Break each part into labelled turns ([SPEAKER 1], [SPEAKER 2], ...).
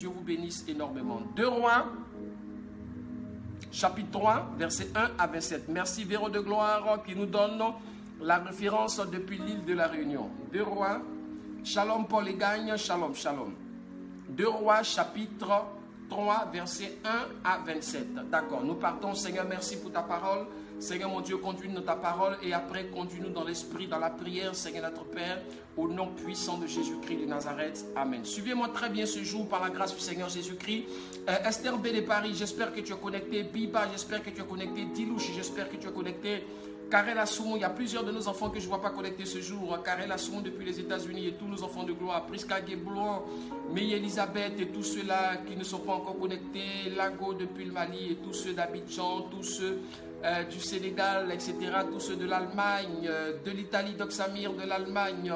[SPEAKER 1] Dieu vous bénisse énormément. 2 Rois, chapitre 3, versets 1 à 27. Merci Véro de Gloire qui nous donne la référence depuis l'île de la Réunion. 2 Rois, Shalom Paul et Gagne, Shalom, Shalom. 2 Rois, chapitre 3, versets 1 à 27. D'accord, nous partons. Seigneur, merci pour ta parole. Seigneur mon Dieu, conduis-nous dans ta parole et après conduis-nous dans l'esprit, dans la prière, Seigneur notre Père, au nom puissant de Jésus-Christ de Nazareth. Amen. Suivez-moi très bien ce jour par la grâce du Seigneur Jésus-Christ. Esther B de Paris, j'espère que tu es connecté. Biba, j'espère que tu es connecté. Dilouchi, j'espère que tu es connecté. Karel Assoumou, il y a plusieurs de nos enfants que je ne vois pas connectés ce jour. Karel Assoumou depuis les États-Unis et tous nos enfants de gloire. Prisca Guébouan, Meille Elisabeth et tous ceux-là qui ne sont pas encore connectés. Lago depuis le Mali et tous ceux d'Abidjan, tous ceux du Sénégal, etc. Tous ceux de l'Allemagne, de l'Italie, d'Oxamir, de l'Allemagne,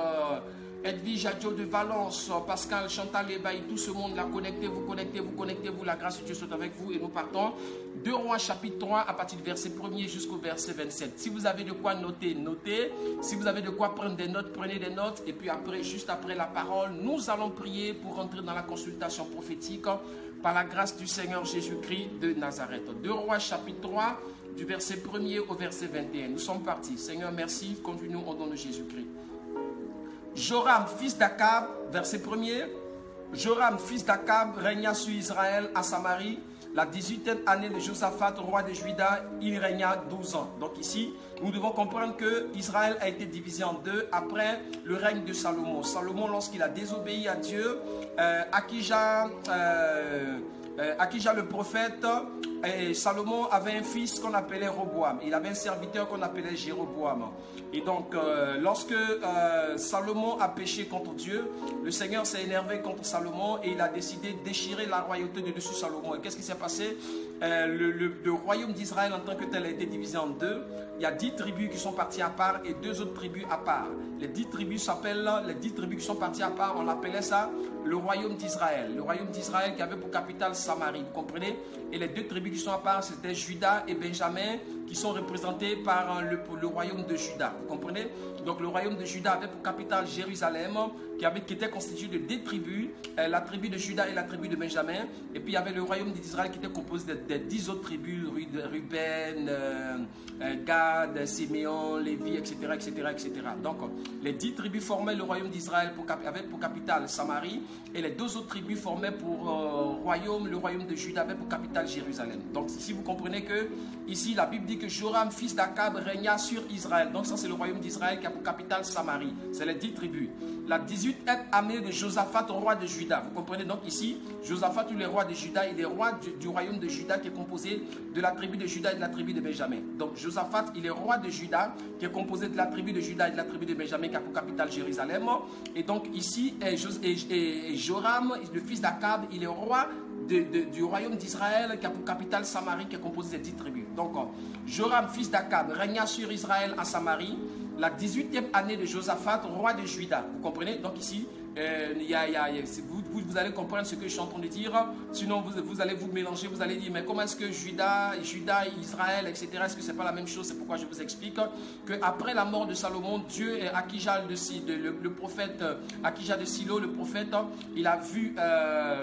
[SPEAKER 1] Edwige Adjo de Valence, Pascal, Chantal Ebaï, tout ce monde là, connectez-vous, la grâce de Dieu soit avec vous et nous partons. 2 Rois chapitre 3 à partir du verset 1er jusqu'au verset 27. Si vous avez de quoi noter, notez. Si vous avez de quoi prendre des notes, prenez des notes. Et puis après, juste après la parole, nous allons prier pour entrer dans la consultation prophétique par la grâce du Seigneur Jésus-Christ de Nazareth. 2 Rois chapitre 3 du verset 1er au verset 21. Nous sommes partis. Seigneur, merci. Conduis-nous au nom de Jésus-Christ. Joram, fils d'Akab, verset 1er. Joram, fils d'Akab, régna sur Israël à Samarie. La 18e année de Josaphat, roi de Juda, il régna 12 ans. Donc ici, nous devons comprendre que Israël a été divisé en deux après le règne de Salomon. Salomon, lorsqu'il a désobéi à Dieu, Akija le prophète, et Salomon avait un fils qu'on appelait Roboam. Il avait un serviteur qu'on appelait Jéroboam. Et donc, lorsque Salomon a péché contre Dieu, le Seigneur s'est énervé contre Salomon et il a décidé de déchirer la royauté de dessus Salomon. Et qu'est-ce qui s'est passé? Le royaume d'Israël en tant que tel a été divisé en deux. Il y a 10 tribus qui sont parties à part et 2 autres tribus à part. Les 10 tribus s'appellent, les 10 tribus qui sont parties à part, on appelait ça le royaume d'Israël. Le royaume d'Israël qui avait pour capitale Samarie, vous comprenez? Et les 2 tribus qui sont à part, c'était Juda et Benjamin, qui sont représentés par le royaume de Juda, vous comprenez? Donc le royaume de Juda avait pour capitale Jérusalem, qui était constitué de 2 tribus, la tribu de Juda et la tribu de Benjamin. Et puis il y avait le royaume d'Israël qui était composé de 10 autres tribus, Ruben, Gad, Siméon, Lévi, etc., etc., etc. Donc les 10 tribus formaient le royaume d'Israël avec pour capitale Samarie, et les 2 autres tribus formaient pour royaume le royaume de Juda avec pour capitale Jérusalem. Donc ici vous comprenez que ici la Bible dit que Joram, fils d'Akab, régna sur Israël. Donc ça c'est le royaume d'Israël qui a pour capitale Samarie. C'est les 10 tribus. La 18e année de Josaphat, roi de Juda. Vous comprenez donc ici, Josaphat, le roi de Juda, il est roi du royaume de Juda qui est composé de la tribu de Juda et de la tribu de Benjamin. Donc Josaphat, il est roi de Juda qui est composé de la tribu de Juda et de la tribu de Benjamin qui a pour capitale Jérusalem. Et donc ici, Joram, le fils d'Akab, il est roi du royaume d'Israël qui a pour capitale Samarie qui est composé de 10 tribus. Donc Joram, fils d'Akab, régna sur Israël à Samarie la 18e année de Josaphat, roi de Juda. Vous comprenez? Donc ici, vous allez comprendre ce que je suis en train de dire. Sinon, vous allez vous mélanger, vous allez dire, mais comment est-ce que Juda, Israël, etc., est-ce que ce n'est pas la même chose? C'est pourquoi je vous explique qu'après la mort de Salomon, Dieu et Akija, le prophète, Akija de Silo, le prophète, il a vu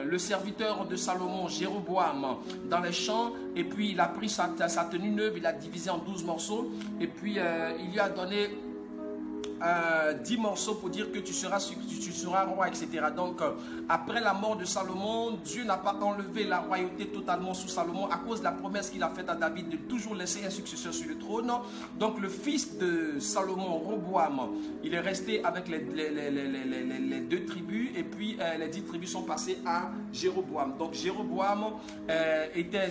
[SPEAKER 1] le serviteur de Salomon, Jéroboam, dans les champs, et puis il a pris sa tenue neuve, il l'a divisé en 12 morceaux, et puis il lui a donné 10 morceaux pour dire que tu seras roi, etc. Donc, après la mort de Salomon, Dieu n'a pas enlevé la royauté totalement sous Salomon à cause de la promesse qu'il a faite à David de toujours laisser un successeur sur le trône. Donc, le fils de Salomon, Roboam, il est resté avec les 2 tribus et puis les 10 tribus sont passées à Jéroboam. Donc, Jéroboam était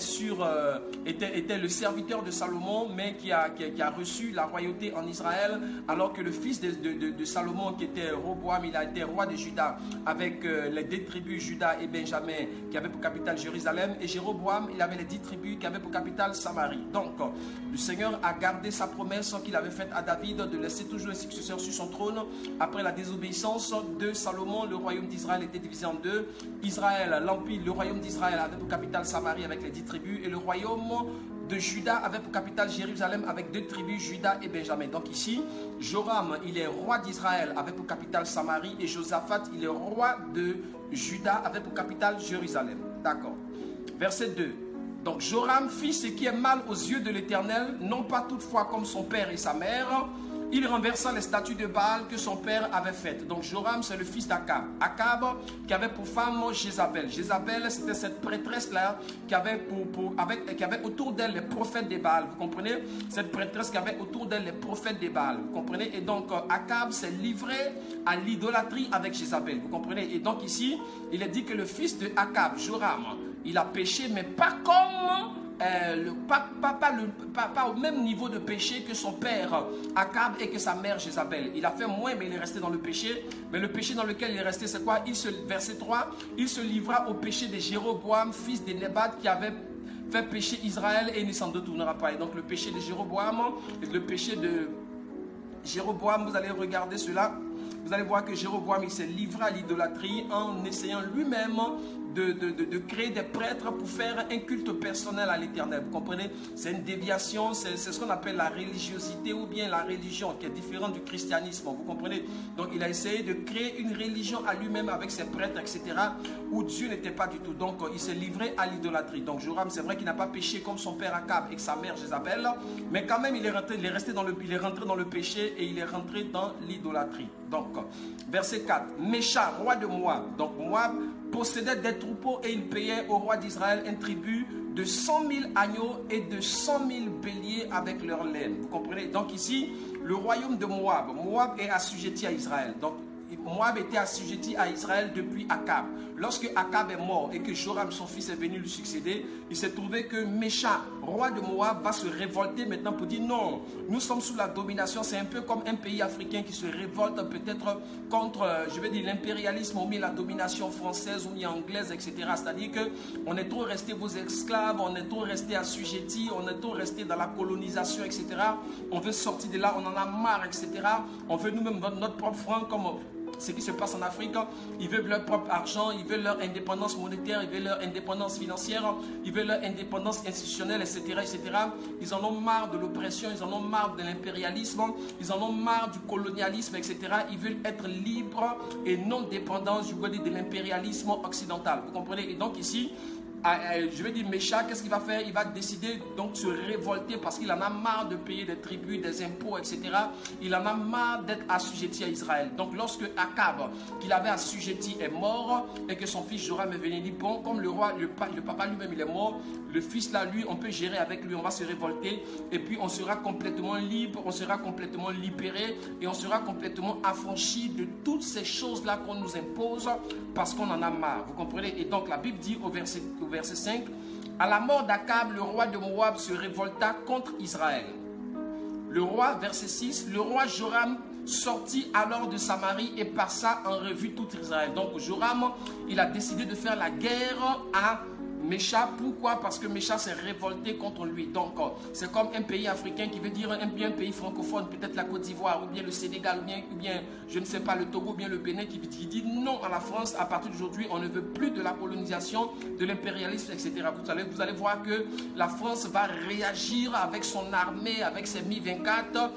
[SPEAKER 1] le serviteur de Salomon, mais qui a reçu la royauté en Israël, alors que le fils de Salomon qui était Roboam, il a été roi de Juda avec les 2 tribus Juda et Benjamin qui avaient pour capitale Jérusalem, et Jéroboam il avait les 10 tribus qui avaient pour capitale Samarie. Donc le Seigneur a gardé sa promesse qu'il avait faite à David de laisser toujours un successeur sur son trône. Après la désobéissance de Salomon, le royaume d'Israël était divisé en deux. Israël, l'empire, le royaume d'Israël avait pour capitale Samarie avec les 10 tribus, et le royaume de Juda avait pour capitale Jérusalem avec 2 tribus, Juda et Benjamin. Donc ici, Joram, il est roi d'Israël avec pour capitale Samarie et Josaphat, il est roi de Juda avec pour capitale Jérusalem. D'accord. Verset 2. Donc Joram fit ce qui est mal aux yeux de l'Éternel, non pas toutefois comme son père et sa mère. Il renversa les statues de Baal que son père avait faites. Donc Joram, c'est le fils d'Akab. Akab qui avait pour femme Jézabel. Jézabel, c'était cette prêtresse-là qui avait, qui avait autour d'elle les prophètes des Baal. Vous comprenez? Cette prêtresse qui avait autour d'elle les prophètes des Baal. Vous comprenez? Et donc Akab s'est livré à l'idolâtrie avec Jézabel. Vous comprenez? Et donc ici, il est dit que le fils de Akab, Joram, il a péché, mais pas comme... pas au même niveau de péché que son père Akab et que sa mère Jézabel. Il a fait moins, mais il est resté dans le péché. Mais le péché dans lequel il est resté, c'est quoi? Verset 3, il se livra au péché de Jéroboam, fils de Nébat, qui avait fait pécher Israël et il ne s'en détournera pas. Et donc le péché de Jéroboam, le péché de Jéroboam, vous allez regarder cela. Vous allez voir que Jéroboam, il s'est livré à l'idolâtrie en essayant lui-même de créer des prêtres pour faire un culte personnel à l'Éternel. Vous comprenez? C'est une déviation, c'est ce qu'on appelle la religiosité ou bien la religion qui est différente du christianisme. Vous comprenez? Donc il a essayé de créer une religion à lui-même avec ses prêtres, etc. où Dieu n'était pas du tout. Donc il s'est livré à l'idolâtrie. Donc Joram, c'est vrai qu'il n'a pas péché comme son père Akab et sa mère Jézabel, mais quand même il est rentré dans le péché et il est rentré dans l'idolâtrie. Donc verset 4, Mécha, roi de Moab. Donc Moab possédait des troupeaux et il payait au roi d'Israël un tribut de 100 000 agneaux et de 100 000 béliers avec leur laine. Vous comprenez? Donc ici, le royaume de Moab. Moab est assujetti à Israël. Donc Moab était assujetti à Israël depuis Akab. Lorsque Akab est mort et que Joram, son fils, est venu lui succéder, il s'est trouvé que Mécha, roi de Moab, va se révolter maintenant pour dire non, nous sommes sous la domination. C'est un peu comme un pays africain qui se révolte peut-être contre, je vais dire, l'impérialisme ou bien la domination française ou bien anglaise, etc. C'est-à-dire qu'on est trop resté vos esclaves, on est trop resté assujettis, on est trop resté dans la colonisation, etc. On veut sortir de là, on en a marre, etc. On veut nous-mêmes notre propre franc comme... ce qui se passe en Afrique, ils veulent leur propre argent, ils veulent leur indépendance monétaire, ils veulent leur indépendance financière, ils veulent leur indépendance institutionnelle, etc., etc. Ils en ont marre de l'oppression, ils en ont marre de l'impérialisme, ils en ont marre du colonialisme, etc. Ils veulent être libres et non dépendants, je veux dire, de l'impérialisme occidental. Vous comprenez? Et donc ici, je vais dire Mécha, qu'est-ce qu'il va faire? Il va décider donc de se révolter parce qu'il en a marre de payer des tribus, des impôts, etc. Il en a marre d'être assujetti à Israël. Donc lorsque Akab, qu'il avait assujetti, est mort et que son fils Joram est venu, il dit bon, comme le roi, le papa lui-même il est mort, le fils là, lui, on peut gérer avec lui, on va se révolter et puis on sera complètement libre, on sera complètement libéré et on sera complètement affranchi de toutes ces choses-là qu'on nous impose parce qu'on en a marre. Vous comprenez? Et donc la Bible dit au verset 5, à la mort d'Akab, le roi de Moab se révolta contre Israël. Le roi, verset 6, le roi Joram sortit alors de Samarie et passa en revue tout Israël. Donc Joram, il a décidé de faire la guerre à Mécha. Pourquoi? Parce que Mécha s'est révolté contre lui. Donc c'est comme un pays africain qui veut dire un pays francophone, peut-être la Côte d'Ivoire ou bien le Sénégal ou bien je ne sais pas le Togo ou bien le Bénin qui dit non à la France. À partir d'aujourd'hui on ne veut plus de la colonisation, de l'impérialisme, etc. Vous allez voir que la France va réagir avec son armée, avec ses Mi-24.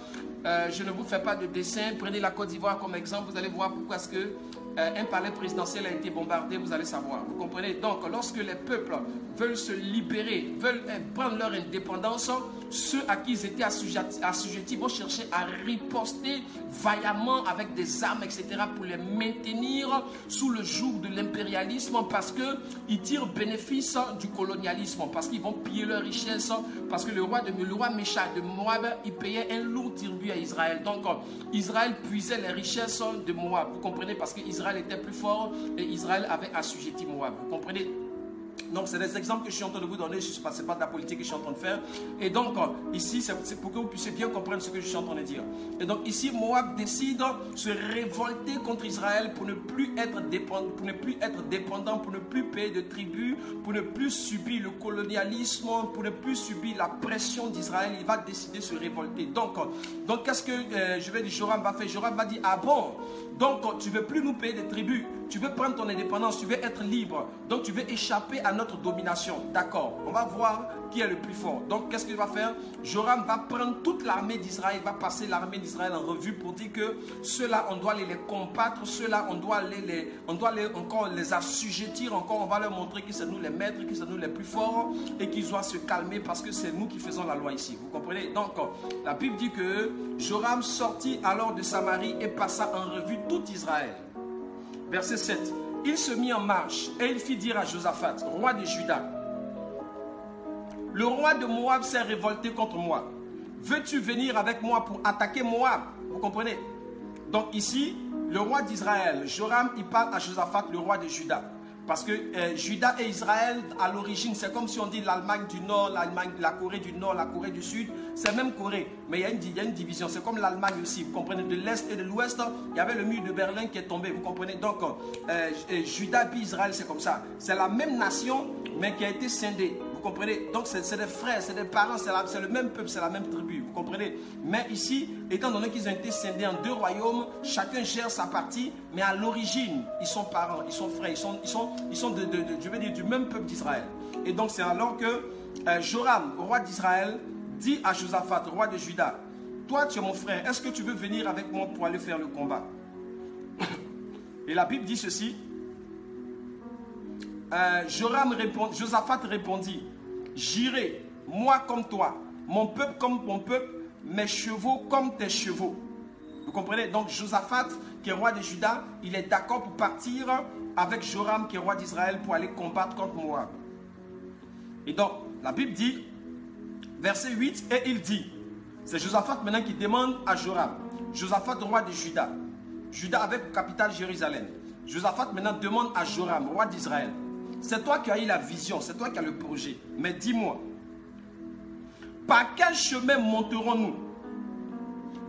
[SPEAKER 1] Je ne vous fais pas de dessin, prenez la Côte d'Ivoire comme exemple, vous allez voir pourquoi est-ce que un palais présidentiel a été bombardé, vous allez savoir. Vous comprenez? Donc, lorsque les peuples veulent se libérer, veulent prendre leur indépendance, ceux à qui ils étaient assujettis vont chercher à riposter vaillamment avec des armes, etc. pour les maintenir sous le joug de l'impérialisme parce qu'ils tirent bénéfice du colonialisme, parce qu'ils vont piller leurs richesses, parce que le roi Mécha de Moab, il payait un lourd tribut à Israël. Donc, Israël puisait les richesses de Moab. Vous comprenez? Parce que Israël était plus fort et Israël avait assujetti Moab. Vous comprenez? Donc, c'est des exemples que je suis en train de vous donner. Ce n'est pas de la politique que je suis en train de faire. Et donc, ici, c'est pour que vous puissiez bien comprendre ce que je suis en train de dire. Et donc, ici, Moab décide de se révolter contre Israël pour ne plus être dépendant, pour ne plus payer de tribut, pour ne plus subir le colonialisme, pour ne plus subir la pression d'Israël. Il va décider de se révolter. Donc qu'est-ce que Joram va faire? Joram va dire, ah bon, donc tu ne veux plus nous payer des tribus, tu veux prendre ton indépendance, tu veux être libre. Donc tu veux échapper à notre domination. D'accord, on va voir qui est le plus fort. Donc qu'est-ce qu'il va faire? Joram va prendre toute l'armée d'Israël, va passer l'armée d'Israël en revue pour dire que ceux-là, on doit les combattre, ceux-là, on doit encore les assujettir, encore on va leur montrer que c'est nous les maîtres, que c'est nous les plus forts et qu'ils doivent se calmer parce que c'est nous qui faisons la loi ici. Vous comprenez? Donc la Bible dit que Joram sortit alors de Samarie et passa en revue tout Israël. Verset 7. Il se mit en marche et il fit dire à Josaphat, roi de Juda, le roi de Moab s'est révolté contre moi. Veux-tu venir avec moi pour attaquer Moab? Vous comprenez? Donc ici, le roi d'Israël, Joram, il parle à Josaphat, le roi de Juda. Parce que Juda et Israël, à l'origine, c'est comme si on dit l'Allemagne du Nord, la Corée du Nord, la Corée du Sud. C'est même Corée, mais il y a une division. C'est comme l'Allemagne aussi, vous comprenez, de l'Est et de l'Ouest. Il y avait le mur de Berlin qui est tombé, vous comprenez. Donc, Juda et Israël, c'est comme ça. C'est la même nation, mais qui a été scindée. Vous comprenez? Donc c'est des frères, c'est des parents, c'est le même peuple, c'est la même tribu. Vous comprenez? Mais ici, étant donné qu'ils ont été scindés en deux royaumes, chacun gère sa partie, mais à l'origine, ils sont parents, ils sont frères, ils sont je veux dire, du même peuple d'Israël. Et donc c'est alors que Joram, roi d'Israël, dit à Josaphat, roi de Juda, toi tu es mon frère, est-ce que tu veux venir avec moi pour aller faire le combat? Et la Bible dit ceci. Josaphat répondit, j'irai, moi comme toi, mon peuple comme mon peuple, mes chevaux comme tes chevaux. Vous comprenez? Donc Josaphat, qui est roi de Juda, il est d'accord pour partir avec Joram, qui est roi d'Israël, pour aller combattre contre Moab. Et donc, la Bible dit, verset 8, et il dit, c'est Josaphat maintenant qui demande à Joram, Josaphat, roi de Juda, Juda avec capitale Jérusalem. Josaphat maintenant demande à Joram, roi d'Israël, c'est toi qui as eu la vision, c'est toi qui as le projet. Mais dis-moi, par quel chemin monterons-nous?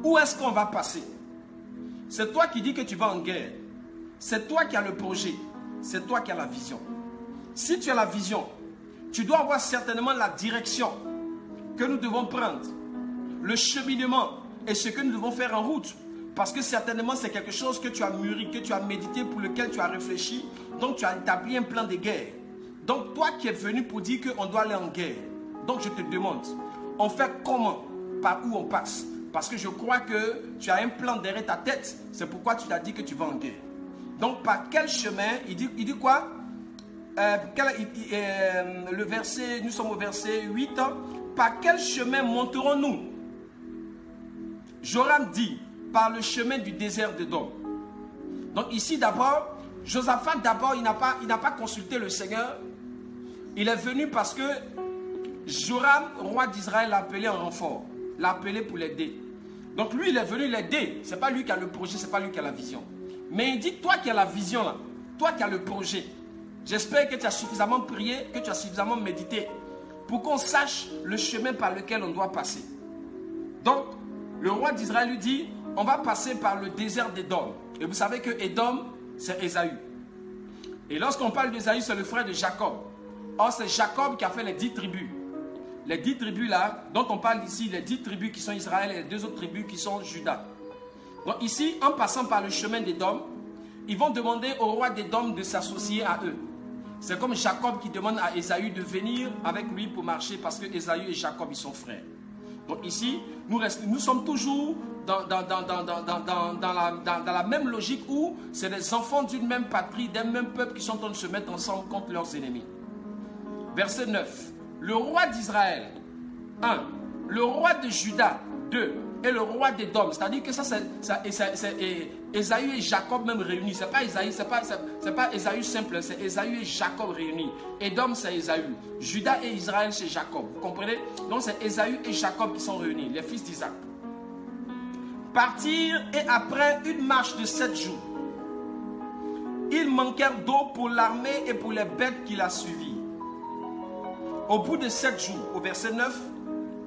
[SPEAKER 1] Où est-ce qu'on va passer? C'est toi qui dis que tu vas en guerre. C'est toi qui as le projet. C'est toi qui as la vision. Si tu as la vision, tu dois avoir certainement la direction que nous devons prendre, le cheminement et ce que nous devons faire en route. Parce que certainement c'est quelque chose que tu as mûri, que tu as médité, pour lequel tu as réfléchi. Donc tu as établi un plan de guerre. Donc toi qui es venu pour dire qu'on doit aller en guerre. Donc je te demande, on fait comment? Par où on passe? Parce que je crois que tu as un plan derrière ta tête. C'est pourquoi tu t'as dit que tu vas en guerre. Donc par quel chemin? Il dit quoi? Le verset, nous sommes au verset 8. Par quel chemin monterons-nous? Joram dit, par le chemin du désert d'Édom. Donc ici d'abord, Josaphat d'abord, il n'a pas consulté le Seigneur. Il est venu parce que Joram, roi d'Israël, l'a appelé en renfort. L'a appelé pour l'aider. Donc lui, il est venu l'aider. Ce n'est pas lui qui a le projet, ce n'est pas lui qui a la vision. Mais il dit, toi qui as la vision là, toi qui as le projet, j'espère que tu as suffisamment prié, que tu as suffisamment médité pour qu'on sache le chemin par lequel on doit passer. Donc, le roi d'Israël lui dit, on va passer par le désert d'Édom. Et vous savez que Édom, c'est Ésaü. Et lorsqu'on parle d'Ésaü, c'est le frère de Jacob. Or, c'est Jacob qui a fait les 10 tribus. Les 10 tribus là, dont on parle ici, les 10 tribus qui sont Israël et les 2 autres tribus qui sont Juda. Donc ici, en passant par le chemin d'Édom, ils vont demander au roi d'Édom de s'associer à eux. C'est comme Jacob qui demande à Ésaü de venir avec lui pour marcher parce que Ésaü et Jacob, ils sont frères. Donc ici, nous sommes toujours dans la même logique où c'est les enfants d'une même patrie, d'un même peuple qui sont en train de se mettre ensemble contre leurs ennemis. Verset 9. Le roi d'Israël, 1. Le roi de Juda, 2. Et le roi d'Édom. C'est-à-dire que ça c'est Ésaü et Jacob même réunis. Ce n'est pas Ésaü, c'est pas Ésaü simple, c'est Ésaü et Jacob réunis. Édom c'est Ésaü. Juda et Israël c'est Jacob. Vous comprenez? Donc c'est Ésaü et Jacob qui sont réunis, les fils d'Isaac. Partir et après une marche de 7 jours, ils manquèrent d'eau pour l'armée et pour les bêtes qui la suivirent. Au bout de 7 jours, au verset 9,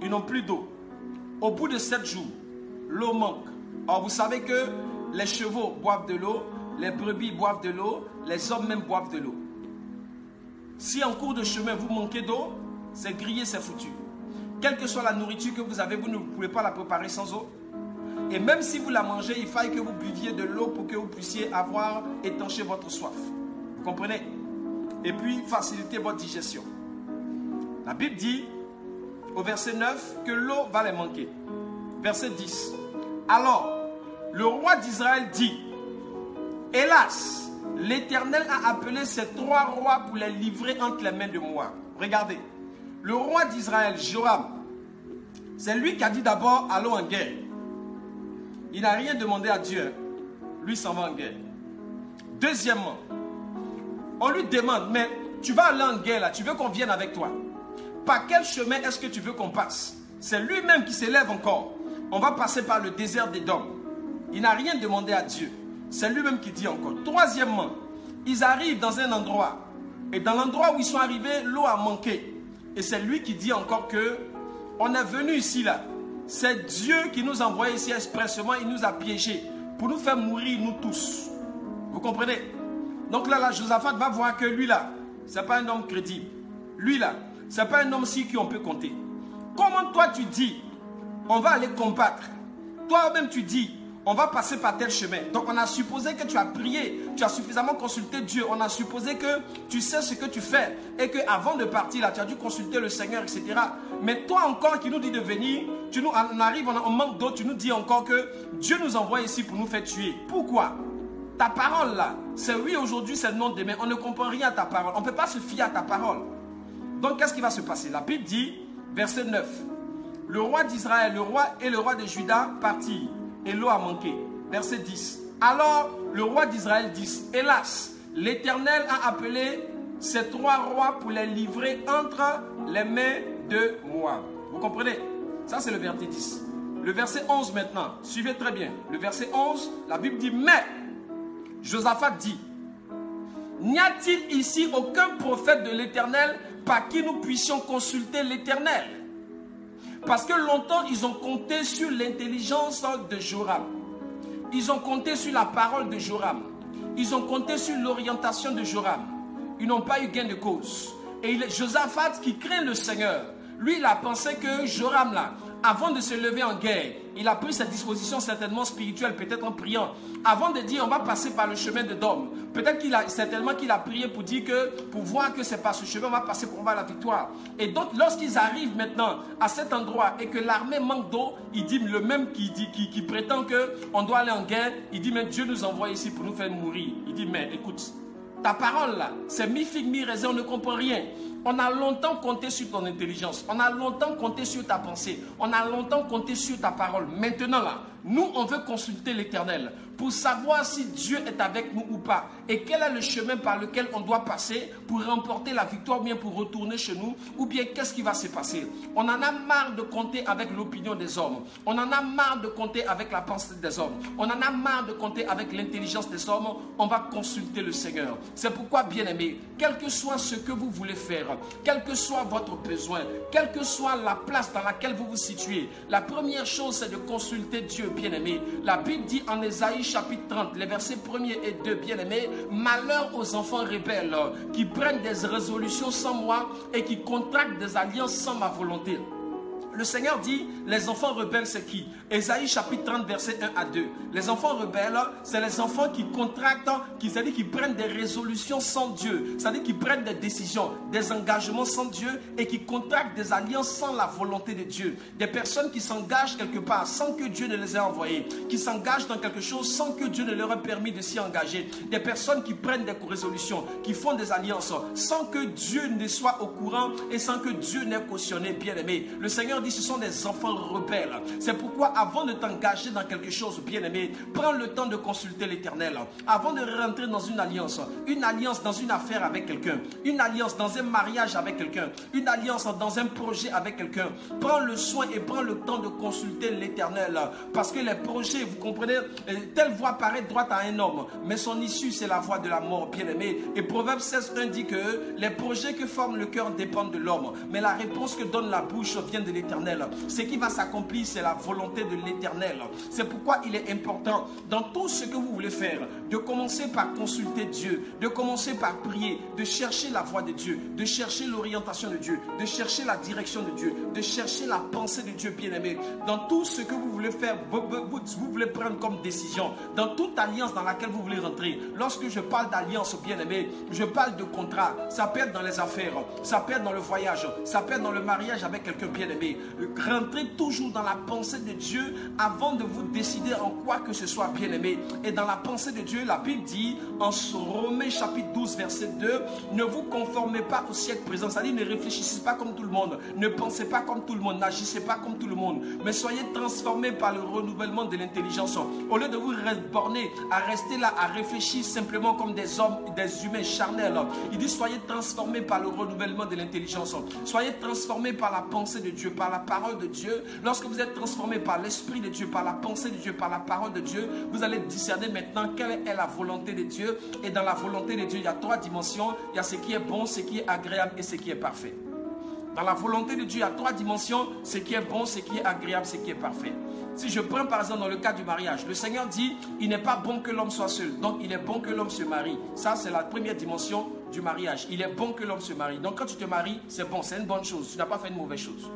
[SPEAKER 1] ils n'ont plus d'eau. Au bout de 7 jours, l'eau manque. Or, vous savez que les chevaux boivent de l'eau, les brebis boivent de l'eau, les hommes même boivent de l'eau. Si en cours de chemin, vous manquez d'eau, c'est grillé, c'est foutu. Quelle que soit la nourriture que vous avez, vous ne pouvez pas la préparer sans eau. Et même si vous la mangez, il faille que vous buviez de l'eau pour que vous puissiez avoir étanché votre soif. Vous comprenez? Et puis, faciliter votre digestion. La Bible dit, au verset 9, que l'eau va les manquer. Verset 10. Alors, le roi d'Israël dit, hélas, l'Éternel a appelé ces 3 rois pour les livrer entre les mains de moi. Regardez, le roi d'Israël, Joram, c'est lui qui a dit d'abord, allons en guerre. Il n'a rien demandé à Dieu. Lui s'en va en guerre. Deuxièmement, on lui demande, mais tu vas aller en guerre là, tu veux qu'on vienne avec toi? Par quel chemin est-ce que tu veux qu'on passe? C'est lui-même qui s'élève encore. On va passer par le désert d'Édom. Il n'a rien demandé à Dieu. C'est lui-même qui dit encore. Troisièmement, ils arrivent dans un endroit. Et dans l'endroit où ils sont arrivés, l'eau a manqué. Et c'est lui qui dit encore que on est venu ici là. C'est Dieu qui nous a envoyés ici expressément. Il nous a piégés pour nous faire mourir nous tous. Vous comprenez? Donc là, Josaphat va voir que lui là, ce n'est pas un homme crédible. Lui là, ce n'est pas un homme si qui on peut compter. Comment toi tu dis, on va aller combattre? Toi-même tu dis, on va passer par tel chemin. Donc on a supposé que tu as prié, tu as suffisamment consulté Dieu. On a supposé que tu sais ce que tu fais et qu'avant de partir là, tu as dû consulter le Seigneur, etc. Mais toi encore qui nous dis de venir, on arrive, on manque d'eau, tu nous dis encore que Dieu nous envoie ici pour nous faire tuer. Pourquoi? Ta parole là, c'est oui aujourd'hui, c'est non demain. On ne comprend rien à ta parole. On ne peut pas se fier à ta parole. Donc qu'est-ce qui va se passer? La Bible dit, verset 9, le roi d'Israël, le roi et le roi de Juda partirent. Et l'eau a manqué. Verset 10. Alors le roi d'Israël dit, hélas, l'Éternel a appelé ces 3 rois pour les livrer entre les mains de Moab. Vous comprenez? Ça c'est le verset 10. Le verset 11 maintenant, suivez très bien. Le verset 11, la Bible dit, mais Josaphat dit, n'y a-t-il ici aucun prophète de l'Éternel par qui nous puissions consulter l'Éternel? Parce que longtemps, ils ont compté sur l'intelligence de Joram. Ils ont compté sur la parole de Joram. Ils ont compté sur l'orientation de Joram. Ils n'ont pas eu gain de cause. Et Josaphat, qui craint le Seigneur, lui, il a pensé que Joram, là, avant de se lever en guerre, il a pris sa disposition certainement spirituelle, peut-être en priant. Avant de dire, on va passer par le chemin de Dom. Peut-être certainement qu'il a prié pour dire que, pour voir que c'est par ce chemin, on va passer pour avoir la victoire. Et donc, lorsqu'ils arrivent maintenant à cet endroit et que l'armée manque d'eau, il dit le même qui prétend qu'on doit aller en guerre, il dit, mais Dieu nous envoie ici pour nous faire mourir. Il dit, mais écoute, ta parole là, c'est mi-figue, mi-raisin, on ne comprend rien. On a longtemps compté sur ton intelligence. On a longtemps compté sur ta pensée. On a longtemps compté sur ta parole. Maintenant là, nous on veut consulter l'Éternel pour savoir si Dieu est avec nous ou pas. Et quel est le chemin par lequel on doit passer pour remporter la victoire ou bien pour retourner chez nous. Ou bien qu'est-ce qui va se passer. On en a marre de compter avec l'opinion des hommes. On en a marre de compter avec la pensée des hommes. On en a marre de compter avec l'intelligence des hommes. On va consulter le Seigneur. C'est pourquoi, bien-aimés, quel que soit ce que vous voulez faire, quel que soit votre besoin, quelle que soit la place dans laquelle vous vous situez, la première chose c'est de consulter Dieu, bien-aimé. La Bible dit en Ésaïe chapitre 30, les versets 1er et 2, bien-aimé, malheur aux enfants rebelles qui prennent des résolutions sans moi et qui contractent des alliances sans ma volonté. Le Seigneur dit, les enfants rebelles, c'est qui? Ésaïe chapitre 30, verset 1 à 2. Les enfants rebelles, c'est les enfants qui contractent, c'est-à-dire qui prennent des résolutions sans Dieu. C'est-à-dire qui prennent des décisions, des engagements sans Dieu et qui contractent des alliances sans la volonté de Dieu. Des personnes qui s'engagent quelque part sans que Dieu ne les ait envoyés. Qui s'engagent dans quelque chose sans que Dieu ne leur ait permis de s'y engager. Des personnes qui prennent des résolutions, qui font des alliances sans que Dieu ne soit au courant et sans que Dieu n'ait cautionné, bien aimé. Le Seigneur dit, ce sont des enfants rebelles. C'est pourquoi avant de t'engager dans quelque chose, bien aimé, prends le temps de consulter l'Éternel. Avant de rentrer dans une alliance dans une affaire avec quelqu'un, une alliance dans un mariage avec quelqu'un, une alliance dans un projet avec quelqu'un, prends le soin et prends le temps de consulter l'Éternel. Parce que les projets, vous comprenez, telle voie paraît droite à un homme, mais son issue c'est la voie de la mort, bien aimé. Et Proverbe 16:1 dit que les projets que forme le cœur dépendent de l'homme, mais la réponse que donne la bouche vient de l'Éternel. l'éternel. Ce qui va s'accomplir, c'est la volonté de l'éternel. C'est pourquoi il est important, dans tout ce que vous voulez faire, de commencer par consulter Dieu, de commencer par prier, de chercher la voix de Dieu, de chercher l'orientation de Dieu, de chercher la direction de Dieu, de chercher la pensée de Dieu, bien-aimé. Dans tout ce que vous voulez faire, vous voulez prendre comme décision, dans toute alliance dans laquelle vous voulez rentrer. Lorsque je parle d'alliance, bien-aimé, je parle de contrat. Ça peut être dans les affaires, ça peut être dans le voyage, ça peut être dans le mariage avec quelqu'un, bien-aimé. Rentrez toujours dans la pensée de Dieu avant de vous décider en quoi que ce soit, bien-aimé. Et dans la pensée de Dieu, la Bible dit en Romains chapitre 12 verset 2, ne vous conformez pas au siècle présent. C'est-à-dire, ne réfléchissez pas comme tout le monde, ne pensez pas comme tout le monde, n'agissez pas comme tout le monde, mais soyez transformés par le renouvellement de l'intelligence. Au lieu de vous borner à rester là, à réfléchir simplement comme des hommes, des humains charnels, il dit soyez transformés par le renouvellement de l'intelligence. Soyez transformés par la pensée de Dieu, par la parole de Dieu. Lorsque vous êtes transformés par l'Esprit de Dieu, par la pensée de Dieu, par la parole de Dieu, vous allez discerner maintenant quelle est la volonté de Dieu. Et dans la volonté de Dieu, il y a trois dimensions. Il y a ce qui est bon, ce qui est agréable et ce qui est parfait. Dans la volonté de Dieu, il y a trois dimensions. Ce qui est bon, ce qui est agréable, ce qui est parfait. Si je prends par exemple dans le cas du mariage, le Seigneur dit, il n'est pas bon que l'homme soit seul. Donc il est bon que l'homme se marie. Ça c'est la première dimension du mariage. Il est bon que l'homme se marie. Donc quand tu te maries, c'est bon, c'est une bonne chose. Tu n'as pas fait une mauvaise chose.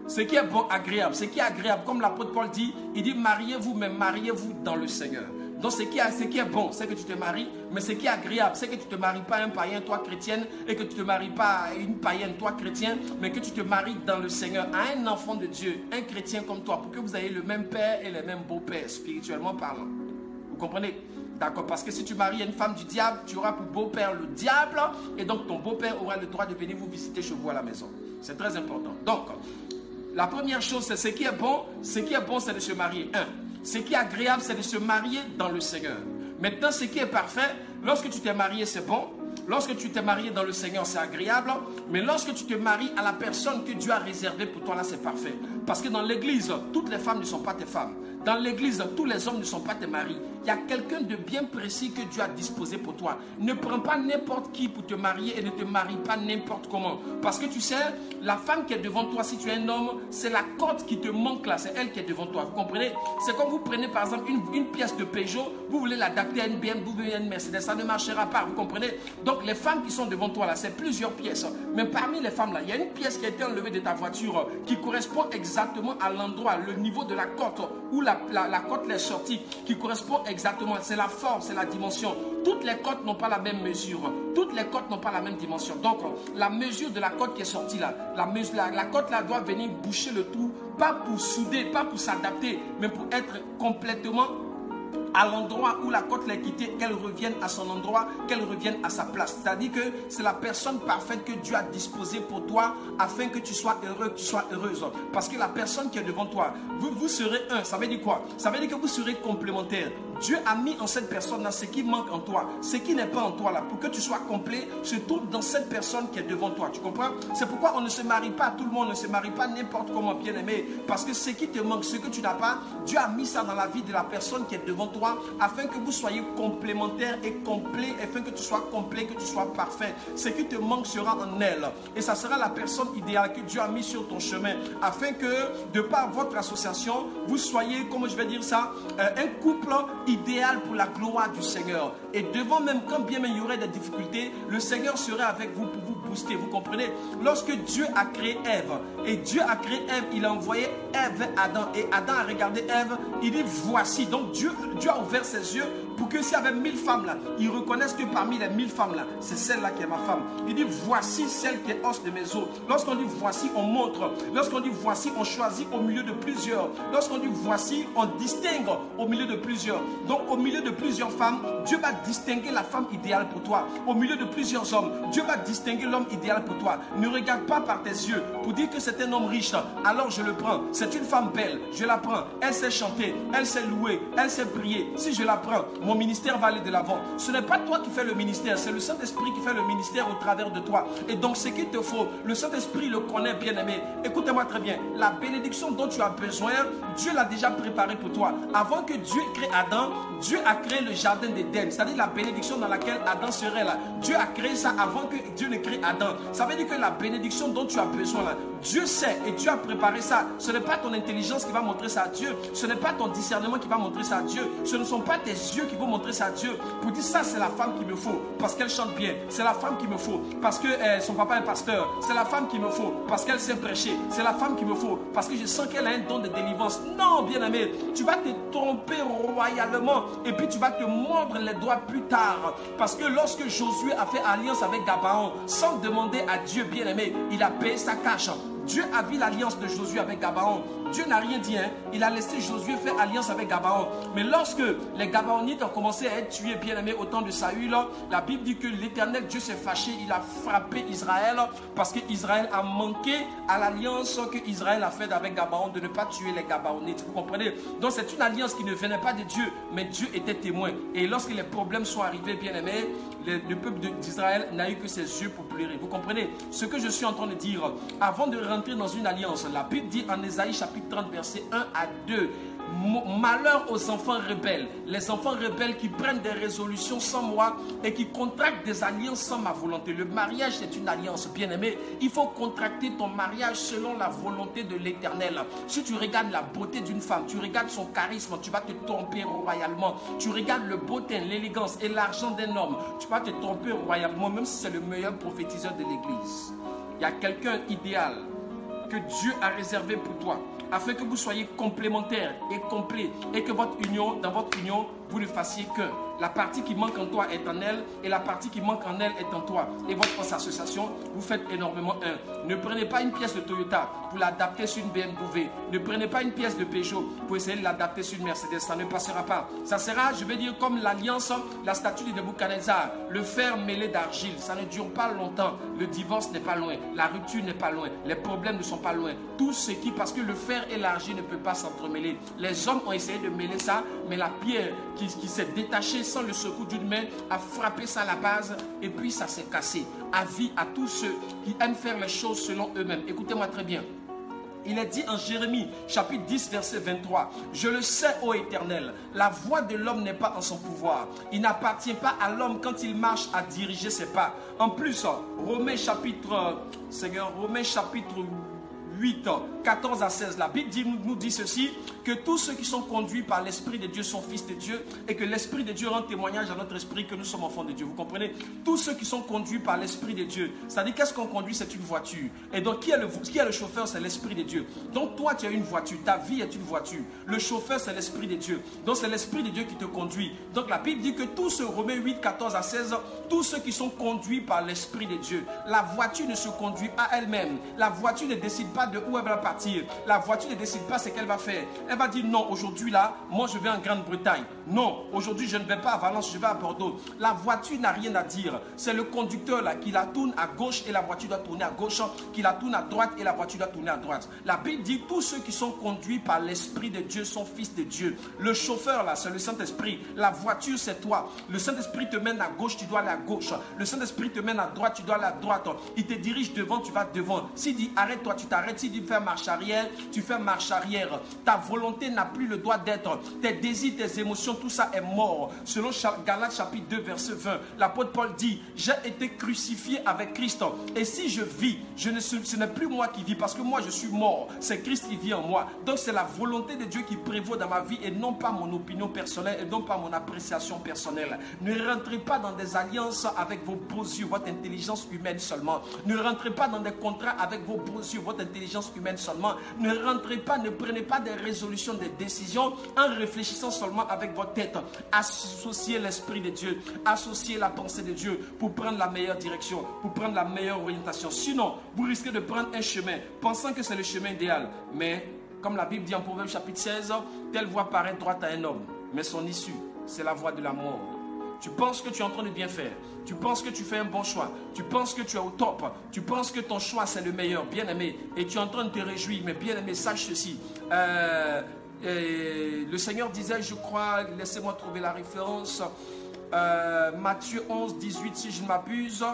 [SPEAKER 1] Ce qui est bon, agréable. Ce qui est agréable, comme l'apôtre Paul dit, il dit mariez-vous, mais mariez-vous dans le Seigneur. Donc ce qui est bon, c'est que tu te maries, mais ce qui est agréable, c'est que tu ne te maries pas à un païen, toi chrétienne, et que tu ne te maries pas à une païenne, toi chrétien, mais que tu te maries dans le Seigneur, à un enfant de Dieu, un chrétien comme toi, pour que vous ayez le même père et le même beau-père, spirituellement parlant. Vous comprenez? D'accord, parce que si tu maries une femme du diable, tu auras pour beau-père le diable, et donc ton beau-père aura le droit de venir vous visiter chez vous à la maison. C'est très important. Donc, la première chose, c'est ce qui est bon. Ce qui est bon, c'est de se marier. Ce qui est agréable, c'est de se marier dans le Seigneur. Maintenant, ce qui est parfait, lorsque tu t'es marié, c'est bon. Lorsque tu t'es marié dans le Seigneur, c'est agréable. Mais lorsque tu te maries à la personne que Dieu a réservée pour toi, là, c'est parfait. Parce que dans l'église, toutes les femmes ne sont pas tes femmes. Dans l'église, tous les hommes ne sont pas tes maris. Il y a quelqu'un de bien précis que Dieu a disposé pour toi. Ne prends pas n'importe qui pour te marier et ne te marie pas n'importe comment. Parce que tu sais, la femme qui est devant toi, si tu es un homme, c'est la cote qui te manque là. C'est elle qui est devant toi. Vous comprenez? C'est comme vous prenez par exemple une pièce de Peugeot, vous voulez l'adapter à une BMW, à une Mercedes. Ça ne marchera pas. Vous comprenez? Donc les femmes qui sont devant toi là, c'est plusieurs pièces. Mais parmi les femmes là, il y a une pièce qui a été enlevée de ta voiture qui correspond exactement à l'endroit, le niveau de la cote où la cote est sortie, qui correspond exactement. C'est la forme, c'est la dimension. Toutes les cotes n'ont pas la même mesure. Toutes les cotes n'ont pas la même dimension. Donc, la mesure de la cote qui est sortie là, la cote là doit venir boucher le tout, pas pour souder, pas pour s'adapter, mais pour être complètement à l'endroit où la côte l'a quitté, qu'elle revienne à son endroit, qu'elle revienne à sa place. C'est-à-dire que c'est la personne parfaite que Dieu a disposée pour toi afin que tu sois heureux, que tu sois heureuse. Parce que la personne qui est devant toi, vous serez un. Ça veut dire quoi? Ça veut dire que vous serez complémentaires. Dieu a mis en cette personne-là ce qui manque en toi, ce qui n'est pas en toi là. Pour que tu sois complet, se trouve dans cette personne qui est devant toi. Tu comprends? C'est pourquoi on ne se marie pas à tout le monde, on ne se marie pas n'importe comment, bien aimé. Parce que ce qui te manque, ce que tu n'as pas, Dieu a mis ça dans la vie de la personne qui est devant toi afin que vous soyez complémentaires et complets, afin que tu sois complet, que tu sois parfait. Ce qui te manque sera en elle. Et ça sera la personne idéale que Dieu a mis sur ton chemin afin que, de par votre association, vous soyez, comment je vais dire ça, un couple idéal pour la gloire du Seigneur. Et devant même, quand bien même il y aurait des difficultés, le Seigneur serait avec vous pour vous booster. Vous comprenez? Lorsque Dieu a créé Ève, et Dieu a créé Ève, il a envoyé Ève vers Adam. Et Adam a regardé Ève, il dit voici. Donc Dieu a ouvert ses yeux pour que s'il y avait 1000 femmes là, ils reconnaissent que parmi les 1000 femmes là, c'est celle-là qui est ma femme. Il dit voici celle qui est os de mes os. Lorsqu'on dit voici, on montre. Lorsqu'on dit voici, on choisit au milieu de plusieurs. Lorsqu'on dit voici, on distingue au milieu de plusieurs. Donc au milieu de plusieurs femmes, Dieu va distinguer la femme idéale pour toi. Au milieu de plusieurs hommes, Dieu va distinguer l'homme idéal pour toi. Ne regarde pas par tes yeux pour dire que c'est un homme riche, alors je le prends. C'est une femme belle, je la prends. Elle sait chanter, elle sait louer, elle sait prier. Si je la prends, mon ministère va aller de l'avant. Ce n'est pas toi qui fais le ministère, c'est le Saint-Esprit qui fait le ministère au travers de toi. Et donc ce qu'il te faut, le Saint-Esprit le connaît, bien-aimé. Écoutez-moi très bien, la bénédiction dont tu as besoin, Dieu l'a déjà préparée pour toi. Avant que Dieu crée Adam, Dieu a créé le jardin d'Éden, c'est-à-dire la bénédiction dans laquelle Adam serait là. Dieu a créé ça avant que Dieu ne crée Adam. Ça veut dire que la bénédiction dont tu as besoin là, Dieu sait et Dieu a préparé ça. Ce n'est pas ton intelligence qui va montrer ça à Dieu. Ce n'est pas ton discernement qui va montrer ça à Dieu. Ce ne sont pas tes yeux qui vont montrer ça à Dieu. Pour dire ça, c'est la femme qu'il me faut parce qu'elle chante bien. C'est la femme qu'il me faut parce que son papa est pasteur. C'est la femme qu'il me faut parce qu'elle sait prêcher. C'est la femme qu'il me faut parce que je sens qu'elle a un don de délivrance. Non, bien-aimé, tu vas te tromper royalement et puis tu vas te mordre les doigts plus tard. Parce que lorsque Josué a fait alliance avec Gabaon, sans demander à Dieu, bien-aimé, il a payé sa cache. Dieu a vu l'alliance de Josué avec Gabaon. Dieu n'a rien dit, hein. Il a laissé Josué faire alliance avec Gabaon. Mais lorsque les Gabaonites ont commencé à être tués, bien aimés, au temps de Saül, la Bible dit que l'Éternel Dieu s'est fâché, il a frappé Israël parce que Israël a manqué à l'alliance que Israël a faite avec Gabaon de ne pas tuer les Gabaonites. Vous comprenez? Donc c'est une alliance qui ne venait pas de Dieu, mais Dieu était témoin. Et lorsque les problèmes sont arrivés, bien aimés, le peuple d'Israël n'a eu que ses yeux pour pleurer. Vous comprenez? Ce que je suis en train de dire, avant de rentrer dans une alliance, la Bible dit en Ésaïe chapitre 30, verset 1 à 2, malheur aux enfants rebelles, les enfants rebelles qui prennent des résolutions sans moi et qui contractent des alliances sans ma volonté. Le mariage c'est une alliance, bien aimé. Il faut contracter ton mariage selon la volonté de l'Éternel. Si tu regardes la beauté d'une femme, tu regardes son charisme, tu vas te tromper royalement. Tu regardes le beau teint, l'élégance et l'argent d'un homme, tu vas te tromper royalement, même si c'est le meilleur prophétiseur de l'église. Il y a quelqu'un idéal que Dieu a réservé pour toi, afin que vous soyez complémentaires et complets et que votre union, dans votre union, vous ne fassiez qu'un. La partie qui manque en toi est en elle et la partie qui manque en elle est en toi. Et votre association, vous faites énormément un. Ne prenez pas une pièce de Toyota pour l'adapter sur une BMW. Ne prenez pas une pièce de Peugeot pour essayer de l'adapter sur une Mercedes. Ça ne passera pas. Ça sera, je vais dire, comme l'alliance, la statue de Nebuchadnezzar, le fer mêlé d'argile. Ça ne dure pas longtemps. Le divorce n'est pas loin. La rupture n'est pas loin. Les problèmes ne sont pas loin. Tout ce qui, parce que le fer et l'argile ne peuvent pas s'entremêler. Les hommes ont essayé de mêler ça, mais la pierre qui s'est détachée sans le secours d'une main a frappé ça à la base et puis ça s'est cassé. Avis à tous ceux qui aiment faire les choses selon eux-mêmes. Écoutez-moi très bien. Il est dit en Jérémie, chapitre 10, verset 23, « Je le sais, ô Éternel, la voix de l'homme n'est pas en son pouvoir. Il n'appartient pas à l'homme quand il marche à diriger ses pas. » En plus, Romains chapitre 8, 14 à 16, la Bible nous dit ceci, que tous ceux qui sont conduits par l'Esprit de Dieu sont fils de Dieu et que l'Esprit de Dieu rend témoignage à notre esprit que nous sommes enfants de Dieu. Vous comprenez? Tous ceux qui sont conduits par l'Esprit de Dieu, c'est-à-dire qu'est-ce qu'on conduit? C'est une voiture. Et donc qui est le chauffeur? C'est l'Esprit de Dieu. Donc toi tu as une voiture, ta vie est une voiture. Le chauffeur c'est l'Esprit de Dieu. Donc c'est l'Esprit de Dieu qui te conduit. Donc la Bible dit que tous ceux, Romains 8, 14 à 16, tous ceux qui sont conduits par l'Esprit de Dieu, la voiture ne se conduit à elle-même. La voiture ne décide pas de où elle va partir. La voiture ne décide pas ce qu'elle va faire. Elle va dire non, aujourd'hui là, moi je vais en Grande-Bretagne. Non, aujourd'hui je ne vais pas à Valence, je vais à Bordeaux. La voiture n'a rien à dire. C'est le conducteur là qui la tourne à gauche et la voiture doit tourner à gauche, qui la tourne à droite et la voiture doit tourner à droite. La Bible dit tous ceux qui sont conduits par l'Esprit de Dieu sont fils de Dieu. Le chauffeur là, c'est le Saint-Esprit. La voiture c'est toi. Le Saint-Esprit te mène à gauche, tu dois aller à gauche. Le Saint-Esprit te mène à droite, tu dois aller à droite. Il te dirige devant, tu vas devant. S'il dit arrête-toi, tu t'arrêtes. S'il dit fais marche arrière, tu fais marche arrière. Ta volonté n'a plus le droit d'être. Tes désirs, tes émotions, tout ça est mort. Selon Galates chapitre 2 verset 20, l'apôtre Paul dit, j'ai été crucifié avec Christ. Et si je vis, ce n'est plus moi qui vis parce que moi je suis mort. C'est Christ qui vit en moi. Donc c'est la volonté de Dieu qui prévaut dans ma vie et non pas mon opinion personnelle et non pas mon appréciation personnelle. Ne rentrez pas dans des alliances avec vos beaux yeux, votre intelligence humaine seulement. Ne rentrez pas dans des contrats avec vos beaux yeux, votre intelligence humaine seulement. Ne rentrez pas, ne prenez pas des résolutions, des décisions en réfléchissant seulement avec votre tête. Associez l'Esprit de Dieu, associez la pensée de Dieu pour prendre la meilleure direction, pour prendre la meilleure orientation. Sinon, vous risquez de prendre un chemin pensant que c'est le chemin idéal. Mais, comme la Bible dit en Proverbe chapitre 16, telle voie paraît droite à un homme, mais son issue, c'est la voie de la mort. Tu penses que tu es en train de bien faire. Tu penses que tu fais un bon choix. Tu penses que tu es au top. Tu penses que ton choix c'est le meilleur, bien aimé. Et tu es en train de te réjouir. Mais bien aimé, sache ceci. le Seigneur disait, je crois, laissez-moi trouver la référence, Matthieu 11, 18, si je ne m'abuse,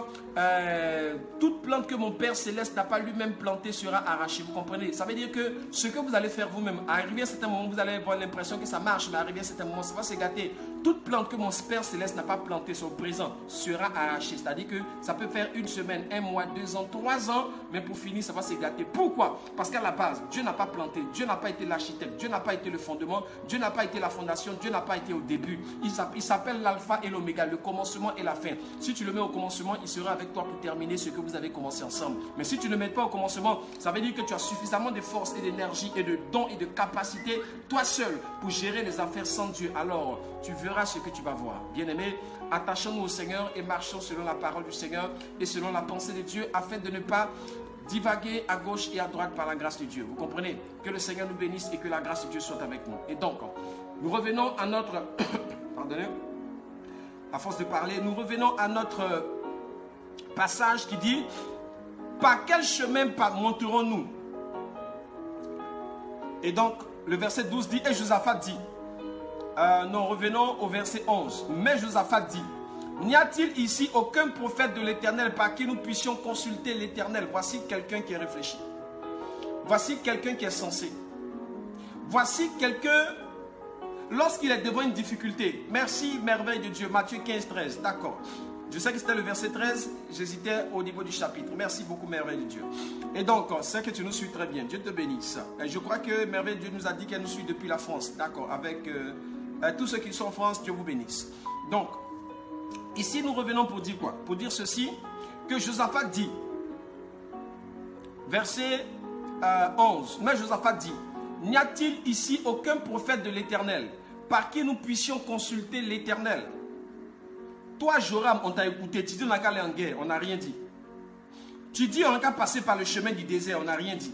[SPEAKER 1] toute plante que mon Père Céleste n'a pas lui-même plantée sera arrachée. Vous comprenez? Ça veut dire que ce que vous allez faire vous-même, arrivé à un certain moment, vous allez avoir l'impression que ça marche, mais arrivé à un certain moment, ça va se gâter. Toute plante que mon Père Céleste n'a pas plantée sur le présent sera arrachée. C'est-à-dire que ça peut faire une semaine, un mois, 2 ans, 3 ans, mais pour finir, ça va se gâter. Pourquoi? Parce qu'à la base, Dieu n'a pas planté, Dieu n'a pas été l'architecte, Dieu n'a pas été le fondement, Dieu n'a pas été la fondation, Dieu n'a pas été au début. Il s'appelle l'alpha et l'oméga, le commencement et la fin. Si tu le mets au commencement, il sera avec toi pour terminer ce que vous avez commencé ensemble. Mais si tu ne le mets pas au commencement, ça veut dire que tu as suffisamment de force et d'énergie et de dons et de capacités, toi seul, pour gérer les affaires sans Dieu. Alors, tu verras ce que tu vas voir. Bien-aimés, attachons-nous au Seigneur et marchons selon la parole du Seigneur et selon la pensée de Dieu, afin de ne pas divaguer à gauche et à droite par la grâce de Dieu. Vous comprenez? Que le Seigneur nous bénisse et que la grâce de Dieu soit avec nous. Et donc, nous revenons à notre... Pardonnez. À force de parler, nous revenons à notre passage qui dit: par quel chemin monterons-nous? Et donc, le verset 12 dit, et Josaphat dit, nous revenons au verset 11. Mais Josaphat dit, n'y a-t-il ici aucun prophète de l'Éternel par qui nous puissions consulter l'Éternel? Voici quelqu'un qui est réfléchi. Voici quelqu'un qui est sensé. Voici quelqu'un, lorsqu'il est devant une difficulté. Merci, merveille de Dieu. Matthieu 15, 13. D'accord. Je sais que c'était le verset 13. J'hésitais au niveau du chapitre. Merci beaucoup, merveille de Dieu. Et donc, c'est que tu nous suis très bien. Dieu te bénisse. Et je crois que merveille de Dieu nous a dit qu'elle nous suit depuis la France. D'accord. Avec tous ceux qui sont en France, Dieu vous bénisse. Donc, ici, nous revenons pour dire quoi? Pour dire ceci, que Josaphat dit, verset 11. Mais Josaphat dit, n'y a-t-il ici aucun prophète de l'Éternel par qui nous puissions consulter l'Éternel? Toi, Joram, on t'a écouté. Tu dis on n'a qu'à aller en guerre, on n'a rien dit. Tu dis on n'a qu'à passer par le chemin du désert, on n'a rien dit.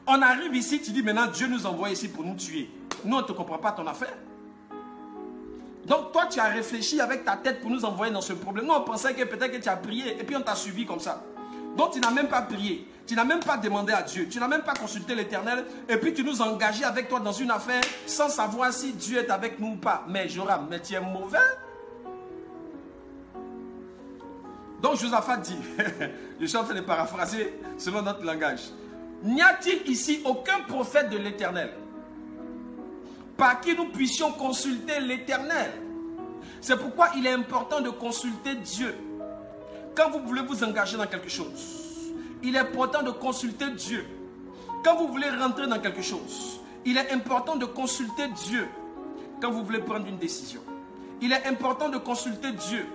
[SPEAKER 1] On arrive ici, tu dis maintenant Dieu nous envoie ici pour nous tuer. Nous, on ne te comprend pas ton affaire. Donc toi, tu as réfléchi avec ta tête pour nous envoyer dans ce problème. Nous, on pensait que peut-être que tu as prié et puis on t'a suivi comme ça. Donc tu n'as même pas prié. Tu n'as même pas demandé à Dieu. Tu n'as même pas consulté l'Éternel. Et puis tu nous as engagés avec toi dans une affaire sans savoir si Dieu est avec nous ou pas. Mais Joram, mais tu es mauvais. Donc Josaphat dit, je suis en train de paraphraser selon notre langage. N'y a-t-il ici aucun prophète de l'Éternel par qui nous puissions consulter l'Éternel? C'est pourquoi il est important de consulter Dieu. Quand vous voulez vous engager dans quelque chose, il est important de consulter Dieu. Quand vous voulez rentrer dans quelque chose, il est important de consulter Dieu. Quand vous voulez prendre une décision, il est important de consulter Dieu.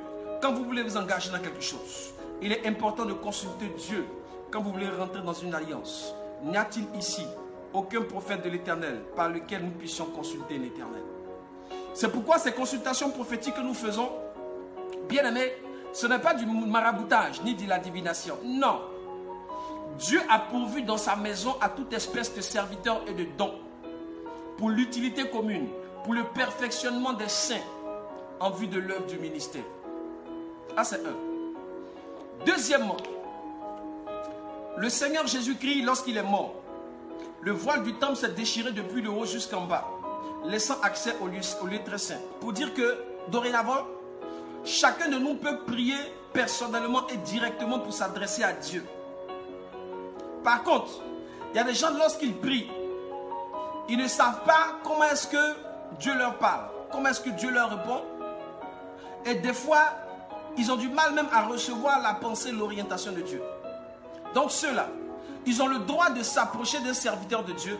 [SPEAKER 1] Quand vous voulez vous engager dans quelque chose, il est important de consulter Dieu. Quand vous voulez rentrer dans une alliance, n'y a-t-il ici aucun prophète de l'Éternel par lequel nous puissions consulter l'Éternel? C'est pourquoi ces consultations prophétiques que nous faisons, bien aimés, ce n'est pas du maraboutage ni de la divination. Non. Dieu a pourvu dans sa maison à toute espèce de serviteurs et de dons pour l'utilité commune, pour le perfectionnement des saints en vue de l'œuvre du ministère. Ah, c'est un. Deuxièmement, le Seigneur Jésus-Christ, lorsqu'il est mort, le voile du temple s'est déchiré depuis le haut jusqu'en bas, laissant accès au lieu très saint. Pour dire que, dorénavant, chacun de nous peut prier personnellement et directement pour s'adresser à Dieu. Par contre, il y a des gens, lorsqu'ils prient, ils ne savent pas comment est-ce que Dieu leur parle, comment est-ce que Dieu leur répond. Et des fois, ils ont du mal même à recevoir la pensée, l'orientation de Dieu. Donc ceux-là, ils ont le droit de s'approcher d'un serviteur de Dieu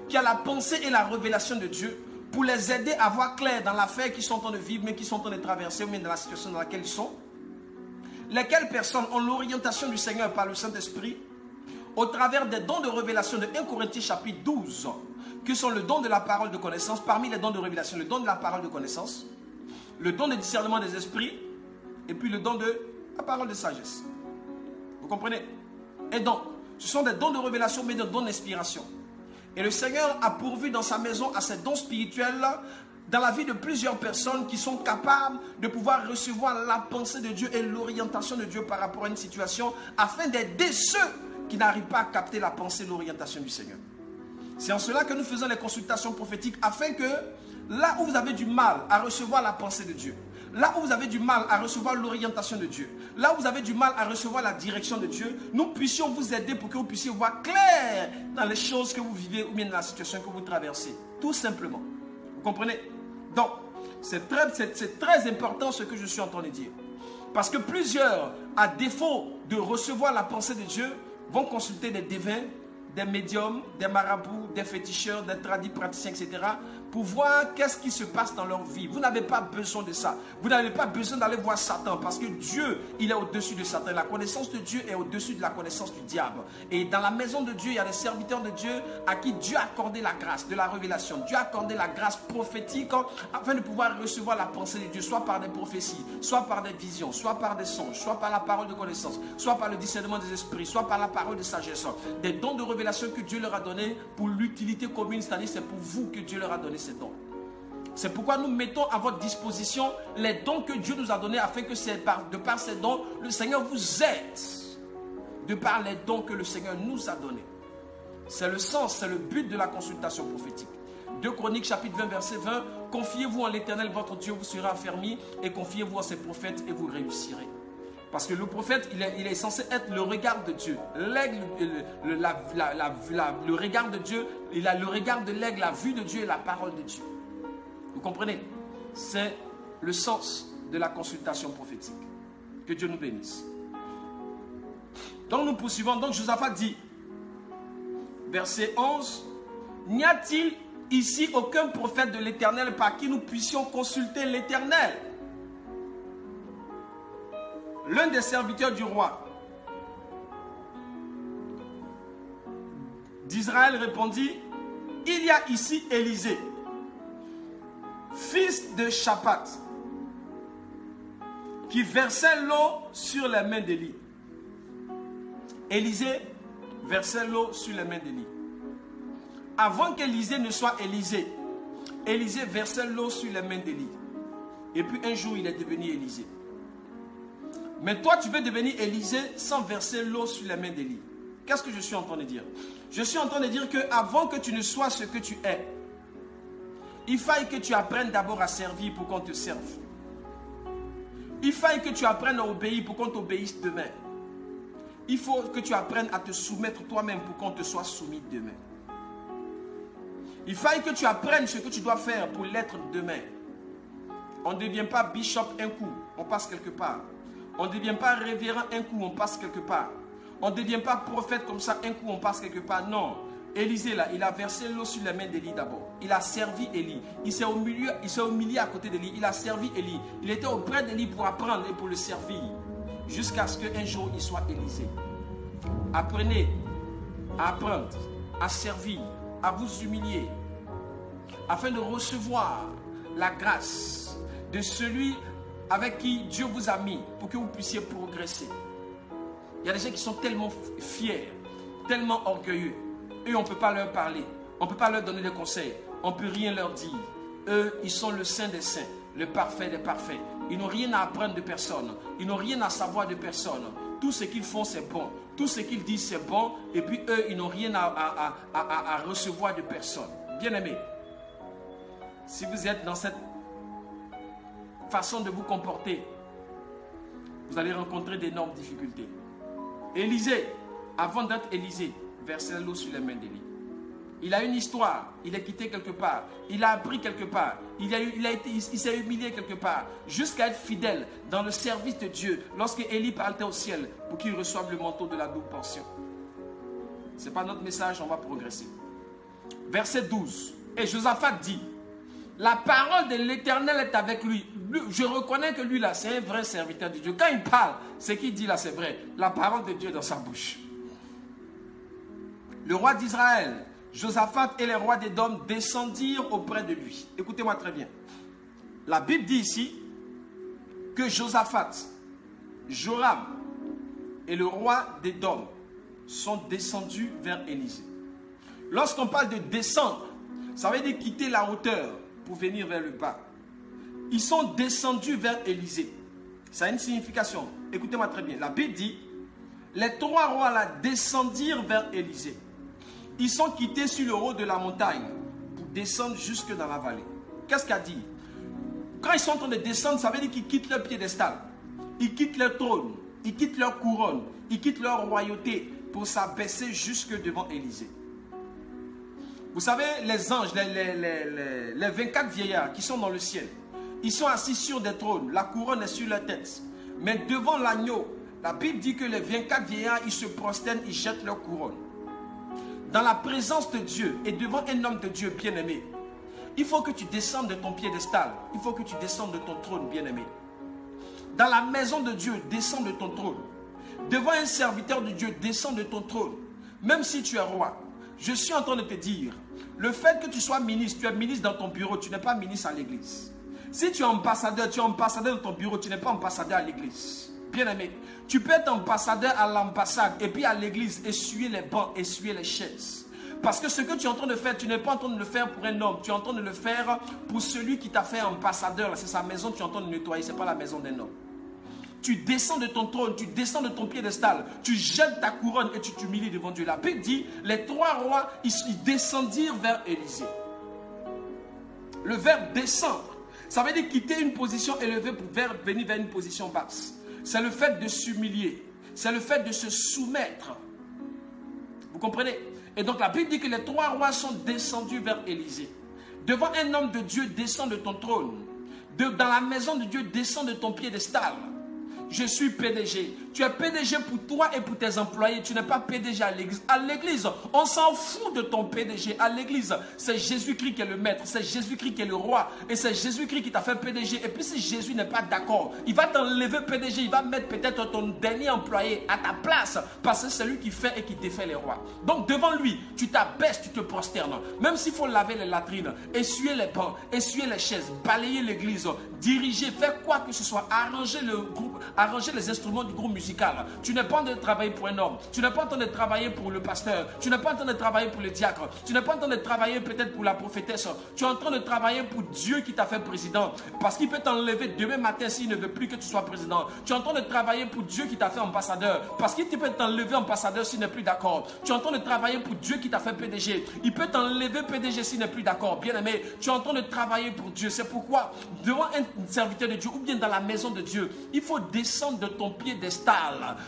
[SPEAKER 1] qui a la pensée et la révélation de Dieu pour les aider à voir clair dans l'affaire qu'ils sont en train de vivre, mais qu'ils sont en train de traverser, ou même dans la situation dans laquelle ils sont. Lesquelles personnes ont l'orientation du Seigneur par le Saint-Esprit au travers des dons de révélation de 1 Corinthiens chapitre 12, qui sont le don de la parole de connaissance, parmi les dons de révélation, le don de la parole de connaissance, le don de discernement des esprits, et puis le don de la parole de sagesse. Vous comprenez? Et donc, ce sont des dons de révélation, mais des dons d'inspiration. Et le Seigneur a pourvu dans sa maison à ces dons spirituels dans la vie de plusieurs personnes qui sont capables de pouvoir recevoir la pensée de Dieu et l'orientation de Dieu par rapport à une situation, afin d'aider ceux qui n'arrivent pas à capter la pensée et l'orientation du Seigneur. C'est en cela que nous faisons les consultations prophétiques, afin que là où vous avez du mal à recevoir la pensée de Dieu, là où vous avez du mal à recevoir l'orientation de Dieu, là où vous avez du mal à recevoir la direction de Dieu, nous puissions vous aider pour que vous puissiez voir clair dans les choses que vous vivez ou bien dans la situation que vous traversez. Tout simplement. Vous comprenez? Donc, c'est très important ce que je suis en train de dire. Parce que plusieurs, à défaut de recevoir la pensée de Dieu, vont consulter des devins, des médiums, des marabouts, des féticheurs, des tradis praticiens, etc. pour voir qu'est-ce qui se passe dans leur vie. Vous n'avez pas besoin de ça. Vous n'avez pas besoin d'aller voir Satan parce que Dieu, il est au-dessus de Satan. La connaissance de Dieu est au-dessus de la connaissance du diable. Et dans la maison de Dieu, il y a des serviteurs de Dieu à qui Dieu a accordé la grâce de la révélation. Dieu a accordé la grâce prophétique afin de pouvoir recevoir la pensée de Dieu, soit par des prophéties, soit par des visions, soit par des songes, soit par la parole de connaissance, soit par le discernement des esprits, soit par la parole de sagesse. Des dons de révélation que Dieu leur a donné pour l'utilité commune, c'est-à-dire c'est pour vous que Dieu leur a donné ces dons. C'est pourquoi nous mettons à votre disposition les dons que Dieu nous a donnés afin que de par ces dons, le Seigneur vous aide. De par les dons que le Seigneur nous a donnés. C'est le sens, c'est le but de la consultation prophétique. 2 Chroniques chapitre 20 verset 20. Confiez-vous en l'Éternel votre Dieu, vous serez affermis, et confiez-vous en ses prophètes et vous réussirez. Parce que le prophète, il est censé être le regard de Dieu. L'aigle, le regard de Dieu, il a le regard de l'aigle, la vue de Dieu et la parole de Dieu. Vous comprenez? C'est le sens de la consultation prophétique. Que Dieu nous bénisse. Donc nous poursuivons. Donc Josaphat dit, verset 11, n'y a-t-il ici aucun prophète de l'Éternel par qui nous puissions consulter l'Éternel? L'un des serviteurs du roi d'Israël répondit, il y a ici Élisée, fils de Shaphat, qui versait l'eau sur les mains d'Élie. Élisée versait l'eau sur les mains d'Élie. Avant qu'Élisée ne soit Élisée, Élisée versait l'eau sur les mains d'Élie. Et puis un jour, il est devenu Élisée. Mais toi, tu veux devenir Élisée sans verser l'eau sur les mains d'Élie. Qu'est-ce que je suis en train de dire? Je suis en train de dire qu'avant que tu ne sois ce que tu es, il faille que tu apprennes d'abord à servir pour qu'on te serve. Il faille que tu apprennes à obéir pour qu'on t'obéisse demain. Il faut que tu apprennes à te soumettre toi-même pour qu'on te soit soumis demain. Il faille que tu apprennes ce que tu dois faire pour l'être demain. On ne devient pas bishop un coup, on passe quelque part. On ne devient pas révérend un coup, on passe quelque part. On ne devient pas prophète comme ça un coup, on passe quelque part. Non. Élisée là, il a versé l'eau sur les mains d'Élie d'abord. Il a servi Élie. Il s'est humilié à côté d'Élie. Il a servi Élie. Il était auprès d'Élie pour apprendre et pour le servir. Jusqu'à ce qu'un jour il soit Élisée. Apprenez à apprendre, à servir, à vous humilier, afin de recevoir la grâce de celui avec qui Dieu vous a mis pour que vous puissiez progresser. Il y a des gens qui sont tellement fiers, tellement orgueilleux. Eux, on ne peut pas leur parler. On ne peut pas leur donner des conseils. On ne peut rien leur dire. Eux, ils sont le saint des saints, le parfait des parfaits. Ils n'ont rien à apprendre de personne. Ils n'ont rien à savoir de personne. Tout ce qu'ils font, c'est bon. Tout ce qu'ils disent, c'est bon. Et puis eux, ils n'ont rien à recevoir de personne. Bien-aimés, si vous êtes dans cette façon de vous comporter, vous allez rencontrer d'énormes difficultés. Élisée, avant d'être Élisée, versait l'eau sur les mains d'Élie. Il a une histoire, il est quitté quelque part, il a appris quelque part, il s'est humilié quelque part, jusqu'à être fidèle dans le service de Dieu, lorsque Élie partait au ciel pour qu'il reçoive le manteau de la double portion. Ce n'est pas notre message, on va progresser. Verset 12, et Josaphat dit, la parole de l'Éternel est avec lui. Je reconnais que lui là, c'est un vrai serviteur de Dieu. Quand il parle, ce qu'il dit là, c'est vrai. La parole de Dieu est dans sa bouche. Le roi d'Israël, Josaphat et les rois d'Édom descendirent auprès de lui. Écoutez-moi très bien. La Bible dit ici que Josaphat, Joram et le roi d'Édom sont descendus vers Élisée. Lorsqu'on parle de descendre, ça veut dire quitter la hauteur pour venir vers le bas. Ils sont descendus vers Élisée. Ça a une signification. Écoutez-moi très bien. La Bible dit, les trois rois là descendirent vers Élisée. Ils sont quittés sur le haut de la montagne pour descendre jusque dans la vallée. Qu'est-ce qu'il a dit? Quand ils sont en train de descendre, ça veut dire qu'ils quittent leur piédestal. Ils quittent leur trône, ils quittent leur couronne, ils quittent leur royauté pour s'abaisser jusque devant Élysée. Vous savez, les anges, les 24 vieillards qui sont dans le ciel, ils sont assis sur des trônes, la couronne est sur leur tête. Mais devant l'agneau, la Bible dit que les 24 vieillards, ils se prosternent, ils jettent leur couronne. Dans la présence de Dieu et devant un homme de Dieu bien-aimé, il faut que tu descendes de ton piédestal, il faut que tu descendes de ton trône bien-aimé. Dans la maison de Dieu, descends de ton trône. Devant un serviteur de Dieu, descends de ton trône. Même si tu es roi, je suis en train de te dire, le fait que tu sois ministre, tu es ministre dans ton bureau, tu n'es pas ministre à l'église. Si tu es ambassadeur dans ton bureau, tu n'es pas ambassadeur à l'église. Bien-aimé, tu peux être ambassadeur à l'ambassade et puis à l'église, essuyer les bancs, essuyer les chaises. Parce que ce que tu es en train de faire, tu n'es pas en train de le faire pour un homme, tu es en train de le faire pour celui qui t'a fait ambassadeur. C'est sa maison que tu es en train de nettoyer, ce n'est pas la maison d'un homme. Tu descends de ton trône, tu descends de ton piédestal, tu jettes ta couronne et tu t'humilies devant Dieu. La Bible dit, les trois rois, ils descendirent vers Élysée. Le verbe descendre, ça veut dire quitter une position élevée pour venir vers une position basse. C'est le fait de s'humilier, c'est le fait de se soumettre. Vous comprenez? Et donc la Bible dit que les trois rois sont descendus vers Élysée. Devant un homme de Dieu, descends de ton trône. Dans la maison de Dieu, descends de ton piédestal. Je suis PDG. Tu es PDG pour toi et pour tes employés. Tu n'es pas PDG à l'église. À l'église, on s'en fout de ton PDG. À l'église, c'est Jésus-Christ qui est le maître. C'est Jésus-Christ qui est le roi. Et c'est Jésus-Christ qui t'a fait PDG. Et puis si Jésus n'est pas d'accord, il va t'enlever PDG. Il va mettre peut-être ton dernier employé à ta place. Parce que c'est lui qui fait et qui défait les rois. Donc devant lui, tu t'abaisses, tu te prosternes. Même s'il faut laver les latrines, essuyer les bancs, essuyer les chaises, balayer l'église, diriger, faire quoi que ce soit, arranger le groupe, arranger les instruments du groupe musical. Tu n'es pas en train de travailler pour un homme. Tu n'es pas en train de travailler pour le pasteur. Tu n'es pas en train de travailler pour le diacre. Tu n'es pas en train de travailler peut-être pour la prophétesse. Tu es en train de travailler pour Dieu qui t'a fait président. Parce qu'il peut t'enlever demain matin s'il ne veut plus que tu sois président. Tu es en train de travailler pour Dieu qui t'a fait ambassadeur. Parce qu'il peut t'enlever ambassadeur s'il n'est plus d'accord. Tu es en train de travailler pour Dieu qui t'a fait PDG. Il peut t'enlever PDG s'il n'est plus d'accord. Bien aimé, tu es en train de travailler pour Dieu. C'est pourquoi devant un serviteur de Dieu ou bien dans la maison de Dieu, il faut descendre de ton piédestal.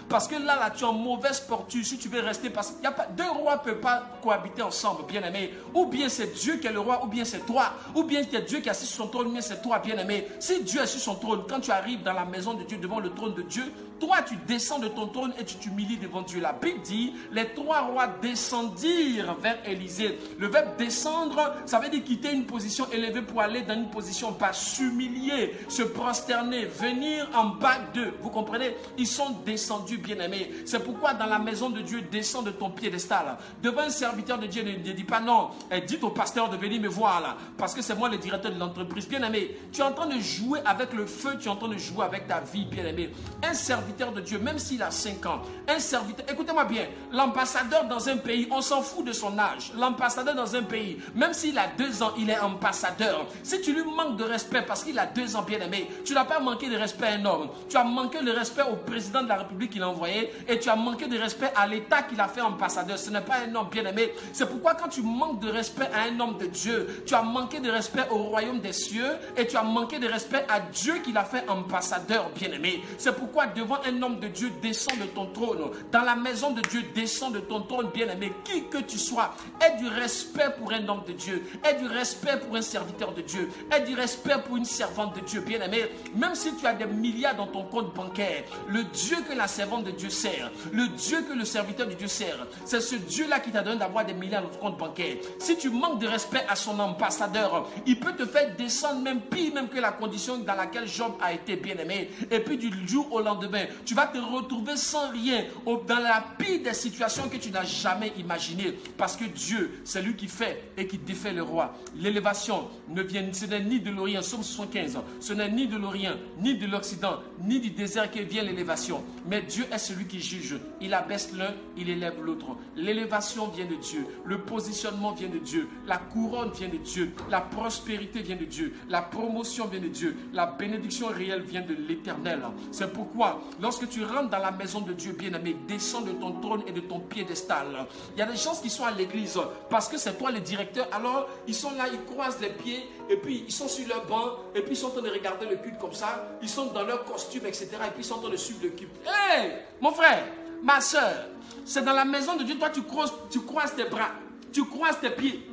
[SPEAKER 1] Parce que là, tu es en mauvaise porture si tu veux rester. Parce qu'il y a pas, deux rois ne peuvent pas cohabiter ensemble, bien aimé. Ou bien c'est Dieu qui est le roi, ou bien c'est toi. Ou bien c'est Dieu qui est assis sur son trône, ou bien c'est toi, bien aimé. Si Dieu est sur son trône, quand tu arrives dans la maison de Dieu, devant le trône de Dieu, toi tu descends de ton trône et tu t'humilies devant Dieu. La Bible dit, les trois rois descendirent vers Élysée. Le verbe descendre, ça veut dire quitter une position élevée pour aller dans une position basse, s'humilier, se prosterner, venir en bas d'eux. Vous comprenez? Ils sont descendus, bien-aimés. C'est pourquoi dans la maison de Dieu, descends de ton piédestal. Devant un serviteur de Dieu, ne dis pas non. Dites au pasteur de venir me voir là, parce que c'est moi le directeur de l'entreprise. Bien-aimé, tu es en train de jouer avec le feu, tu es en train de jouer avec ta vie, bien-aimé. Un serviteur de Dieu, même s'il a 5 ans, un serviteur, écoutez-moi bien, l'ambassadeur dans un pays, on s'en fout de son âge. L'ambassadeur dans un pays, même s'il a 2 ans, il est ambassadeur. Si tu lui manques de respect parce qu'il a 2 ans, bien-aimé, tu n'as pas manqué de respect à un homme. Tu as manqué de respect au président de la République qu'il a envoyé et tu as manqué de respect à l'État qu'il a fait ambassadeur. Ce n'est pas un homme bien-aimé. C'est pourquoi quand tu manques de respect à un homme de Dieu, tu as manqué de respect au royaume des cieux et tu as manqué de respect à Dieu qui l'a fait ambassadeur, bien-aimé. C'est pourquoi devant un homme de Dieu, descends de ton trône. Dans la maison de Dieu, descends de ton trône, bien-aimé. Qui que tu sois, aie du respect pour un homme de Dieu, aie du respect pour un serviteur de Dieu, aie du respect pour une servante de Dieu, bien-aimé. Même si tu as des milliards dans ton compte bancaire, le Dieu que la servante de Dieu sert, le Dieu que le serviteur de Dieu sert, c'est ce Dieu-là qui t'a donné d'avoir des milliards dans ton compte bancaire. Si tu manques de respect à son ambassadeur, il peut te faire descendre même pire même que la condition dans laquelle Job a été, bien-aimé. Et puis du jour au lendemain, tu vas te retrouver sans rien, dans la pire des situations que tu n'as jamais imaginées. Parce que Dieu, c'est lui qui fait et qui défait le roi. L'élévation ne vient, ce n'est ni de l'Orient, Somme 75, ce n'est ni de l'Orient, ni de l'Occident, ni du désert que vient l'élévation. Mais Dieu est celui qui juge. Il abaisse l'un, il élève l'autre. L'élévation vient de Dieu. Le positionnement vient de Dieu. La couronne vient de Dieu. La prospérité vient de Dieu. La promotion vient de Dieu. La bénédiction réelle vient de l'Éternel. C'est pourquoi, lorsque tu rentres dans la maison de Dieu, bien-aimé, descends de ton trône et de ton piédestal. Il y a des gens qui sont à l'église parce que c'est toi le directeur. Alors, ils sont là, ils croisent les pieds et puis ils sont sur leur banc et puis ils sont en train de regarder le culte comme ça. Ils sont dans leur costume, etc. Et puis ils sont en train de suivre le culte. Hey, mon frère, ma soeur, c'est dans la maison de Dieu, toi tu croises tes bras, tu croises tes pieds.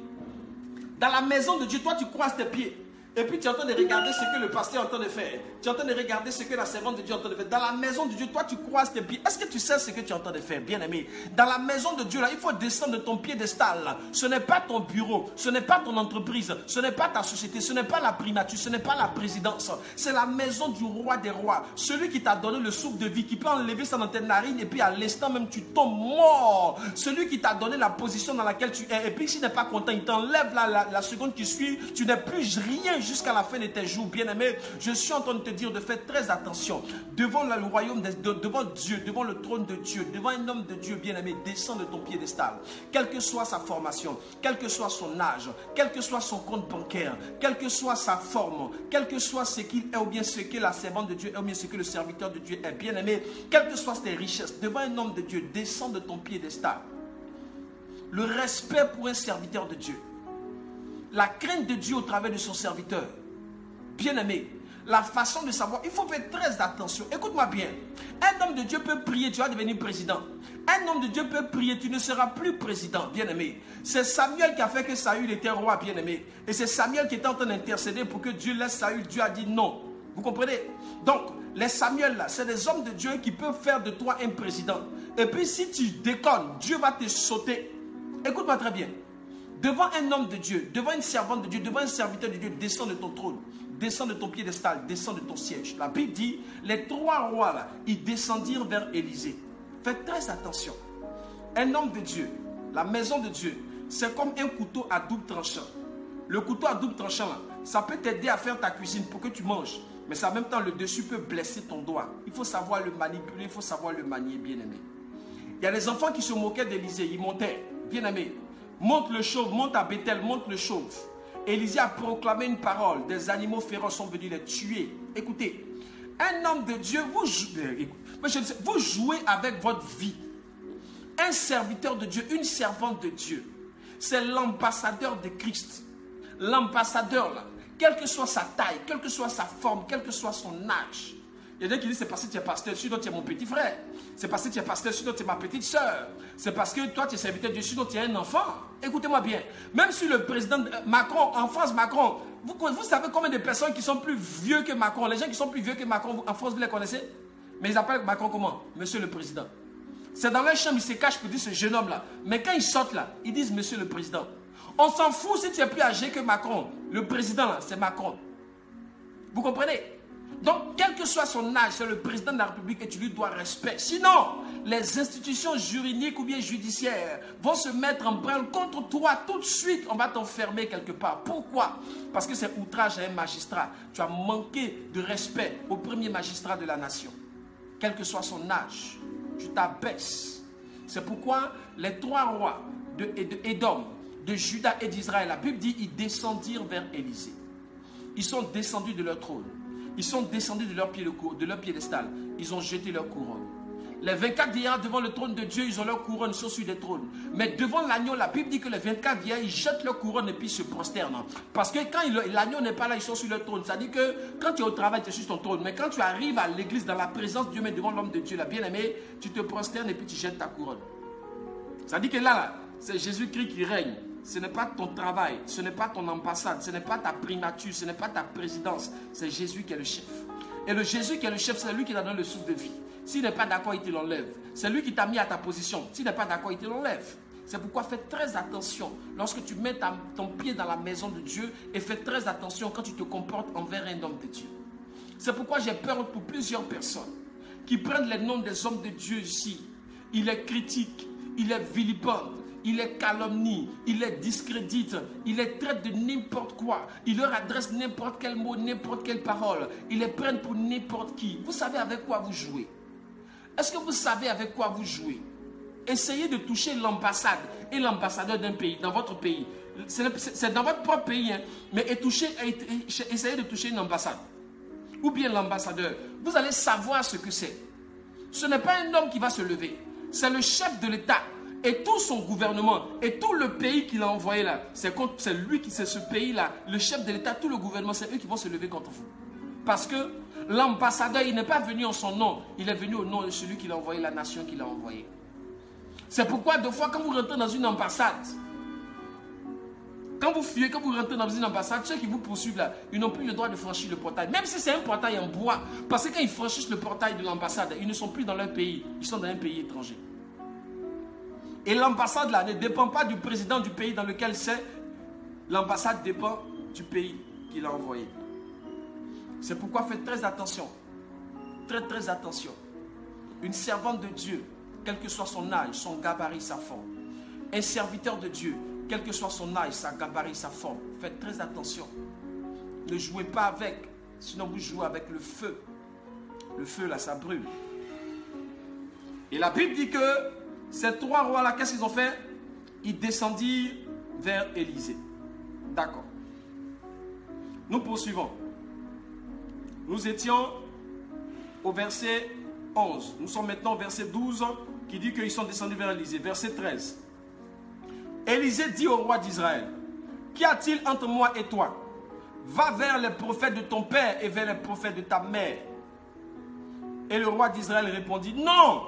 [SPEAKER 1] Dans la maison de Dieu, toi tu croises tes pieds. Et puis tu es en train de regarder ce que le pasteur est en train de faire. Tu es en train de regarder ce que la servante de Dieu est en train de faire. Dans la maison de Dieu, toi tu croises tes pieds. Est-ce que tu sais ce que tu es en train de faire, bien-aimé? Dans la maison de Dieu, là, il faut descendre de ton piédestal. Ce n'est pas ton bureau, ce n'est pas ton entreprise, ce n'est pas ta société, ce n'est pas la primature, ce n'est pas la présidence. C'est la maison du roi des rois. Celui qui t'a donné le souffle de vie, qui peut enlever ça dans tes narines et puis à l'instant même tu tombes mort. Celui qui t'a donné la position dans laquelle tu es. Et puis s'il n'est pas content, il t'enlève la seconde qui suit. Tu n'es plus rien jusqu'à la fin de tes jours, bien-aimé. Je suis en train de te dire de faire très attention devant le royaume, devant Dieu, devant le trône de Dieu, devant un homme de Dieu, bien-aimé. Descends de ton piédestal. Quelle que soit sa formation, quel que soit son âge, quel que soit son compte bancaire, quelle que soit sa forme, quel que soit ce qu'il est ou bien ce que la servante de Dieu est ou bien ce que le serviteur de Dieu est, bien-aimé, quelles que soient tes richesses, devant un homme de Dieu, descends de ton piédestal. Le respect pour un serviteur de Dieu, la crainte de Dieu au travers de son serviteur. Bien-aimé, la façon de savoir, il faut faire très attention. Écoute-moi bien. Un homme de Dieu peut prier, tu vas devenir président. Un homme de Dieu peut prier, tu ne seras plus président, bien-aimé. C'est Samuel qui a fait que Saül était roi, bien-aimé. Et c'est Samuel qui était en train d'intercéder pour que Dieu laisse Saül. Dieu a dit non. Vous comprenez? Donc, les Samuel là, c'est des hommes de Dieu qui peuvent faire de toi un président. Et puis si tu déconnes, Dieu va te sauter. Écoute-moi très bien. Devant un homme de Dieu, devant une servante de Dieu, devant un serviteur de Dieu, descends de ton trône. Descends de ton piédestal, descends de ton siège. La Bible dit, les trois rois là, ils descendirent vers Élysée. Faites très attention. Un homme de Dieu, la maison de Dieu, c'est comme un couteau à double tranchant. Le couteau à double tranchant là, ça peut t'aider à faire ta cuisine pour que tu manges. Mais en même temps, le dessus peut blesser ton doigt. Il faut savoir le manipuler, il faut savoir le manier, bien-aimé. Il y a des enfants qui se moquaient d'Élysée, ils montaient, bien-aimé. Monte le chauve, monte à Bethel, monte le chauve. Élisée a proclamé une parole. Des animaux féroces sont venus les tuer. Écoutez, un homme de Dieu, vous jouez avec votre vie. Un serviteur de Dieu, une servante de Dieu, c'est l'ambassadeur de Christ. L'ambassadeur, là, quelle que soit sa taille, quelle que soit sa forme, quel que soit son âge. Il y a des gens qui disent, c'est parce que tu es pasteur, sinon tu es mon petit frère. C'est parce que tu es pasteur, sinon tu es ma petite soeur. C'est parce que toi tu es serviteur de Dieu, sinon tu es un enfant. Écoutez-moi bien. Même si le président Macron, en France, Macron, vous savez combien de personnes qui sont plus vieux que Macron? Les gens qui sont plus vieux que Macron, en France, vous les connaissez? Mais ils appellent Macron comment? Monsieur le président. C'est dans leur chambre, ils se cachent pour dire ce jeune homme-là. Mais quand ils sortent là, ils disent Monsieur le président. On s'en fout si tu es plus âgé que Macron. Le président là, c'est Macron. Vous comprenez? Donc, quel que soit son âge, c'est le président de la République et tu lui dois respect. Sinon, les institutions juridiques ou bien judiciaires vont se mettre en branle contre toi. Tout de suite, on va t'enfermer quelque part. Pourquoi? Parce que c'est outrage à un magistrat. Tu as manqué de respect au premier magistrat de la nation. Quel que soit son âge, tu t'abaisses. C'est pourquoi les trois rois d'Édom, de Juda et d'Israël, la Bible dit, ils descendirent vers Élysée. Ils sont descendus de leur trône. Ils sont descendus de leur piédestal. Ils ont jeté leur couronne. Les 24 vieillards devant le trône de Dieu, ils ont leur couronne, ils sont sur des trônes. Mais devant l'agneau, la Bible dit que les 24 vieillards, ils jettent leur couronne et puis se prosternent. Parce que quand l'agneau n'est pas là, ils sont sur leur trône. Ça dit que quand tu es au travail, tu es sur ton trône. Mais quand tu arrives à l'église, dans la présence de Dieu, mais devant l'homme de Dieu, la bien-aimée, tu te prosternes et puis tu jettes ta couronne. Ça dit que là c'est Jésus-Christ qui règne. Ce n'est pas ton travail, ce n'est pas ton ambassade, ce n'est pas ta primature, ce n'est pas ta présidence. C'est Jésus qui est le chef. Et le Jésus qui est le chef, c'est lui qui t'a donné le souffle de vie. S'il n'est pas d'accord, il te l'enlève. C'est lui qui t'a mis à ta position. S'il n'est pas d'accord, il te l'enlève. C'est pourquoi fais très attention lorsque tu mets ton pied dans la maison de Dieu et fais très attention quand tu te comportes envers un homme de Dieu. C'est pourquoi j'ai peur pour plusieurs personnes qui prennent les noms des hommes de Dieu ici. Il est critique, il est vilipende. il les calomnie, il les discrédite, il les traite de n'importe quoi, il leur adresse n'importe quel mot, n'importe quelle parole, ils les prennent pour n'importe qui. Vous savez avec quoi vous jouez? Est-ce que vous savez avec quoi vous jouez? Essayez de toucher l'ambassade et l'ambassadeur d'un pays, dans votre pays. C'est dans votre propre pays, hein, mais essayez de toucher une ambassade ou bien l'ambassadeur. Vous allez savoir ce que c'est. Ce n'est pas un homme qui va se lever, c'est le chef de l'État et tout son gouvernement et tout le pays qu'il a envoyé là. C'est lui qui, c'est ce pays-là, le chef de l'État, tout le gouvernement, c'est eux qui vont se lever contre vous. Parce que l'ambassadeur, il n'est pas venu en son nom, il est venu au nom de celui qui l'a envoyé, la nation qui l'a envoyé. C'est pourquoi, deux fois, quand vous rentrez dans une ambassade, quand vous fuyez, quand vous rentrez dans une ambassade, ceux qui vous poursuivent là, ils n'ont plus le droit de franchir le portail. Même si c'est un portail en bois. Parce que quand ils franchissent le portail de l'ambassade, ils ne sont plus dans leur pays. Ils sont dans un pays étranger. Et l'ambassade là ne dépend pas du président du pays dans lequel c'est. L'ambassade dépend du pays qu'il a envoyé. C'est pourquoi faites très attention. Très très attention. Une servante de Dieu, quel que soit son âge, son gabarit, sa forme. Un serviteur de Dieu, quel que soit son âge, sa gabarit, sa forme. Faites très attention. Ne jouez pas avec, sinon vous jouez avec le feu. Le feu là, ça brûle. Et la Bible dit que ces trois rois là, qu'est-ce qu'ils ont fait? Ils descendirent vers Élysée. D'accord. Nous poursuivons. Nous étions au verset 11. Nous sommes maintenant au verset 12 qui dit qu'ils sont descendus vers Élysée. Verset 13. Élysée dit au roi d'Israël, qu'y a-t-il entre moi et toi? Va vers les prophètes de ton père et vers les prophètes de ta mère. Et le roi d'Israël répondit, non,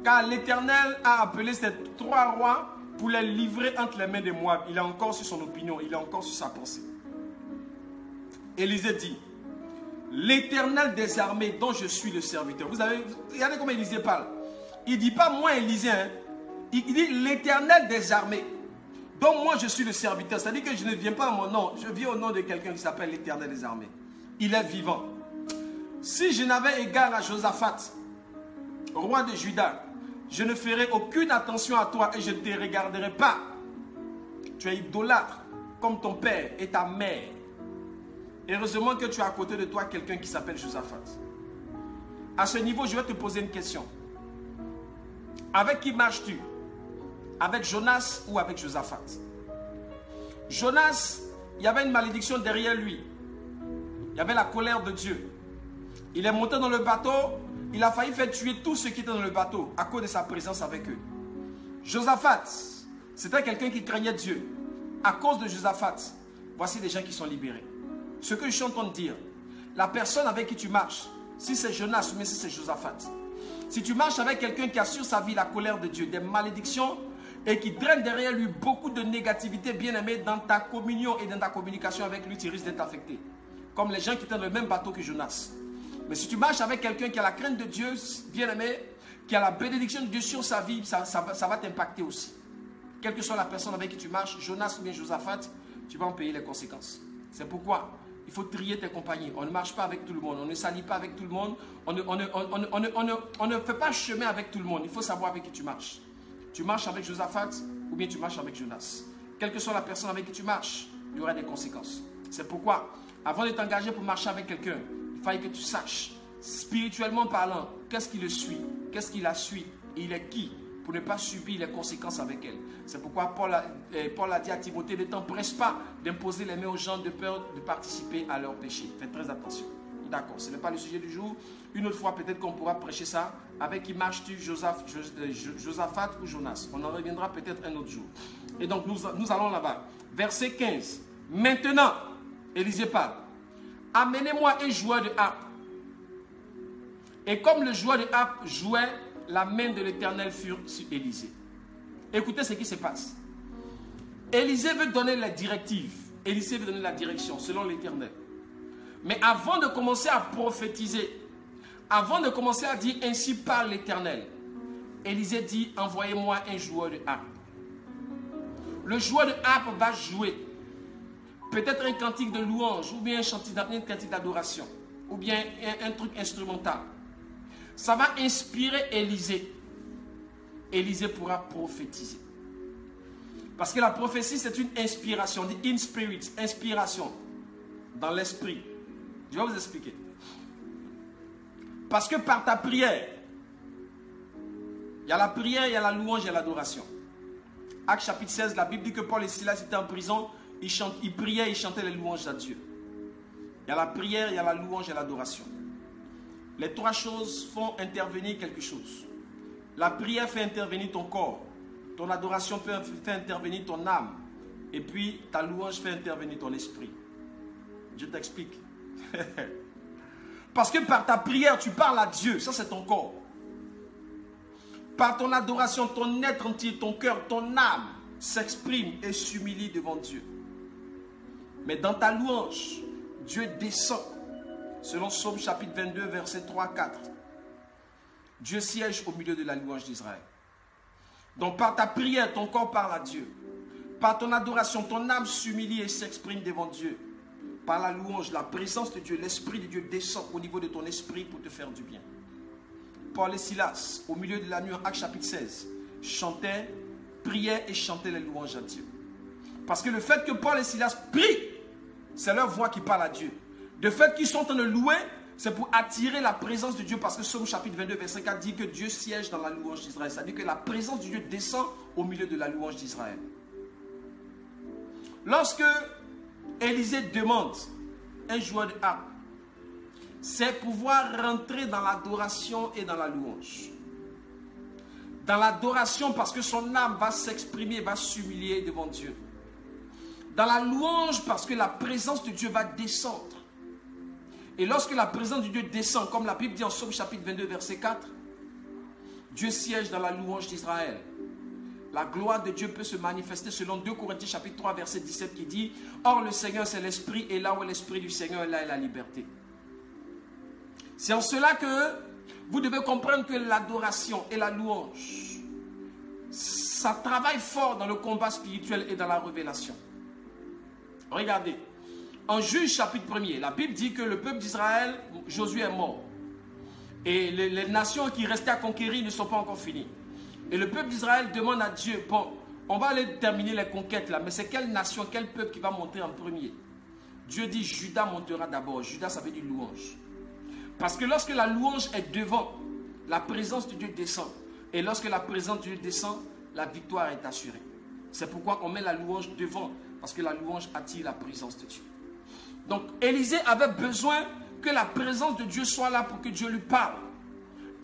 [SPEAKER 1] car l'Éternel a appelé ces trois rois pour les livrer entre les mains de Moab. Il est encore sur son opinion, il est encore sur sa pensée. Élysée dit, l'Éternel des armées dont je suis le serviteur. Vous avez, regardez comment Élysée parle. Il ne dit pas moi Élysée, hein. Il dit l'Éternel des armées dont moi je suis le serviteur. C'est-à-dire que je ne viens pas à mon nom, je viens au nom de quelqu'un qui s'appelle l'Éternel des armées. Il est vivant. Si je n'avais égard à Josaphat, roi de Juda, je ne ferai aucune attention à toi et je ne te regarderai pas. Tu es idolâtre comme ton père et ta mère. Heureusement que tu as à côté de toi quelqu'un qui s'appelle Josaphat. À ce niveau, je vais te poser une question. Avec qui marches-tu? Avec Jonas ou avec Josaphat? Jonas, il y avait une malédiction derrière lui. Il y avait la colère de Dieu. Il est monté dans le bateau. Il a failli faire tuer tous ceux qui étaient dans le bateau à cause de sa présence avec eux. Josaphat, c'était quelqu'un qui craignait Dieu. À cause de Josaphat, voici des gens qui sont libérés. Ce que je suis en train de dire, la personne avec qui tu marches, si c'est Jonas ou bien si c'est Josaphat, si tu marches avec quelqu'un qui a sur sa vie la colère de Dieu, des malédictions et qui draine derrière lui beaucoup de négativité, bien aimé, dans ta communion et dans ta communication avec lui, tu risques d'être affecté. Comme les gens qui étaient dans le même bateau que Jonas. Mais si tu marches avec quelqu'un qui a la crainte de Dieu, bien aimé, qui a la bénédiction de Dieu sur sa vie, ça va t'impacter aussi. Quelle que soit la personne avec qui tu marches, Jonas ou bien Josaphat, tu vas en payer les conséquences. C'est pourquoi il faut trier tes compagnies. On ne marche pas avec tout le monde, on ne s'allie pas avec tout le monde, on ne fait pas chemin avec tout le monde. Il faut savoir avec qui tu marches. Tu marches avec Josaphat ou bien tu marches avec Jonas. Quelle que soit la personne avec qui tu marches, il y aura des conséquences. C'est pourquoi, avant de t'engager pour marcher avec quelqu'un, il faille que tu saches, spirituellement parlant, qu'est-ce qui le suit, qu'est-ce qui la suit, et il est qui, pour ne pas subir les conséquences avec elle. C'est pourquoi Paul a dit à Timothée, ne t'empresse pas d'imposer les mains aux gens de peur de participer à leur péché. Faites très attention. D'accord, ce n'est pas le sujet du jour. Une autre fois, peut-être qu'on pourra prêcher ça. Avec qui marches-tu, Josaphat ou Jonas? On en reviendra peut-être un autre jour. Et donc, nous allons là-bas. Verset 15. Maintenant, Élysée parle. Amenez-moi un joueur de harpe. Et comme le joueur de harpe jouait, la main de l'Éternel fut sur Élysée. Écoutez ce qui se passe. Élysée veut donner la directive. Élysée veut donner la direction selon l'Éternel. Mais avant de commencer à prophétiser, avant de commencer à dire ainsi par l'Éternel, Élysée dit, envoyez-moi un joueur de harpe. Le joueur de harpe va jouer peut-être un cantique de louange, ou bien un cantique d'adoration, ou bien un truc instrumental. Ça va inspirer Élysée. Élisée pourra prophétiser. Parce que la prophétie, c'est une inspiration. On dit in spirit, inspiration. Dans l'esprit. Je vais vous expliquer. Parce que par ta prière, il y a la prière, il y a la louange, il y a l'adoration. Actes chapitre 16, la Bible dit que Paul et Silas étaient en prison, ils priaient, ils chantaient les louanges à Dieu. Il y a la prière, il y a la louange et l'adoration. Les trois choses font intervenir quelque chose. La prière fait intervenir ton corps. Ton adoration fait intervenir ton âme. Et puis ta louange fait intervenir ton esprit. Je t'explique. Parce que par ta prière, tu parles à Dieu. Ça, c'est ton corps. Par ton adoration, ton être entier, ton cœur, ton âme s'exprime et s'humilie devant Dieu. Mais dans ta louange, Dieu descend. Selon Psaume chapitre 22, versets 3 à 4. Dieu siège au milieu de la louange d'Israël. Donc par ta prière, ton corps parle à Dieu. Par ton adoration, ton âme s'humilie et s'exprime devant Dieu. Par la louange, la présence de Dieu, l'Esprit de Dieu descend au niveau de ton esprit pour te faire du bien. Paul et Silas, au milieu de la nuit, en Actes chapitre 16, chantaient, priaient et chantaient les louanges à Dieu. Parce que le fait que Paul et Silas prient, c'est leur voix qui parle à Dieu. Le fait qu'ils sont en train de louer, c'est pour attirer la présence de Dieu. Parce que Psaume chapitre 22, verset 4 dit que Dieu siège dans la louange d'Israël. C'est-à-dire que la présence de Dieu descend au milieu de la louange d'Israël. Lorsque Élisée demande un joueur de harpe, c'est pouvoir rentrer dans l'adoration et dans la louange. Dans l'adoration parce que son âme va s'exprimer, va s'humilier devant Dieu. Dans la louange parce que la présence de Dieu va descendre. Et lorsque la présence de Dieu descend, comme la Bible dit en Psaume chapitre 22, verset 4, Dieu siège dans la louange d'Israël. La gloire de Dieu peut se manifester selon 2 Corinthiens chapitre 3, verset 17 qui dit « Or le Seigneur c'est l'Esprit, et là où est l'Esprit du Seigneur, là est la liberté. » C'est en cela que vous devez comprendre que l'adoration et la louange, ça travaille fort dans le combat spirituel et dans la révélation. Regardez, en Juge chapitre 1er, la Bible dit que le peuple d'Israël, Josué est mort. Et les nations qui restaient à conquérir ne sont pas encore finies. Et le peuple d'Israël demande à Dieu, bon, on va aller terminer les conquêtes là, mais c'est quelle nation, quel peuple qui va monter en premier? Dieu dit, Judas montera d'abord. Judas, ça veut dire louange. Parce que lorsque la louange est devant, la présence de Dieu descend. Et lorsque la présence de Dieu descend, la victoire est assurée. C'est pourquoi on met la louange devant, parce que la louange attire la présence de Dieu. Donc, Élisée avait besoin que la présence de Dieu soit là pour que Dieu lui parle.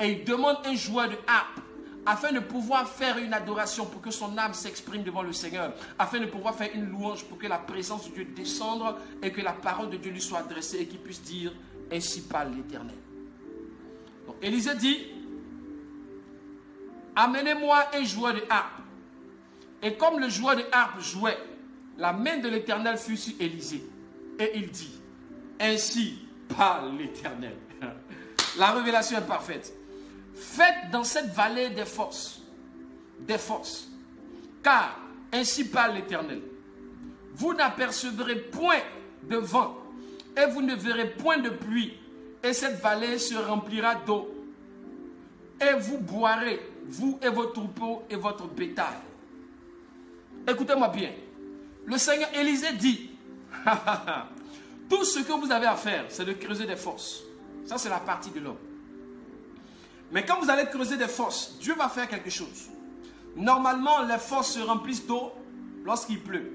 [SPEAKER 1] Et il demande un joueur de harpe, afin de pouvoir faire une adoration, pour que son âme s'exprime devant le Seigneur, afin de pouvoir faire une louange, pour que la présence de Dieu descende, et que la parole de Dieu lui soit adressée, et qu'il puisse dire, ainsi parle l'Éternel. Donc, Élisée dit, amenez-moi un joueur de harpe. Et comme le joueur de harpe jouait, la main de l'Éternel fut sur Élisée. Et il dit, ainsi parle l'Éternel. La révélation est parfaite. Faites dans cette vallée des forces, car ainsi parle l'Éternel. Vous n'apercevrez point de vent, et vous ne verrez point de pluie, et cette vallée se remplira d'eau. Et vous boirez, vous et vos troupeaux et votre bétail. Écoutez-moi bien. Le Seigneur Élisée dit, tout ce que vous avez à faire, c'est de creuser des fosses. Ça, c'est la partie de l'homme. Mais quand vous allez creuser des fosses, Dieu va faire quelque chose. Normalement, les fosses se remplissent d'eau lorsqu'il pleut.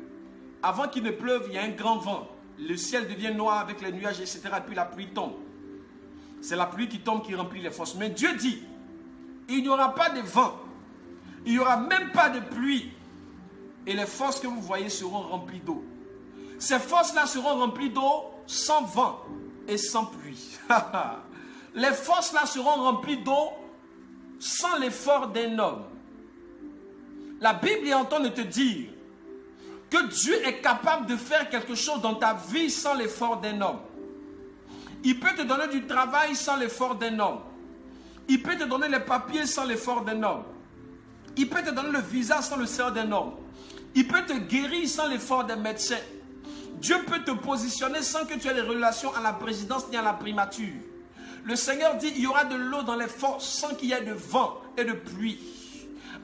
[SPEAKER 1] Avant qu'il ne pleuve, il y a un grand vent. Le ciel devient noir avec les nuages, etc. Et puis la pluie tombe. C'est la pluie qui tombe qui remplit les fosses. Mais Dieu dit, il n'y aura pas de vent. Il n'y aura même pas de pluie. Et les fosses que vous voyez seront remplies d'eau. Ces fosses-là seront remplies d'eau sans vent et sans pluie. Les fosses-là seront remplies d'eau sans l'effort d'un homme. La Bible est en train de te dire que Dieu est capable de faire quelque chose dans ta vie sans l'effort d'un homme. Il peut te donner du travail sans l'effort d'un homme. Il peut te donner les papiers sans l'effort d'un homme. Il peut te donner le visa sans le sort d'un homme. Il peut te guérir sans l'effort d'un médecin. Dieu peut te positionner sans que tu aies des relations à la présidence ni à la primature. Le Seigneur dit, il y aura de l'eau dans les fosses sans qu'il y ait de vent et de pluie.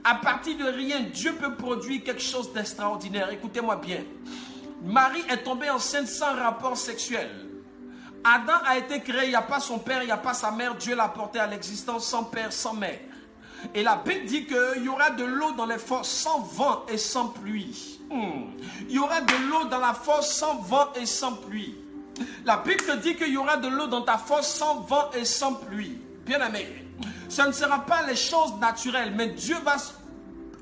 [SPEAKER 1] À partir de rien, Dieu peut produire quelque chose d'extraordinaire. Écoutez-moi bien. Marie est tombée enceinte sans rapport sexuel. Adam a été créé, il n'y a pas son père, il n'y a pas sa mère. Dieu l'a porté à l'existence sans père, sans mère. Et la Bible dit qu'il y aura de l'eau dans les fosses sans vent et sans pluie. Il y aura de l'eau dans la fosse sans vent et sans pluie. La Bible te dit qu'il y aura de l'eau dans ta fosse sans vent et sans pluie. Bien aimé, ce ne sera pas les choses naturelles, mais Dieu va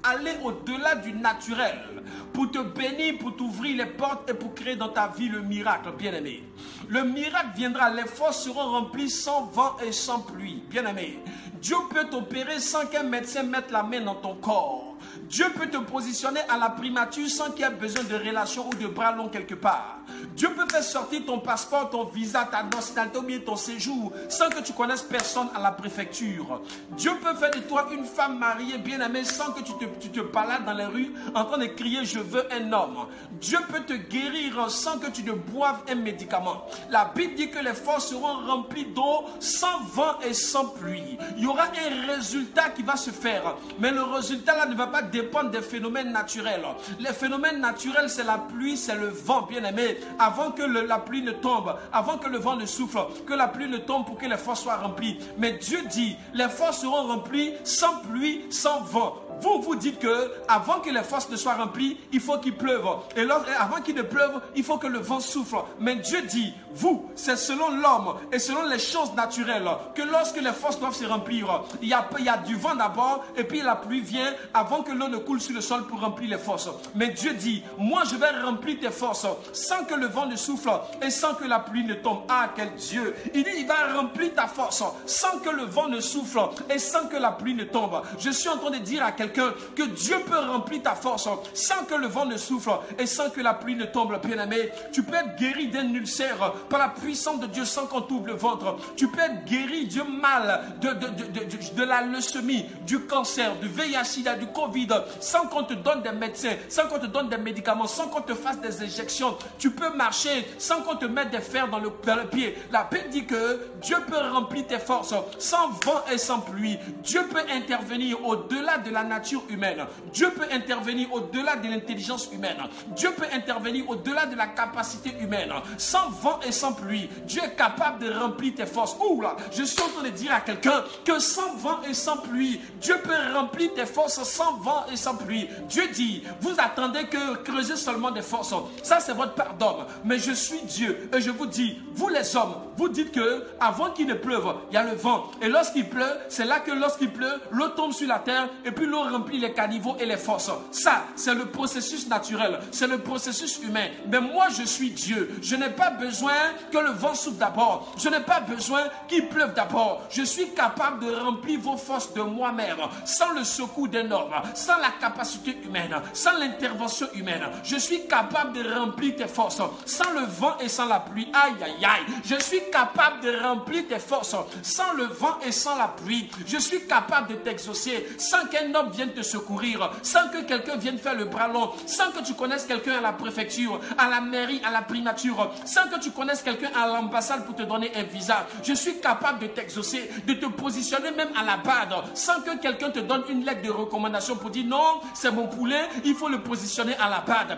[SPEAKER 1] aller au-delà du naturel pour te bénir, pour t'ouvrir les portes et pour créer dans ta vie le miracle, bien aimé. Le miracle viendra, les fosses seront remplies sans vent et sans pluie, bien aimé. Dieu peut t'opérer sans qu'un médecin mette la main dans ton corps. Dieu peut te positionner à la primature sans qu'il y ait besoin de relations ou de bras longs quelque part. Dieu peut faire sortir ton passeport, ton visa, ta nationalité ou bien ton séjour sans que tu connaisses personne à la préfecture. Dieu peut faire de toi une femme mariée bien aimée sans que tu te balades dans les rues en train de crier « je veux un homme ». Dieu peut te guérir sans que tu ne boives un médicament. La Bible dit que les fosses seront remplies d'eau sans vent et sans pluie. Il y aura un résultat qui va se faire, mais le résultat là ne va pas dépendre des phénomènes naturels. Les phénomènes naturels, c'est la pluie, c'est le vent, bien aimé. Avant que la pluie ne tombe, avant que le vent ne souffle, que la pluie ne tombe pour que les fosses soient remplies. Mais Dieu dit, les fosses seront remplies sans pluie, sans vent. Vous dites que avant que les fosses ne soient remplies, il faut qu'il pleuve. Et avant qu'il ne pleuve, il faut que le vent souffle. Mais Dieu dit, vous, c'est selon l'homme et selon les choses naturelles que lorsque les fosses doivent se remplir, il y a du vent d'abord et puis la pluie vient avant que l'eau ne coule sur le sol pour remplir les fosses. Mais Dieu dit, moi je vais remplir tes fosses sans que le vent ne souffle et sans que la pluie ne tombe. Ah, quel Dieu! Il dit, il va remplir ta force sans que le vent ne souffle et sans que la pluie ne tombe. Je suis en train de dire à quelqu'un que Dieu peut remplir ta force sans que le vent ne souffle et sans que la pluie ne tombe, bien-aimé. Tu peux être guéri d'un ulcère par la puissance de Dieu sans qu'on t'ouvre le ventre. Tu peux être guéri du mal, de la leucémie, du cancer, du VIH, du Covid, sans qu'on te donne des médecins, sans qu'on te donne des médicaments, sans qu'on te fasse des injections. Tu peux marcher sans qu'on te mette des fers dans le pied. La Bible dit que Dieu peut remplir tes forces sans vent et sans pluie. Dieu peut intervenir au-delà de la nature humaine. Dieu peut intervenir au-delà de l'intelligence humaine. Dieu peut intervenir au-delà de la capacité humaine. Sans vent et sans pluie, Dieu est capable de remplir tes forces. Ouh là, je suis en train de dire à quelqu'un que sans vent et sans pluie, Dieu peut remplir tes forces sans vent et sans pluie. Dieu dit, vous attendez que creuser seulement des forces. Ça, c'est votre part d'homme. Mais je suis Dieu et je vous dis, vous les hommes, vous dites que avant qu'il ne pleuve, il y a le vent. Et lorsqu'il pleut, c'est là que lorsqu'il pleut, l'eau tombe sur la terre et puis l'eau remplit les caniveaux et les fosses. Ça, c'est le processus naturel. C'est le processus humain. Mais moi, je suis Dieu. Je n'ai pas besoin que le vent souffle d'abord. Je n'ai pas besoin qu'il pleuve d'abord. Je suis capable de remplir vos forces de moi-même, sans le secours d'un homme, sans la capacité humaine, sans l'intervention humaine. Je suis capable de remplir tes forces, sans le vent et sans la pluie. Aïe, aïe, aïe. Je suis capable de remplir tes forces, sans le vent et sans la pluie. Je suis capable de t'exaucer, sans qu'un homme vienne te secourir, sans que quelqu'un vienne faire le bras long, sans que tu connaisses quelqu'un à la préfecture, à la mairie, à la primature, sans que tu connaisses quelqu'un à l'ambassade pour te donner un visa. Je suis capable de t'exaucer, de te positionner même à la BAD, sans que quelqu'un te donne une lettre de recommandation pour dire non, c'est mon poulet, il faut le positionner à la BAD.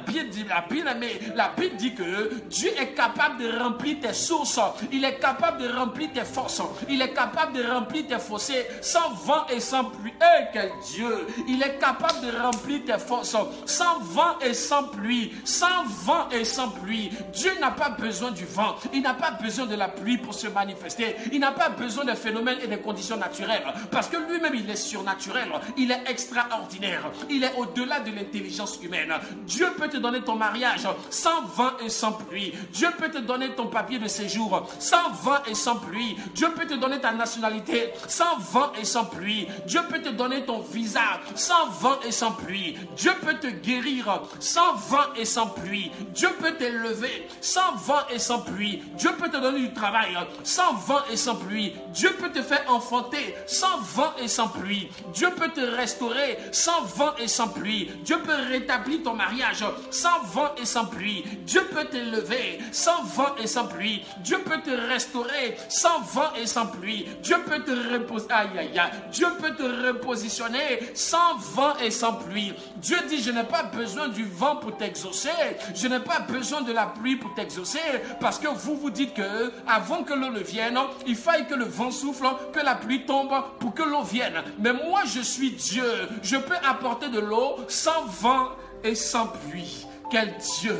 [SPEAKER 1] La Bible dit que Dieu est capable de remplir tes sources, il est capable de remplir tes forces, il est capable de remplir tes fossés sans vent et sans pluie. Eh, quel Dieu! Il est capable de remplir tes forces sans vent et sans pluie, sans vent et sans pluie. Dieu n'a pas besoin du vent, il n'a pas besoin de la pluie pour se manifester, il n'a pas besoin des phénomènes et des conditions naturelles, parce que lui-même il est surnaturel, il est extraordinaire, il est au-delà de l'intelligence humaine. Dieu peut te donner ton mariage sans vent et sans pluie. Dieu peut te donner ton papier de séjour sans vent et sans pluie. Dieu peut te donner ta nationalité sans vent et sans pluie. Dieu peut te donner ton visa sans vent et sans pluie. Dieu peut te guérir sans vent et sans pluie. Dieu peut t'élever sans vent et sans pluie. Dieu peut te donner du travail sans vent et sans pluie. Dieu peut te faire enfanter sans vent et sans pluie. Dieu peut te restaurer sans vent et sans pluie. Dieu peut rétablir ton mariage sans vent et sans pluie. Dieu peut t'élever sans vent et sans pluie. Dieu peut te restaurer sans vent et sans pluie. Dieu peut te reposer. Aïe, aïe, aïe. Dieu peut te repositionner sans vent et sans pluie. Dieu dit, je n'ai pas besoin du vent pour t'exaucer. Je n'ai pas besoin de la pluie pour t'exaucer. Parce que vous dites que avant que l'eau ne vienne, il faille que le vent souffle, que la pluie tombe pour que l'eau vienne. Mais moi, je suis Dieu. Je peux apporter de l'eau sans vent et sans pluie. Quel Dieu,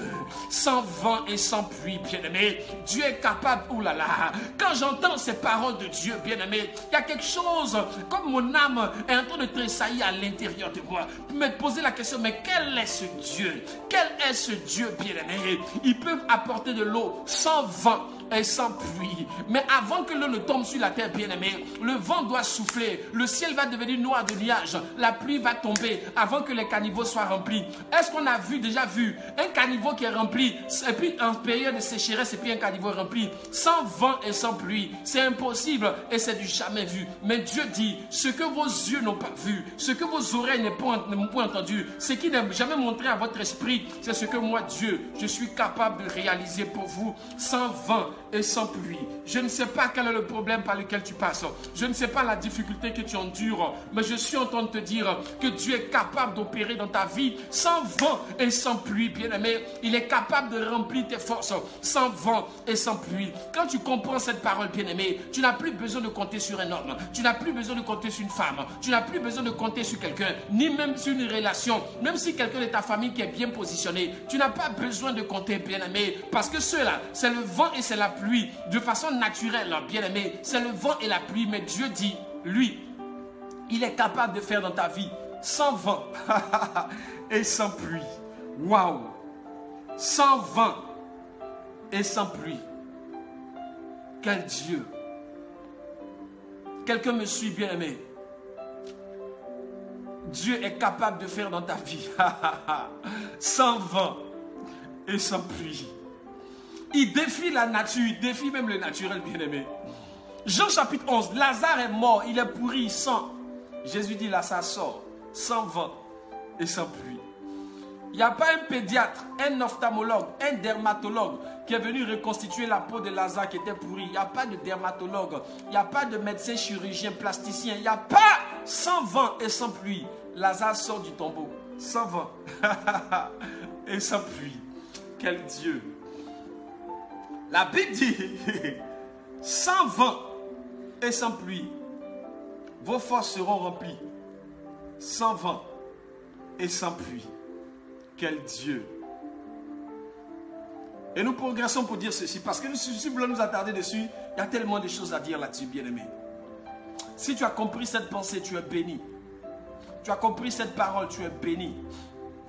[SPEAKER 1] sans vent et sans pluie, bien-aimé. Dieu est capable, oulala. Quand j'entends ces paroles de Dieu, bien-aimé, il y a quelque chose, comme mon âme est en train de tressaillir à l'intérieur de moi. Me poser la question, mais quel est ce Dieu? Quel est ce Dieu, bien-aimé? Il peut apporter de l'eau sans vent et sans pluie. Mais avant que l'eau ne tombe sur la terre, bien-aimé, le vent doit souffler, le ciel va devenir noir de nuages, la pluie va tomber avant que les caniveaux soient remplis. Est-ce qu'on a déjà vu un caniveau qui est rempli, et puis en période de sécheresse, et puis un caniveau rempli, sans vent et sans pluie? C'est impossible et c'est du jamais vu. Mais Dieu dit, ce que vos yeux n'ont pas vu, ce que vos oreilles n'ont pas entendu, ce qui n'est jamais montré à votre esprit, c'est ce que moi, Dieu, je suis capable de réaliser pour vous, sans vent et sans pluie. Je ne sais pas quel est le problème par lequel tu passes. Je ne sais pas la difficulté que tu endures. Mais je suis en train de te dire que Dieu est capable d'opérer dans ta vie sans vent et sans pluie, bien-aimé. Il est capable de remplir tes forces sans vent et sans pluie. Quand tu comprends cette parole, bien-aimé, tu n'as plus besoin de compter sur un homme. Tu n'as plus besoin de compter sur une femme. Tu n'as plus besoin de compter sur quelqu'un, ni même sur une relation. Même si quelqu'un de ta famille qui est bien positionné, tu n'as pas besoin de compter, bien-aimé. Parce que ceux-là, c'est le vent et c'est la pluie. De façon naturelle, bien-aimé, c'est le vent et la pluie. Mais Dieu dit, lui, il est capable de faire dans ta vie sans vent et sans pluie. Waouh! Sans vent et sans pluie. Quel Dieu! Quelqu'un me suit, bien-aimé. Dieu est capable de faire dans ta vie sans vent et sans pluie. Il défie la nature, il défie même le naturel, bien-aimé. Jean chapitre 11, Lazare est mort, il est pourri, il sent. Jésus dit, Lazare sort, sans vent et sans pluie. Il n'y a pas un pédiatre, un ophtalmologue, un dermatologue qui est venu reconstituer la peau de Lazare qui était pourrie. Il n'y a pas de dermatologue, il n'y a pas de médecin chirurgien, plasticien. Il n'y a pas, sans vent et sans pluie. Lazare sort du tombeau, sans vent et sans pluie. Quel Dieu! La Bible dit, sans vent et sans pluie, vos forces seront remplies. Sans vent et sans pluie. Quel Dieu! Et nous progressons pour dire ceci, parce que si vous voulez nous attarder dessus, il y a tellement de choses à dire là-dessus, bien-aimé. Si tu as compris cette pensée, tu es béni. Tu as compris cette parole, tu es béni.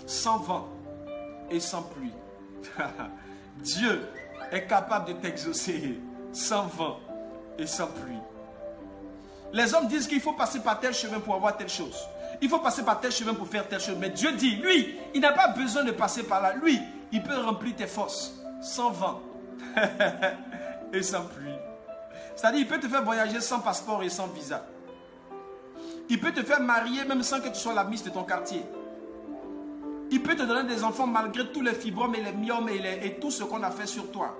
[SPEAKER 1] Sans vent et sans pluie. Dieu est capable de t'exaucer sans vent et sans pluie. Les hommes disent qu'il faut passer par tel chemin pour avoir telle chose. Il faut passer par tel chemin pour faire telle chose. Mais Dieu dit, lui, il n'a pas besoin de passer par là. Lui, il peut remplir tes forces sans vent et sans pluie. C'est-à-dire, il peut te faire voyager sans passeport et sans visa. Il peut te faire marier même sans que tu sois la miss de ton quartier. Il peut te donner des enfants malgré tous les fibromes et les myomes et tout ce qu'on a fait sur toi.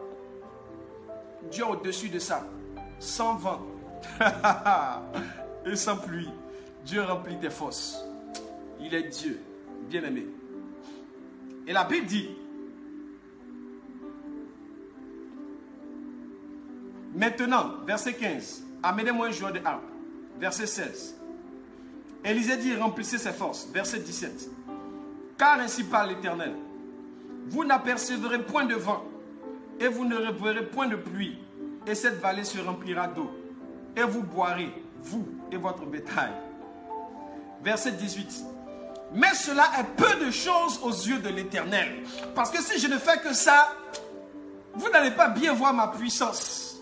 [SPEAKER 1] Dieu est au-dessus de ça. Sans vent et sans pluie. Dieu remplit tes forces. Il est Dieu, bien-aimé. Et la Bible dit, maintenant, verset 15, amenez-moi un joueur de harpe. Verset 16. Élisée dit, remplissez ses forces. Verset 17. Car ainsi parle l'Éternel, vous n'apercevrez point de vent, et vous ne verrez point de pluie, et cette vallée se remplira d'eau, et vous boirez, vous et votre bétail. Verset 18. Mais cela est peu de choses aux yeux de l'Éternel, parce que si je ne fais que ça, vous n'allez pas bien voir ma puissance.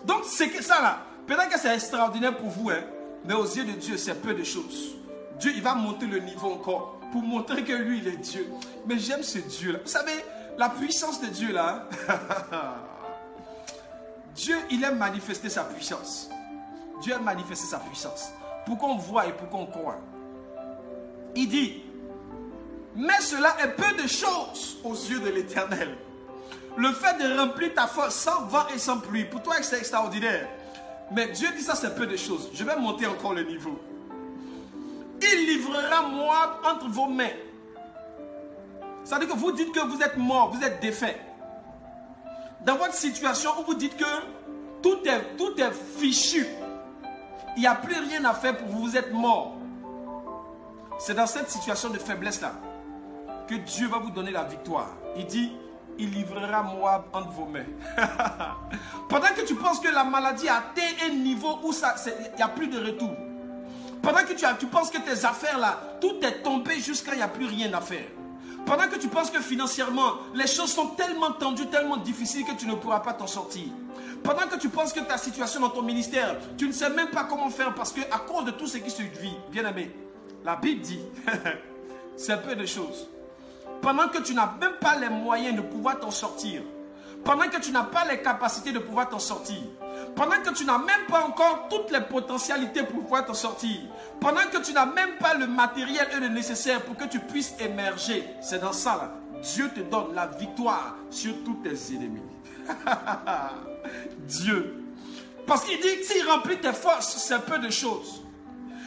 [SPEAKER 1] Donc c'est que ça là, peut-être que c'est extraordinaire pour vous, hein, mais aux yeux de Dieu, c'est peu de choses. Dieu, il va monter le niveau encore, pour montrer que lui, il est Dieu. Mais j'aime ce Dieu-là. Vous savez, la puissance de Dieu, là, Dieu, il aime manifester sa puissance. Dieu aime manifester sa puissance. Pour qu'on voit et pour qu'on croit. Il dit, mais cela est peu de choses aux yeux de l'Éternel. Le fait de remplir ta force sans vent et sans pluie, pour toi c'est extraordinaire. Mais Dieu dit ça, c'est peu de choses. Je vais monter encore le niveau. Il livrera Moab entre vos mains. C'est-à-dire que vous dites que vous êtes mort, vous êtes défait. Dans votre situation où vous dites que tout est fichu, il n'y a plus rien à faire pour vous, vous êtes mort. C'est dans cette situation de faiblesse-là que Dieu va vous donner la victoire. Il dit, il livrera Moab entre vos mains. Pendant que tu penses que la maladie a atteint un niveau où il n'y a plus de retour. Pendant que tu penses que tes affaires là, tout est tombé jusqu'à il n'y a plus rien à faire. Pendant que tu penses que financièrement, les choses sont tellement tendues, tellement difficiles que tu ne pourras pas t'en sortir. Pendant que tu penses que ta situation dans ton ministère, tu ne sais même pas comment faire parce que à cause de tout ce qui se vit, bien aimé, la Bible dit, c'est peu de choses. Pendant que tu n'as même pas les moyens de pouvoir t'en sortir, pendant que tu n'as pas les capacités de pouvoir t'en sortir, pendant que tu n'as même pas encore toutes les potentialités pour pouvoir t'en sortir, pendant que tu n'as même pas le matériel et le nécessaire pour que tu puisses émerger, c'est dans ça là, Dieu te donne la victoire sur tous tes ennemis. Dieu. Parce qu'il dit que s'il remplit tes forces, c'est peu de choses.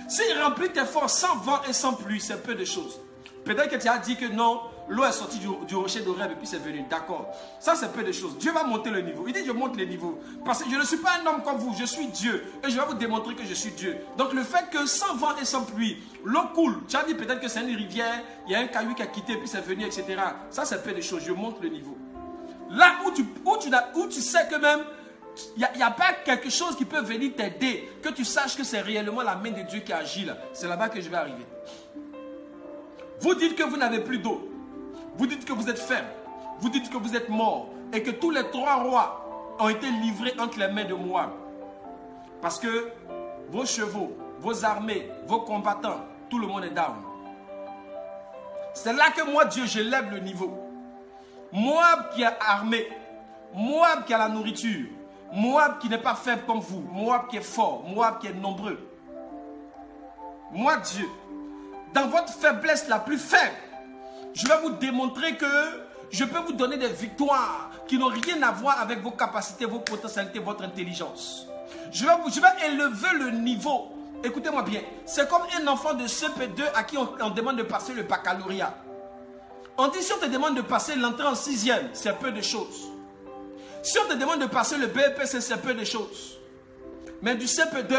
[SPEAKER 1] S'il remplit tes forces sans vent et sans pluie, c'est peu de choses. Peut-être que tu as dit que non, l'eau est sortie du rocher d'Horeb et puis c'est venu. D'accord. Ça, c'est peu de choses. Dieu va monter le niveau. Il dit, je monte les niveaux. Parce que je ne suis pas un homme comme vous. Je suis Dieu. Et je vais vous démontrer que je suis Dieu. Donc, le fait que sans vent et sans pluie, l'eau coule. Tu as dit peut-être que c'est une rivière. Il y a un caillou qui a quitté, puis c'est venu, etc. Ça, c'est peu de choses. Je monte le niveau. Là où tu sais que même, il n'y a pas quelque chose qui peut venir t'aider. Que tu saches que c'est réellement la main de Dieu qui agit là. C'est là-bas que je vais arriver. Vous dites que vous n'avez plus d'eau. Vous dites que vous êtes faible. Vous dites que vous êtes mort. Et que tous les 3 rois ont été livrés entre les mains de Moab. Parce que vos chevaux, vos armées, vos combattants, tout le monde est down. C'est là que moi, Dieu, je lève le niveau. Moab qui est armé. Moab qui a la nourriture. Moab qui n'est pas faible comme vous. Moab qui est fort. Moab qui est nombreux. Moi, Dieu, dans votre faiblesse la plus faible, je vais vous démontrer que je peux vous donner des victoires qui n'ont rien à voir avec vos capacités, vos potentialités, votre intelligence. Je vais élever le niveau. Écoutez-moi bien. C'est comme un enfant de CP2 à qui on demande de passer le baccalauréat. On dit si on te demande de passer l'entrée en 6e, c'est peu de choses. Si on te demande de passer le BEPC, c'est peu de choses. Mais du CP2,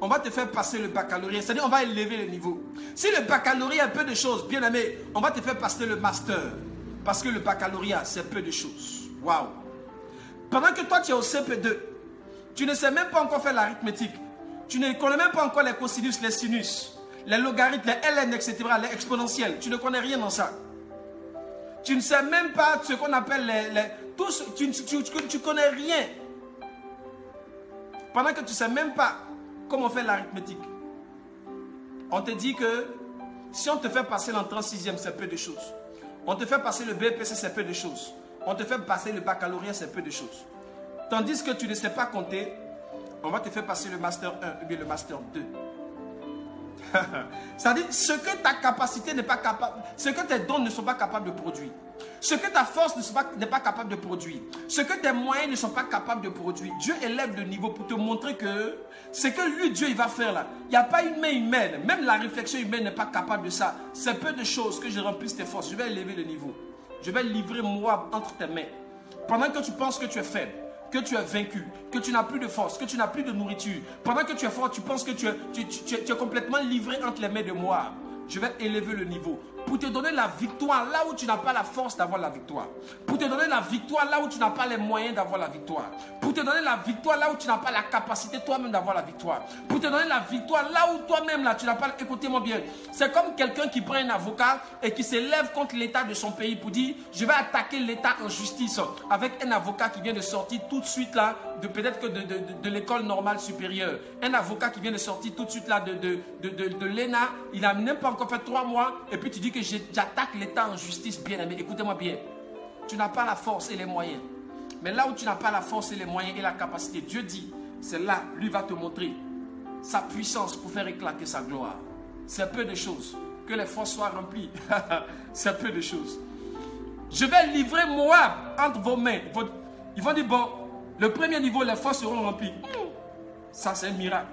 [SPEAKER 1] on va te faire passer le baccalauréat. C'est-à-dire on va élever le niveau. Si le baccalauréat est peu de choses, bien aimé, on va te faire passer le master. Parce que le baccalauréat, c'est peu de choses. Waouh! Pendant que toi, tu es au CP2, tu ne sais même pas encore faire l'arithmétique. Tu ne connais même pas encore les cosinus, les sinus, les logarithmes, les ln, etc., les exponentiels. Tu ne connais rien dans ça. Tu ne sais même pas ce qu'on appelle tu connais rien. Pendant que tu ne sais même pas comment faire l'arithmétique. On te dit que si on te fait passer l'entrée en 6e, c'est peu de choses. On te fait passer le BPC, c'est peu de choses. On te fait passer le baccalauréat, c'est peu de choses. Tandis que tu ne sais pas compter, on va te faire passer le Master 1 ou bien le Master 2. C'est-à-dire, ce que ta capacité n'est pas capable, ce que tes dons ne sont pas capables de produire, ce que ta force n'est pas capable de produire, ce que tes moyens ne sont pas capables de produire, Dieu élève le niveau pour te montrer que ce que lui, Dieu, il va faire là, il n'y a pas une main humaine, même la réflexion humaine n'est pas capable de ça. C'est peu de choses que je remplisse tes forces. Je vais élever le niveau. Je vais livrer Moab entre tes mains. Pendant que tu penses que tu es faible, que tu es vaincu, que tu n'as plus de force, que tu n'as plus de nourriture, pendant que tu es fort, tu penses que tu es complètement livré entre les mains de Moab. Je vais élever le niveau pour te donner la victoire là où tu n'as pas la force d'avoir la victoire. Pour te donner la victoire là où tu n'as pas les moyens d'avoir la victoire. Pour te donner la victoire là où tu n'as pas la capacité toi-même d'avoir la victoire. Pour te donner la victoire là où toi-même là tu n'as pas... Écoutez-moi bien. C'est comme quelqu'un qui prend un avocat et qui s'élève contre l'État de son pays pour dire je vais attaquer l'État en justice avec un avocat qui vient de sortir tout de suite là peut-être que de l'école normale supérieure. Un avocat qui vient de sortir tout de suite là de l'ENA. Il n'a même pas encore fait 3 mois et puis tu dis que j'attaque l'État en justice, bien aimé. Écoutez-moi bien. Tu n'as pas la force et les moyens. Mais là où tu n'as pas la force et les moyens et la capacité, Dieu dit, c'est là, lui va te montrer sa puissance pour faire éclater sa gloire. C'est peu de choses. Que les forces soient remplies. C'est peu de choses. Je vais livrer Moab entre vos mains. Ils vont dire, bon, le premier niveau, les forces seront remplies. Ça, c'est un miracle.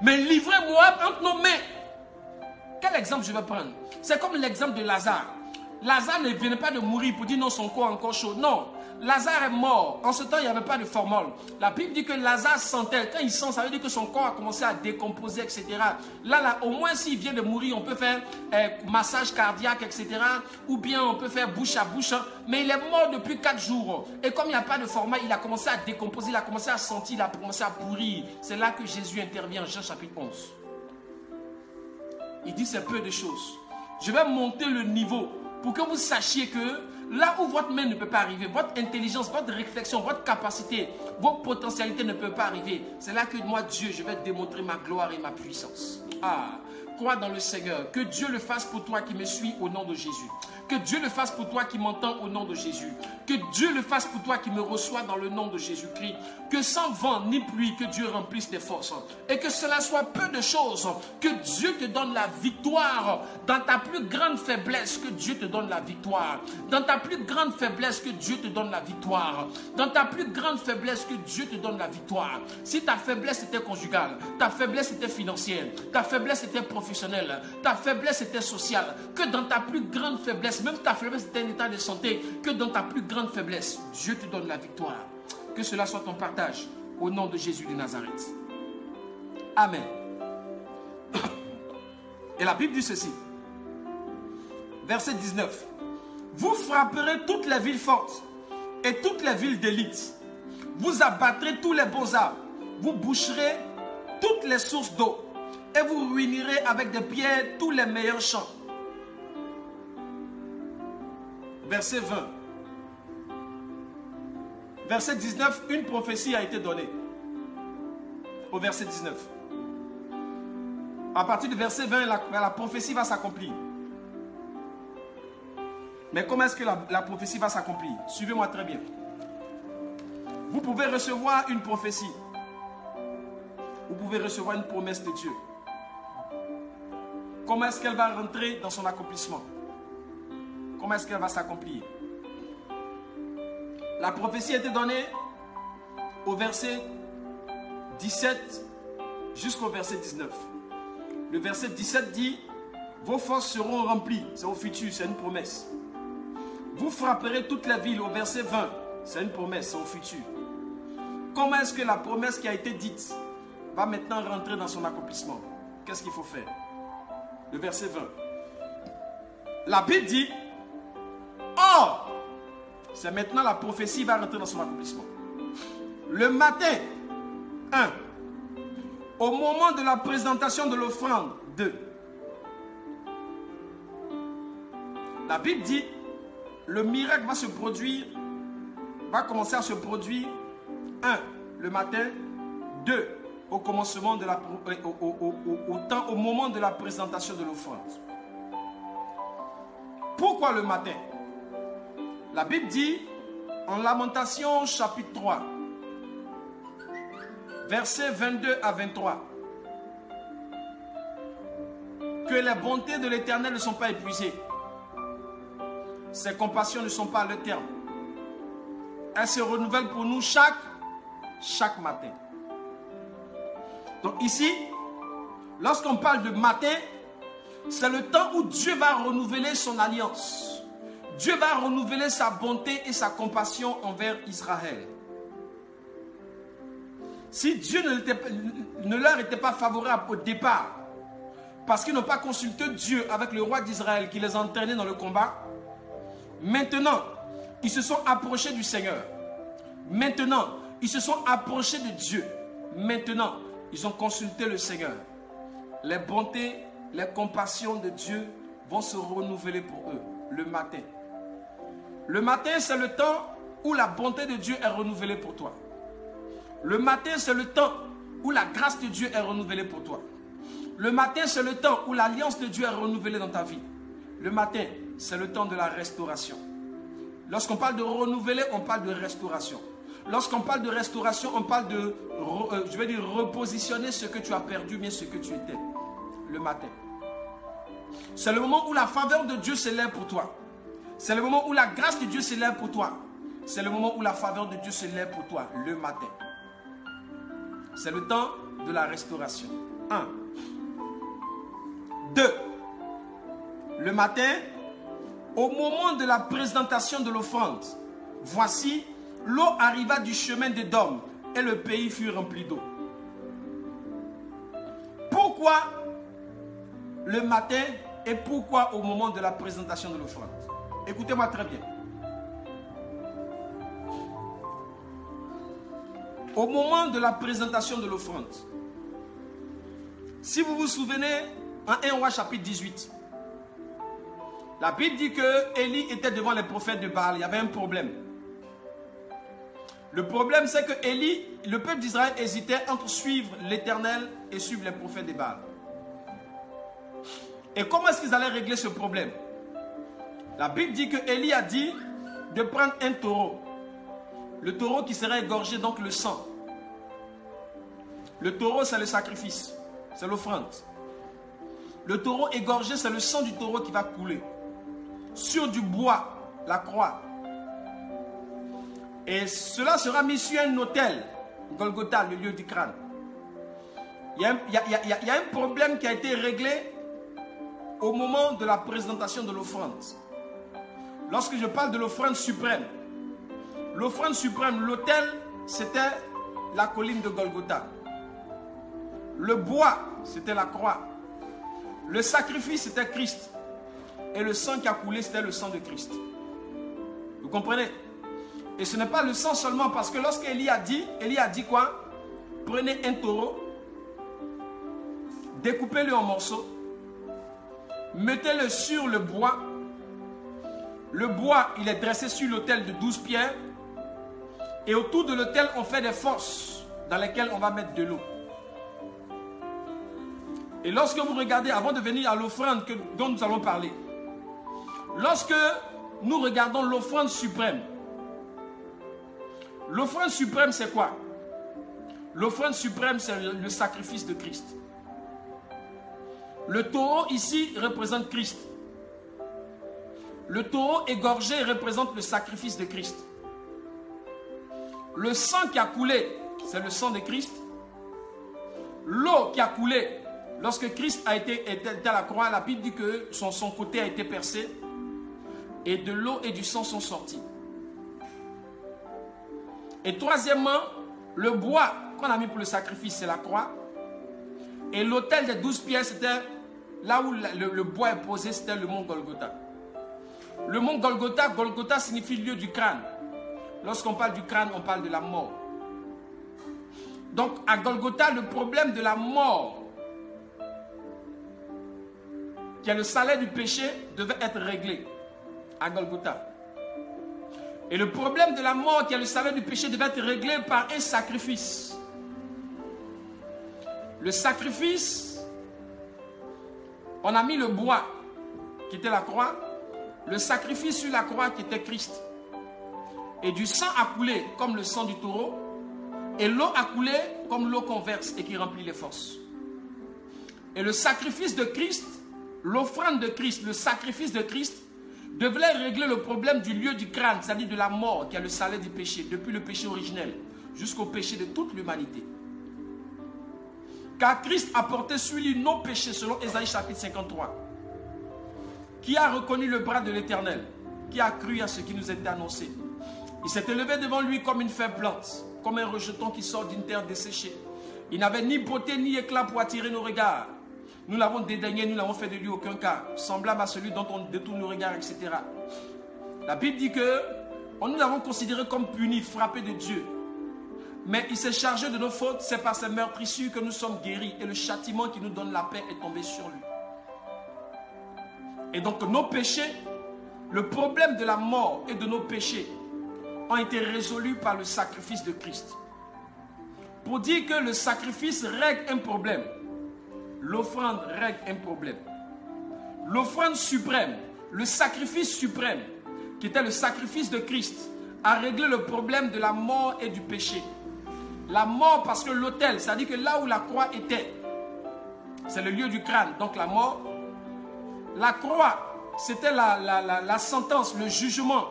[SPEAKER 1] Mais livrer Moab entre nos mains. Quel exemple je vais prendre? C'est comme l'exemple de Lazare. Lazare ne venait pas de mourir pour dire non, son corps est encore chaud. Non, Lazare est mort. En ce temps, il n'y avait pas de formol. La Bible dit que Lazare sentait. Quand il sent, ça veut dire que son corps a commencé à décomposer, etc. Là, au moins, s'il vient de mourir, on peut faire massage cardiaque, etc. Ou bien on peut faire bouche à bouche. Mais il est mort depuis 4 jours. Et comme il n'y a pas de format, il a commencé à décomposer, il a commencé à sentir, il a commencé à pourrir. C'est là que Jésus intervient, Jean chapitre 11. Il dit c'est peu de choses. Je vais monter le niveau pour que vous sachiez que là où votre main ne peut pas arriver, votre intelligence, votre réflexion, votre capacité, vos potentialités ne peuvent pas arriver. C'est là que moi, Dieu, je vais démontrer ma gloire et ma puissance. Ah, crois dans le Seigneur. Que Dieu le fasse pour toi qui me suis au nom de Jésus. Que Dieu le fasse pour toi qui m'entend au nom de Jésus. Que Dieu le fasse pour toi qui me reçoit dans le nom de Jésus-Christ. Que sans vent ni pluie, que Dieu remplisse tes forces. Et que cela soit peu de choses. Que Dieu te donne la victoire. Dans ta plus grande faiblesse, que Dieu te donne la victoire. Dans ta plus grande faiblesse, que Dieu te donne la victoire. Dans ta plus grande faiblesse, que Dieu te donne la victoire. Si ta faiblesse était conjugale, ta faiblesse était financière, ta faiblesse était professionnelle, ta faiblesse était sociale, que dans ta plus grande faiblesse, même si ta faiblesse était un état de santé, que dans ta plus grande faiblesse, Dieu te donne la victoire. Que cela soit ton partage au nom de Jésus de Nazareth. Amen. Et la Bible dit ceci. Verset 19. Vous frapperez toutes les villes fortes et toutes les villes d'élite. Vous abattrez tous les beaux arbres. Vous boucherez toutes les sources d'eau. Et vous ruinerez avec des pierres tous les meilleurs champs. Verset 20. Verset 19, une prophétie a été donnée. Au verset 19. À partir du verset 20, la prophétie va s'accomplir. Mais comment est-ce que la prophétie va s'accomplir? Suivez-moi très bien. Vous pouvez recevoir une prophétie. Vous pouvez recevoir une promesse de Dieu. Comment est-ce qu'elle va rentrer dans son accomplissement? Comment est-ce qu'elle va s'accomplir? La prophétie a été donnée au verset 17 jusqu'au verset 19. Le verset 17 dit, vos forces seront remplies. C'est au futur, c'est une promesse. Vous frapperez toute la ville au verset 20. C'est une promesse, c'est au futur. Comment est-ce que la promesse qui a été dite va maintenant rentrer dans son accomplissement? Qu'est-ce qu'il faut faire? Le verset 20. La Bible dit, or, c'est maintenant la prophétie va rentrer dans son accomplissement. Le matin, 1. Au moment de la présentation de l'offrande, 2. La Bible dit, le miracle va se produire, va commencer à se produire, 1. Le matin, 2. Au commencement de la, au moment de la présentation de l'offrande. Pourquoi le matin? La Bible dit, en Lamentation chapitre 3, versets 22 à 23, que les bontés de l'Éternel ne sont pas épuisées. Ses compassions ne sont pas à leur terme. Elles se renouvellent pour nous chaque matin. Donc ici, lorsqu'on parle de matin, c'est le temps où Dieu va renouveler son alliance. Dieu va renouveler sa bonté et sa compassion envers Israël. Si Dieu ne leur était pas favorable au départ, parce qu'ils n'ont pas consulté Dieu avec le roi d'Israël qui les entraînait dans le combat, maintenant, ils se sont approchés du Seigneur. Maintenant, ils se sont approchés de Dieu. Maintenant, ils ont consulté le Seigneur. Les bontés, les compassions de Dieu vont se renouveler pour eux le matin. Le matin, c'est le temps où la bonté de Dieu est renouvelée pour toi. Le matin, c'est le temps où la grâce de Dieu est renouvelée pour toi. Le matin, c'est le temps où l'alliance de Dieu est renouvelée dans ta vie. Le matin, c'est le temps de la restauration. Lorsqu'on parle de renouveler, on parle de restauration. Lorsqu'on parle de restauration, on parle de, repositionner ce que tu as perdu, bien ce que tu étais. Le matin. C'est le moment où la faveur de Dieu s'élève pour toi. C'est le moment où la grâce de Dieu s'élève pour toi. C'est le moment où la faveur de Dieu s'élève pour toi, le matin. C'est le temps de la restauration. 1. 2. Le matin, au moment de la présentation de l'offrande, voici, l'eau arriva du chemin d'Édom et le pays fut rempli d'eau. Pourquoi le matin et pourquoi au moment de la présentation de l'offrande? Écoutez-moi très bien. Au moment de la présentation de l'offrande, si vous vous souvenez, en 1 Roi chapitre 18, la Bible dit que Élie était devant les prophètes de Baal. Il y avait un problème. Le problème, c'est que Élie, le peuple d'Israël hésitait entre suivre l'Éternel et suivre les prophètes de Baal. Et comment est-ce qu'ils allaient régler ce problème? La Bible dit que Élie a dit de prendre un taureau. Le taureau qui serait égorgé, donc le sang. Le taureau, c'est le sacrifice. C'est l'offrande. Le taureau égorgé, c'est le sang du taureau qui va couler. Sur du bois, la croix. Et cela sera mis sur un autel, Golgotha, le lieu du crâne. Il y a un problème qui a été réglé au moment de la présentation de l'offrande. Lorsque je parle de l'offrande suprême, l'autel, c'était la colline de Golgotha. Le bois, c'était la croix. Le sacrifice, c'était Christ. Et le sang qui a coulé, c'était le sang de Christ. Vous comprenez? Et ce n'est pas le sang seulement, parce que lorsque Élie a dit quoi? Prenez un taureau, découpez-le en morceaux, mettez-le sur le bois. Le bois, il est dressé sur l'autel de 12 pierres. Et autour de l'autel, on fait des fosses dans lesquelles on va mettre de l'eau. Et lorsque vous regardez, avant de venir à l'offrande dont nous allons parler, lorsque nous regardons l'offrande suprême, c'est quoi? L'offrande suprême, c'est le sacrifice de Christ. Le taureau ici représente Christ. Le taureau égorgé représente le sacrifice de Christ. Le sang qui a coulé, c'est le sang de Christ. L'eau qui a coulé, lorsque Christ était à la croix, la Bible dit que son côté a été percé. Et de l'eau et du sang sont sortis. Et troisièmement, le bois qu'on a mis pour le sacrifice, c'est la croix. Et l'autel des 12 pierres, c'était là où le bois est posé, c'était le mont Golgotha. Le mont Golgotha, Golgotha signifie lieu du crâne. Lorsqu'on parle du crâne, on parle de la mort. Donc à Golgotha, le problème de la mort, qui est le salaire du péché, devait être réglé à Golgotha. Et le problème de la mort, qui est le salaire du péché, devait être réglé par un sacrifice. Le sacrifice, on a mis le bois, qui était la croix, le sacrifice sur la croix, qui était Christ. Et du sang a coulé comme le sang du taureau, et l'eau a coulé comme l'eau qu'on verse et qui remplit les fosses. Et le sacrifice de Christ, l'offrande de Christ, le sacrifice de Christ, devait régler le problème du lieu du crâne, c'est-à-dire de la mort, qui est le salaire du péché, depuis le péché originel jusqu'au péché de toute l'humanité. Car Christ a porté sur lui nos péchés, selon Ésaïe chapitre 53. Qui a reconnu le bras de l'Éternel? Qui a cru à ce qui nous était annoncé? Il s'est élevé devant lui comme une faible plante, comme un rejeton qui sort d'une terre desséchée. Il n'avait ni beauté ni éclat pour attirer nos regards. Nous l'avons dédaigné, nous n'avons fait de lui aucun cas, semblable à celui dont on détourne le regard, etc. La Bible dit que nous l'avons considéré comme puni, frappé de Dieu. Mais il s'est chargé de nos fautes, c'est par ses meurtrissures que nous sommes guéris. Et le châtiment qui nous donne la paix est tombé sur lui. Et donc nos péchés, le problème de la mort et de nos péchés ont été résolus par le sacrifice de Christ. Pour dire que le sacrifice règle un problème, l'offrande règle un problème. L'offrande suprême, le sacrifice suprême, qui était le sacrifice de Christ, a réglé le problème de la mort et du péché. La mort parce que l'autel, c'est-à-dire que là où la croix était, c'est le lieu du crâne, donc la mort. La croix, c'était la sentence, le jugement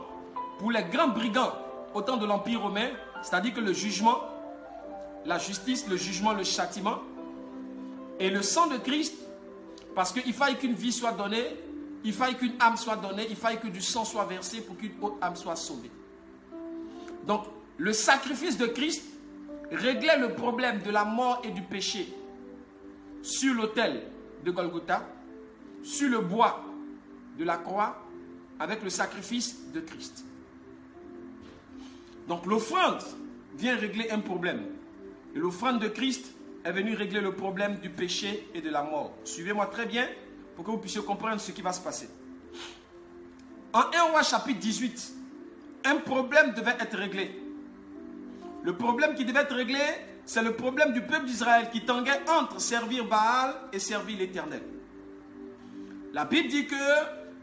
[SPEAKER 1] pour les grands brigands au temps de l'Empire romain, c'est-à-dire que le jugement, la justice, le jugement, le châtiment, et le sang de Christ, parce qu'il fallait qu'une vie soit donnée, il fallait qu'une âme soit donnée, il fallait que du sang soit versé pour qu'une autre âme soit sauvée. Donc, le sacrifice de Christ réglait le problème de la mort et du péché sur l'autel de Golgotha, sur le bois de la croix, avec le sacrifice de Christ. Donc, l'offrande vient régler un problème. Et l'offrande de Christ est venue régler le problème du péché et de la mort. Suivez-moi très bien pour que vous puissiez comprendre ce qui va se passer. En 1 Roi chapitre 18, un problème devait être réglé. Le problème qui devait être réglé, c'est le problème du peuple d'Israël qui tanguait entre servir Baal et servir l'Éternel. La Bible dit que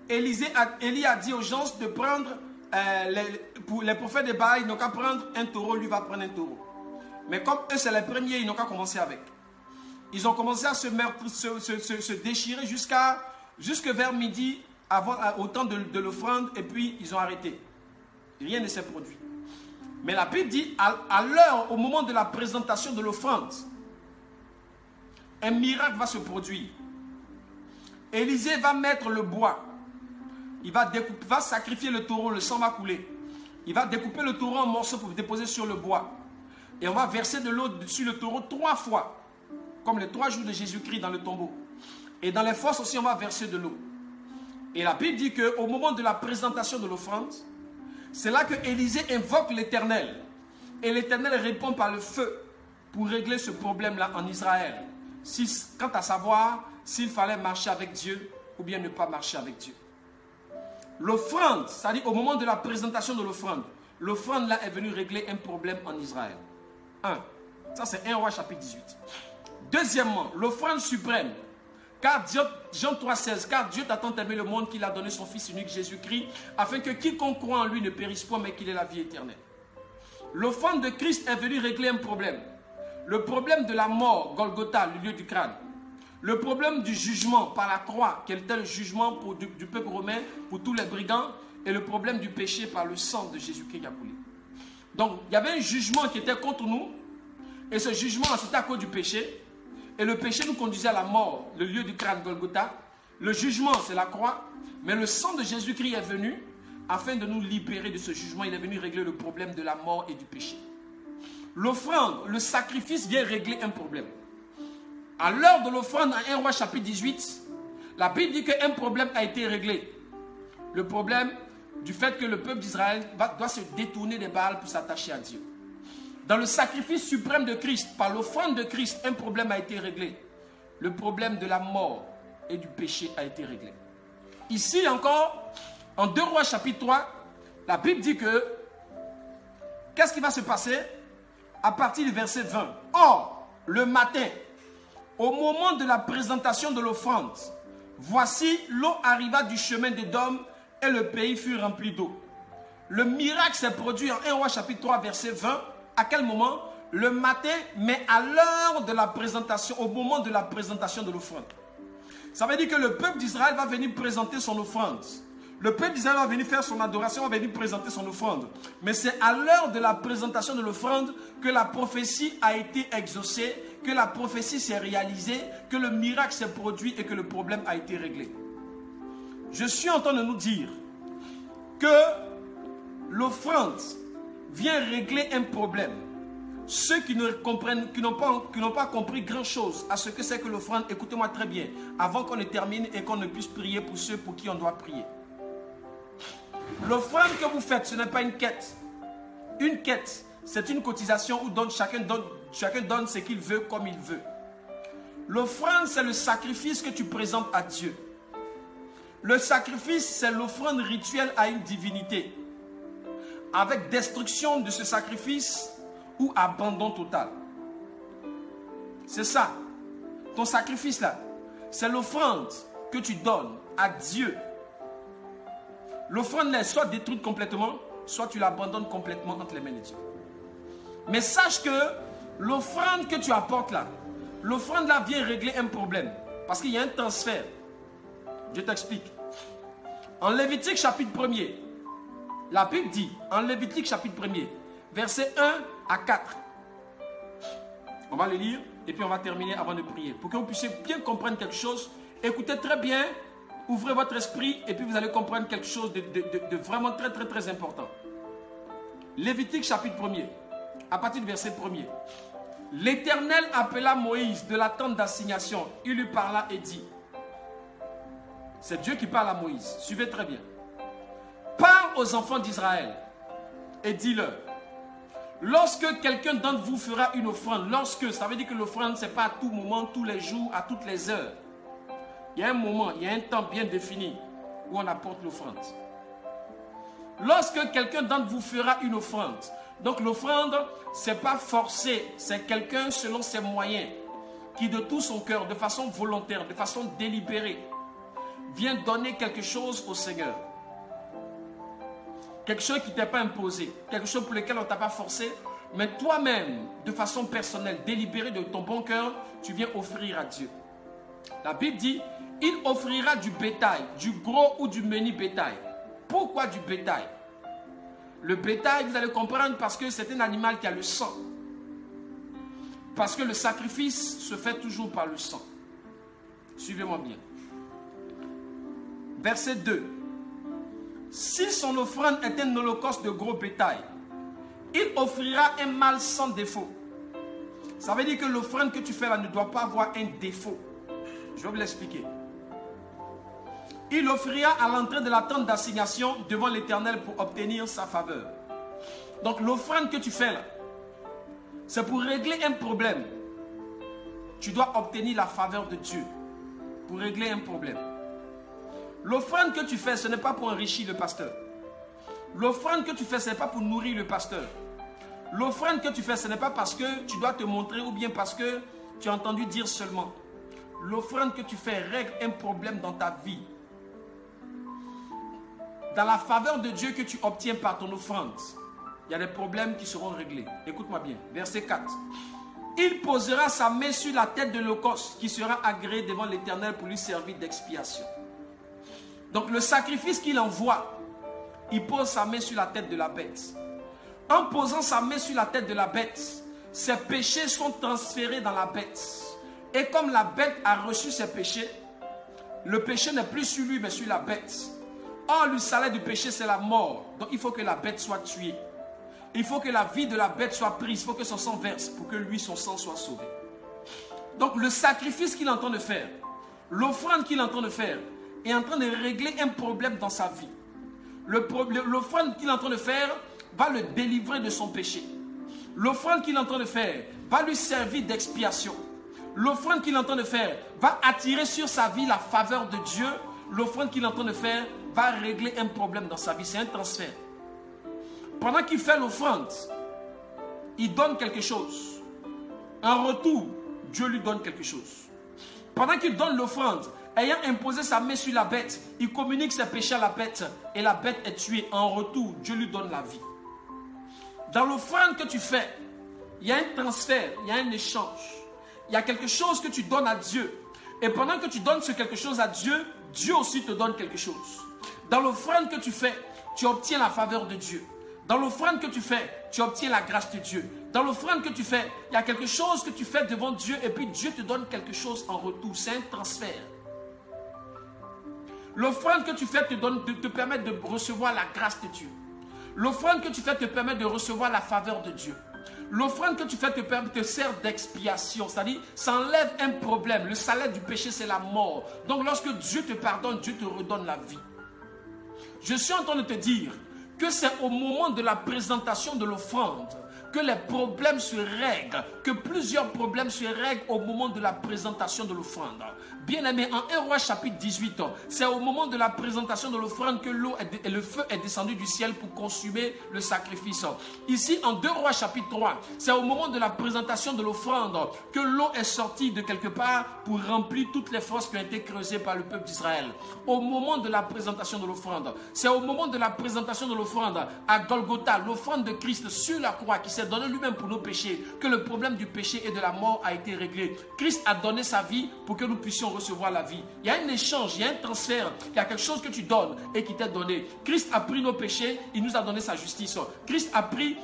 [SPEAKER 1] Élie a dit aux gens de prendre, pour les prophètes de Baal, ils n'ont qu'à prendre un taureau, lui va prendre un taureau. Mais comme eux, c'est les premiers, ils n'ont qu'à commencer avec. Ils ont commencé à se déchirer jusque vers midi, au temps de l'offrande, et puis ils ont arrêté. Rien ne s'est produit. Mais la Bible dit, à l'heure, au moment de la présentation de l'offrande, un miracle va se produire. Élisée va mettre le bois. Il va sacrifier le taureau, le sang va couler. Il va découper le taureau en morceaux pour déposer sur le bois. Et on va verser de l'eau sur le taureau 3 fois. Comme les 3 jours de Jésus-Christ dans le tombeau. Et dans les fosses aussi, on va verser de l'eau. Et la Bible dit qu'au moment de la présentation de l'offrande, c'est là que Élisée invoque l'Éternel. Et l'Éternel répond par le feu pour régler ce problème-là en Israël. Quant à savoir s'il fallait marcher avec Dieu ou bien ne pas marcher avec Dieu. L'offrande, c'est-à-dire au moment de la présentation de l'offrande, l'offrande là est venue régler un problème en Israël. 1. Ça c'est 1 Roi chapitre 18. Deuxièmement, l'offrande suprême. Car Jean 3,16, car Dieu t'a tant aimé le monde qu'il a donné son Fils unique Jésus-Christ, afin que quiconque croit en lui ne périsse point, mais qu'il ait la vie éternelle. L'offrande de Christ est venue régler un problème. Le problème de la mort, Golgotha, le lieu du crâne. Le problème du jugement par la croix, quel était le jugement du peuple romain pour tous les brigands, et le problème du péché par le sang de Jésus-Christ qui a coulé. Donc, il y avait un jugement qui était contre nous, et ce jugement, c'était à cause du péché. Et le péché nous conduisait à la mort, le lieu du crâne Golgotha. Le jugement, c'est la croix. Mais le sang de Jésus-Christ est venu afin de nous libérer de ce jugement. Il est venu régler le problème de la mort et du péché. L'offrande, le sacrifice vient régler un problème. À l'heure de l'offrande, en 1 Roi chapitre 18, la Bible dit qu'un problème a été réglé. Le problème du fait que le peuple d'Israël doit se détourner des Baals pour s'attacher à Dieu. Dans le sacrifice suprême de Christ, par l'offrande de Christ, un problème a été réglé. Le problème de la mort et du péché a été réglé. Ici encore, en 2 Rois chapitre 3, la Bible dit que, qu'est-ce qui va se passer? À partir du verset 20. Or, le matin, au moment de la présentation de l'offrande, voici, l'eau arriva du chemin d'Édom et le pays fut rempli d'eau. Le miracle s'est produit en 1 Roi chapitre 3, verset 20. À quel moment? Le matin, mais à l'heure de la présentation, au moment de la présentation de l'offrande. Ça veut dire que le peuple d'Israël va venir présenter son offrande. Le peuple d'Israël va venir faire son adoration, va venir présenter son offrande. Mais c'est à l'heure de la présentation de l'offrande que la prophétie a été exaucée, que la prophétie s'est réalisée, que le miracle s'est produit et que le problème a été réglé. Je suis en train de nous dire que l'offrande vient régler un problème. Ceux qui ne comprennent, qui n'ont pas compris grand chose à ce que c'est que l'offrande, écoutez-moi très bien, avant qu'on ne termine et qu'on ne puisse prier pour ceux pour qui on doit prier. L'offrande que vous faites, ce n'est pas une quête. Une quête, c'est une cotisation où chacun donne ce qu'il veut comme il veut. L'offrande, c'est le sacrifice que tu présentes à Dieu. Le sacrifice, c'est l'offrande rituelle à une divinité, avec destruction de ce sacrifice ou abandon total. C'est ça. Ton sacrifice là, c'est l'offrande que tu donnes à Dieu. L'offrande est soit détruite complètement, soit tu l'abandonnes complètement entre les mains de Dieu. Mais sache que l'offrande que tu apportes là, l'offrande là vient régler un problème. Parce qu'il y a un transfert. Je t'explique. En Lévitique chapitre 1er, la Bible dit, en Lévitique chapitre 1er, versets 1 à 4. On va le lire et puis on va terminer avant de prier. Pour que vous puissiez bien comprendre quelque chose, écoutez très bien, ouvrez votre esprit et puis vous allez comprendre quelque chose de vraiment très très très important. Lévitique chapitre 1er, à partir du verset 1er. L'Éternel appela Moïse de la tente d'assignation. Il lui parla et dit, c'est Dieu qui parle à Moïse, suivez très bien. Parle aux enfants d'Israël et dis-leur, lorsque quelqu'un d'entre vous fera une offrande, lorsque, ça veut dire que l'offrande, ce n'est pas à tout moment, tous les jours, à toutes les heures. Il y a un moment, il y a un temps bien défini où on apporte l'offrande. Lorsque quelqu'un d'entre vous fera une offrande, donc l'offrande, ce n'est pas forcé, c'est quelqu'un selon ses moyens, qui de tout son cœur, de façon volontaire, de façon délibérée, vient donner quelque chose au Seigneur. Quelque chose qui ne t'est pas imposé, quelque chose pour lequel on ne t'a pas forcé, mais toi-même, de façon personnelle, délibérée de ton bon cœur, tu viens offrir à Dieu. La Bible dit, il offrira du bétail, du gros ou du menu bétail. Pourquoi du bétail? Le bétail, vous allez comprendre, parce que c'est un animal qui a le sang. Parce que le sacrifice se fait toujours par le sang. Suivez-moi bien. Verset 2. Si son offrande est un holocauste de gros bétail, il offrira un mâle sans défaut. Ça veut dire que l'offrande que tu fais là ne doit pas avoir un défaut. Je vais vous l'expliquer. Il offrira à l'entrée de la tente d'assignation devant l'Éternel pour obtenir sa faveur. Donc l'offrande que tu fais là, c'est pour régler un problème. Tu dois obtenir la faveur de Dieu pour régler un problème. L'offrande que tu fais, ce n'est pas pour enrichir le pasteur. L'offrande que tu fais, ce n'est pas pour nourrir le pasteur. L'offrande que tu fais, ce n'est pas parce que tu dois te montrer ou bien parce que tu as entendu dire seulement. L'offrande que tu fais règle un problème dans ta vie. Dans la faveur de Dieu que tu obtiens par ton offrande, il y a des problèmes qui seront réglés. Écoute-moi bien, verset 4. Il posera sa main sur la tête de l'holocauste qui sera agréé devant l'Éternel pour lui servir d'expiation. Donc le sacrifice qu'il envoie, il pose sa main sur la tête de la bête. En posant sa main sur la tête de la bête, ses péchés sont transférés dans la bête. Et comme la bête a reçu ses péchés, le péché n'est plus sur lui mais sur la bête. Or, le salaire du péché, c'est la mort. Donc, il faut que la bête soit tuée. Il faut que la vie de la bête soit prise. Il faut que son sang verse pour que lui, son sang soit sauvé. Donc, le sacrifice qu'il est en train de faire, l'offrande qu'il est en train de faire, est en train de régler un problème dans sa vie. L'offrande qu'il est en train de faire va le délivrer de son péché. L'offrande qu'il est en train de faire va lui servir d'expiation. L'offrande qu'il est en train de faire va attirer sur sa vie la faveur de Dieu. L'offrande qu'il est en train de faire va régler un problème dans sa vie. C'est un transfert. Pendant qu'il fait l'offrande, il donne quelque chose. En retour, Dieu lui donne quelque chose. Pendant qu'il donne l'offrande, ayant imposé sa main sur la bête, il communique ses péchés à la bête et la bête est tuée. En retour, Dieu lui donne la vie. Dans l'offrande que tu fais, il y a un transfert, il y a un échange. Il y a quelque chose que tu donnes à Dieu. Et pendant que tu donnes ce quelque chose à Dieu, Dieu aussi te donne quelque chose. Dans l'offrande que tu fais, tu obtiens la faveur de Dieu. Dans l'offrande que tu fais, tu obtiens la grâce de Dieu. Dans l'offrande que tu fais, il y a quelque chose que tu fais devant Dieu et puis Dieu te donne quelque chose en retour. C'est un transfert. L'offrande que tu fais te permet de recevoir la grâce de Dieu. L'offrande que tu fais te permet de recevoir la faveur de Dieu. L'offrande que tu fais te sert d'expiation, c'est-à-dire ça enlève un problème. Le salaire du péché, c'est la mort. Donc lorsque Dieu te pardonne, Dieu te redonne la vie. Je suis en train de te dire que c'est au moment de la présentation de l'offrande que les problèmes se règlent, que plusieurs problèmes se règlent au moment de la présentation de l'offrande. Bien aimé, en 1 Roi chapitre 18, c'est au moment de la présentation de l'offrande que l'eau et le feu est descendu du ciel pour consumer le sacrifice. Ici, en 2 Rois chapitre 3, c'est au moment de la présentation de l'offrande que l'eau est sortie de quelque part pour remplir toutes les fosses qui ont été creusées par le peuple d'Israël. Au moment de la présentation de l'offrande, c'est au moment de la présentation de l'offrande à Golgotha, l'offrande de Christ sur la croix qui s'est s'est donné lui-même pour nos péchés, que le problème du péché et de la mort a été réglé. Christ a donné sa vie pour que nous puissions recevoir la vie. Il y a un échange, il y a un transfert, il y a quelque chose que tu donnes et qui t'est donné. Christ a pris nos péchés, il nous a donné sa justice. Christ a pris,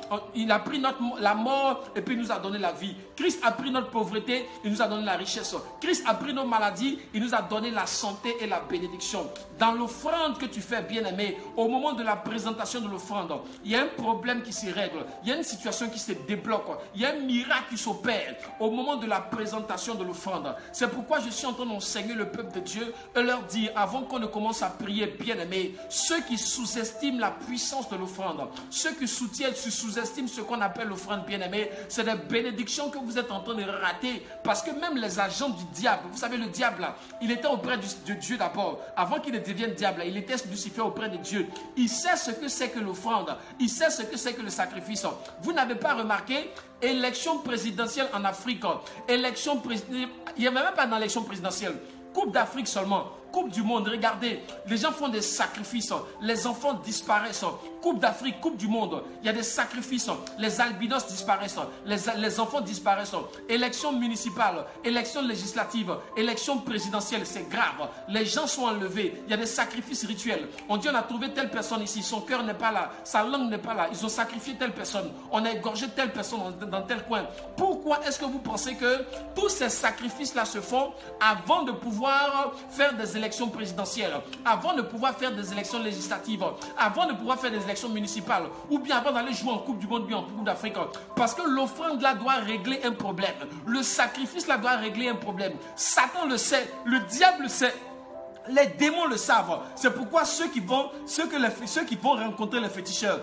[SPEAKER 1] la mort et puis il nous a donné la vie. Christ a pris notre pauvreté, il nous a donné la richesse. Christ a pris nos maladies, il nous a donné la santé et la bénédiction. Dans l'offrande que tu fais, bien-aimé, au moment de la présentation de l'offrande, il y a un problème qui se règle, il y a une situation qui se débloque, il y a un miracle qui s'opère au moment de la présentation de l'offrande. C'est pourquoi je suis en train d'enseigner le peuple de Dieu et leur dire, avant qu'on ne commence à prier, bien-aimé, ceux qui sous-estiment la puissance de l'offrande, ceux qui sous-estiment ce qu'on appelle l'offrande, bien-aimé, c'est des bénédictions que vous êtes en train de rater, parce que même les agents du diable, vous savez, le diable, là, il était auprès de Dieu d'abord, avant qu'il ne devienne diable, il était Lucifer auprès de Dieu. Il sait ce que c'est que l'offrande, il sait ce que c'est que le sacrifice. Vous n'avez pas remarqué, élection présidentielle en Afrique, il n'y avait même pas d'élection présidentielle, Coupe d'Afrique seulement, Coupe du monde, regardez, les gens font des sacrifices, les enfants disparaissent, Coupe d'Afrique, Coupe du monde, il y a des sacrifices, les albinos disparaissent, les enfants disparaissent, élection municipale, élection législative, élection présidentielle, c'est grave, les gens sont enlevés, il y a des sacrifices rituels, on dit on a trouvé telle personne ici, son cœur n'est pas là, sa langue n'est pas là, ils ont sacrifié telle personne, on a égorgé telle personne dans tel coin. Pourquoi est-ce que vous pensez que tous ces sacrifices-là se font avant de pouvoir faire des élections présidentielles, avant de pouvoir faire des élections législatives, avant de pouvoir faire des élections municipales, ou bien avant d'aller jouer en Coupe du monde, bien en Coupe d'Afrique? Parce que l'offrande là doit régler un problème, le sacrifice là doit régler un problème. Satan le sait, le diable le sait, les démons le savent. C'est pourquoi ceux qui vont rencontrer le féticheur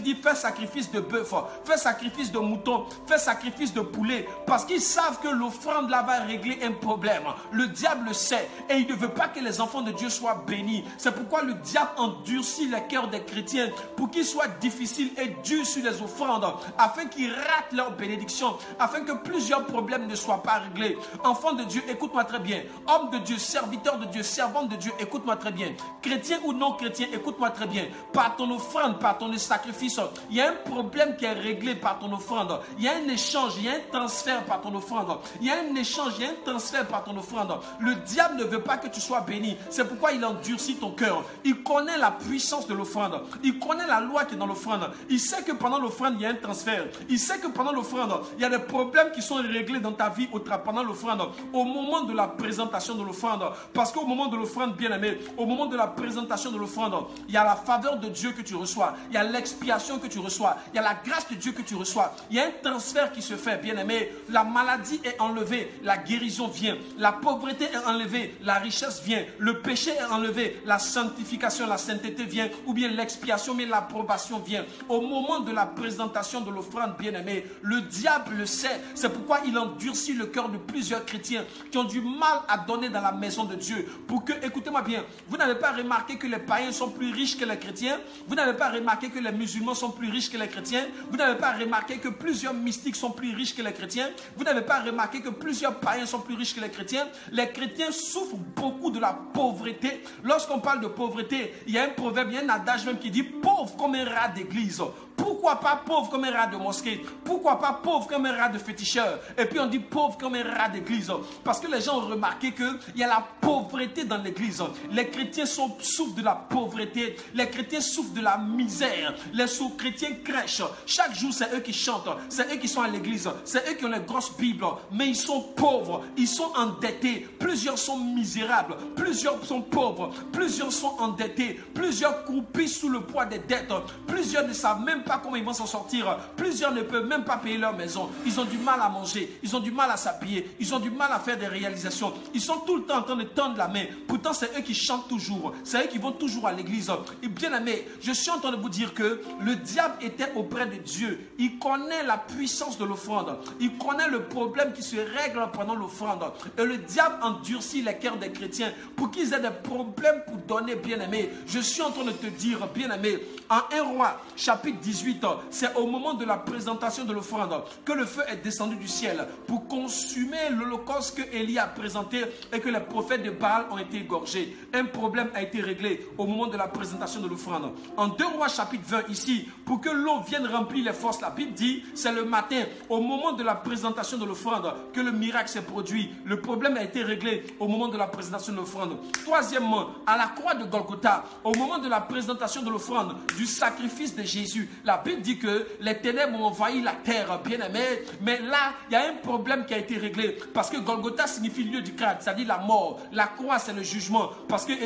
[SPEAKER 1] dit fais sacrifice de bœuf, fais sacrifice de mouton, fais sacrifice de poulet, parce qu'ils savent que l'offrande là va régler un problème. Le diable le sait et il ne veut pas que les enfants de Dieu soient bénis. C'est pourquoi le diable endurcit les cœurs des chrétiens pour qu'ils soient difficiles et durs sur les offrandes, afin qu'ils ratent leur bénédiction, afin que plusieurs problèmes ne soient pas réglés. Enfants de Dieu, écoute-moi très bien. Homme de Dieu, serviteur de Dieu, servant de Dieu, écoute-moi très bien. Chrétien ou non chrétien, écoute-moi très bien. Par ton offrande, par ton sacrifice, il y a un problème qui est réglé par ton offrande. Il y a un échange, il y a un transfert par ton offrande. Il y a un échange, il y a un transfert par ton offrande. Le diable ne veut pas que tu sois béni. C'est pourquoi il endurcit ton cœur. Il connaît la puissance de l'offrande. Il connaît la loi qui est dans l'offrande. Il sait que pendant l'offrande, il y a un transfert. Il sait que pendant l'offrande, il y a des problèmes qui sont réglés dans ta vie pendant l'offrande, au moment de la présentation de l'offrande. Parce qu'au moment de l'offrande, bien-aimé, au moment de la présentation de l'offrande, il y a la faveur de Dieu que tu reçois, il y a l'expiation que tu reçois, il y a la grâce de Dieu que tu reçois, il y a un transfert qui se fait, bien-aimé. La maladie est enlevée, la guérison vient, la pauvreté est enlevée, la richesse vient, le péché est enlevé, la sanctification, la sainteté vient, ou bien l'expiation, mais l'approbation vient. Au moment de la présentation de l'offrande, bien-aimé, le diable le sait, c'est pourquoi il endurcit le cœur de plusieurs chrétiens qui ont du mal à donner dans la maison de Dieu. Pour que, écoutez-moi bien, vous n'avez pas remarqué que les païens sont plus riches que les chrétiens, vous n'avez pas remarqué que les musulmans sont plus riches que les chrétiens, vous n'avez pas remarqué que plusieurs mystiques sont plus riches que les chrétiens, vous n'avez pas remarqué que plusieurs païens sont plus riches que les chrétiens. Les chrétiens souffrent beaucoup de la pauvreté. Lorsqu'on parle de pauvreté, il y a un proverbe, il y a un adage même qui dit pauvre comme un rat d'église. Pourquoi pas pauvre comme un rat de mosquée? Pourquoi pas pauvre comme un rat de féticheur? Et puis on dit pauvre comme un rat d'église. Parce que les gens ont remarqué qu'il y a la pauvreté dans l'église. Les chrétiens souffrent de la pauvreté. Les chrétiens souffrent de la misère. Les chrétiens crèchent. Chaque jour, c'est eux qui chantent. C'est eux qui sont à l'église. C'est eux qui ont les grosses bibles. Mais ils sont pauvres. Ils sont endettés. Plusieurs sont misérables. Plusieurs sont pauvres. Plusieurs sont endettés. Plusieurs croupissent sous le poids des dettes. Plusieurs ne savent même pas comment ils vont s'en sortir. Plusieurs ne peuvent même pas payer leur maison. Ils ont du mal à manger. Ils ont du mal à s'habiller. Ils ont du mal à faire des réalisations. Ils sont tout le temps en train de tendre la main. Pourtant, c'est eux qui chantent toujours. C'est eux qui vont toujours à l'église. Et bien aimé, je suis en train de vous dire que le diable était auprès de Dieu. Il connaît la puissance de l'offrande. Il connaît le problème qui se règle pendant l'offrande. Et le diable endurcit les cœurs des chrétiens pour qu'ils aient des problèmes pour donner, bien aimé. Je suis en train de te dire, bien aimé, En 1 Roi, chapitre 18, c'est au moment de la présentation de l'offrande que le feu est descendu du ciel pour consumer l'holocauste que Élie a présenté et que les prophètes de Baal ont été égorgés. Un problème a été réglé au moment de la présentation de l'offrande. En 2 Rois, chapitre 20, ici, pour que l'eau vienne remplir les forces, la Bible dit, c'est le matin, au moment de la présentation de l'offrande, que le miracle s'est produit. Le problème a été réglé au moment de la présentation de l'offrande. Troisièmement, à la croix de Golgotha, au moment de la présentation de l'offrande, du sacrifice de Jésus, la Bible dit que les ténèbres ont envahi la terre, bien-aimé. Mais là, il y a un problème qui a été réglé. Parce que Golgotha signifie lieu du crâne, c'est-à-dire la mort. La croix, c'est le jugement.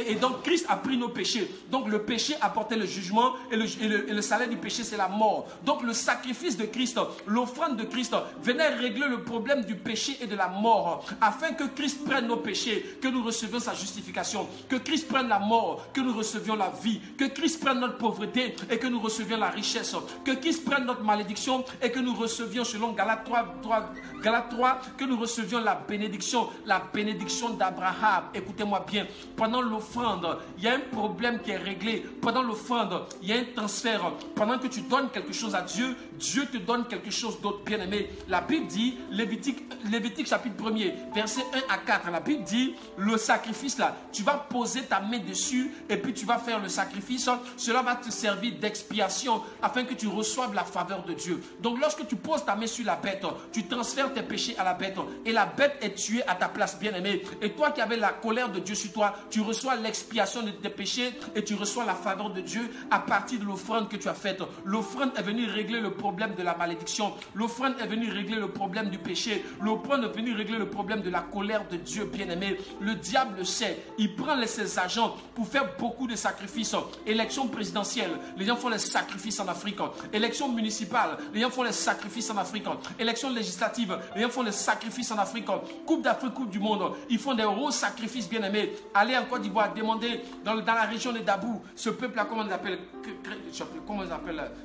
[SPEAKER 1] Et donc, Christ a pris nos péchés. Donc, le péché apportait le jugement et le salaire du péché, c'est la mort. Donc, le sacrifice de Christ, l'offrande de Christ venait régler le problème du péché et de la mort, afin que Christ prenne nos péchés, que nous recevions sa justification, que Christ prenne la mort, que nous recevions la vie, que Christ prenne notre pauvreté et que nous recevions la richesse, que Christ prenne notre malédiction et que nous recevions, selon Galates 3, que nous recevions la bénédiction d'Abraham. Écoutez-moi bien, pendant l'offrande, il y a un problème qui est réglé. Pendant l'offrande, il y a un transfert. Pendant que tu donnes quelque chose à Dieu, Dieu te donne quelque chose d'autre, bien-aimé. La Bible dit, Lévitique chapitre 1er, versets 1 à 4, la Bible dit, le sacrifice là, tu vas poser ta main dessus et puis tu vas faire le sacrifice. Cela va te servir d'expiation afin que tu reçoives la faveur de Dieu. Donc lorsque tu poses ta main sur la bête, tu transfères tes péchés à la bête et la bête est tuée à ta place, bien-aimé. Et toi qui avais la colère de Dieu sur toi, tu reçois l'expiation de tes péchés et tu reçois la faveur de Dieu à partir de l'offrande que tu as faite. L'offrande est venue régler le problème de la malédiction. L'offrande est venue régler le problème du péché. L'offrande est venue régler le problème de la colère de Dieu, bien-aimé. Le diable le sait. Il prend ses agents pour faire beaucoup de sacrifices. Élection présidentielle, les gens font les sacrifices en Afrique. Élection municipale, les gens font les sacrifices en Afrique. Élection législative, les gens font les sacrifices en Afrique. Coupe d'Afrique, Coupe du monde, ils font des gros sacrifices, bien-aimés. Allez en Côte d'Ivoire, demandez dans la région de Dabou, ce peuple-là, comment on l'appelle?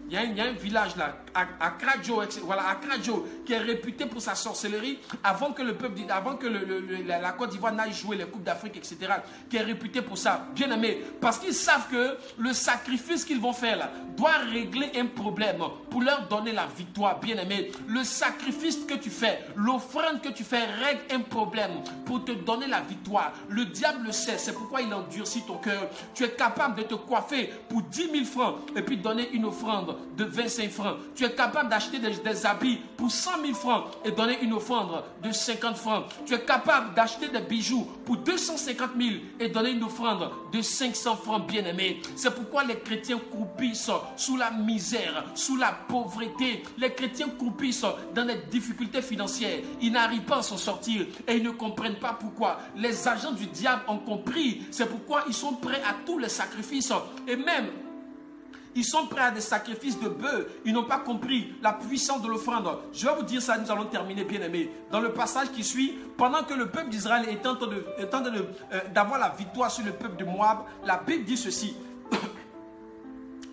[SPEAKER 1] Il y a un village là, à Kradjo, voilà, à Kradjo, qui est réputé pour sa sorcellerie, avant que la Côte d'Ivoire n'aille jouer les Coupes d'Afrique, etc., qui est réputé pour ça, bien-aimés, parce qu'ils savent que le sacrifice qu'ils vont faire là, doit régler un problème pour leur donner la victoire, bien-aimés. Le sacrifice que tu fais, l'offrande que tu fais règle un problème pour te donner la victoire. Le diable le sait, c'est pourquoi il endurcit ton cœur. Tu es capable de te coiffer pour 10 000 francs et puis donner une offrande de 25 francs. Tu es capable d'acheter des habits pour 100 000 francs et donner une offrande de 50 francs. Tu es capable d'acheter des bijoux pour 250 000 et donner une offrande de 500 francs, bien-aimés. C'est pourquoi les chrétiens croupissent sous la misère, sous la pauvreté. Les chrétiens croupissent dans les difficultés financières. Ils n'arrivent pas à s'en sortir et ils ne comprennent pas pourquoi. Les agents du diable ont compris. C'est pourquoi ils sont prêts à tous les sacrifices. Et même, ils sont prêts à des sacrifices de bœufs. Ils n'ont pas compris la puissance de l'offrande. Je vais vous dire ça, nous allons terminer, bien-aimés. Dans le passage qui suit, pendant que le peuple d'Israël est en train d'avoir la victoire sur le peuple de Moab, la Bible dit ceci.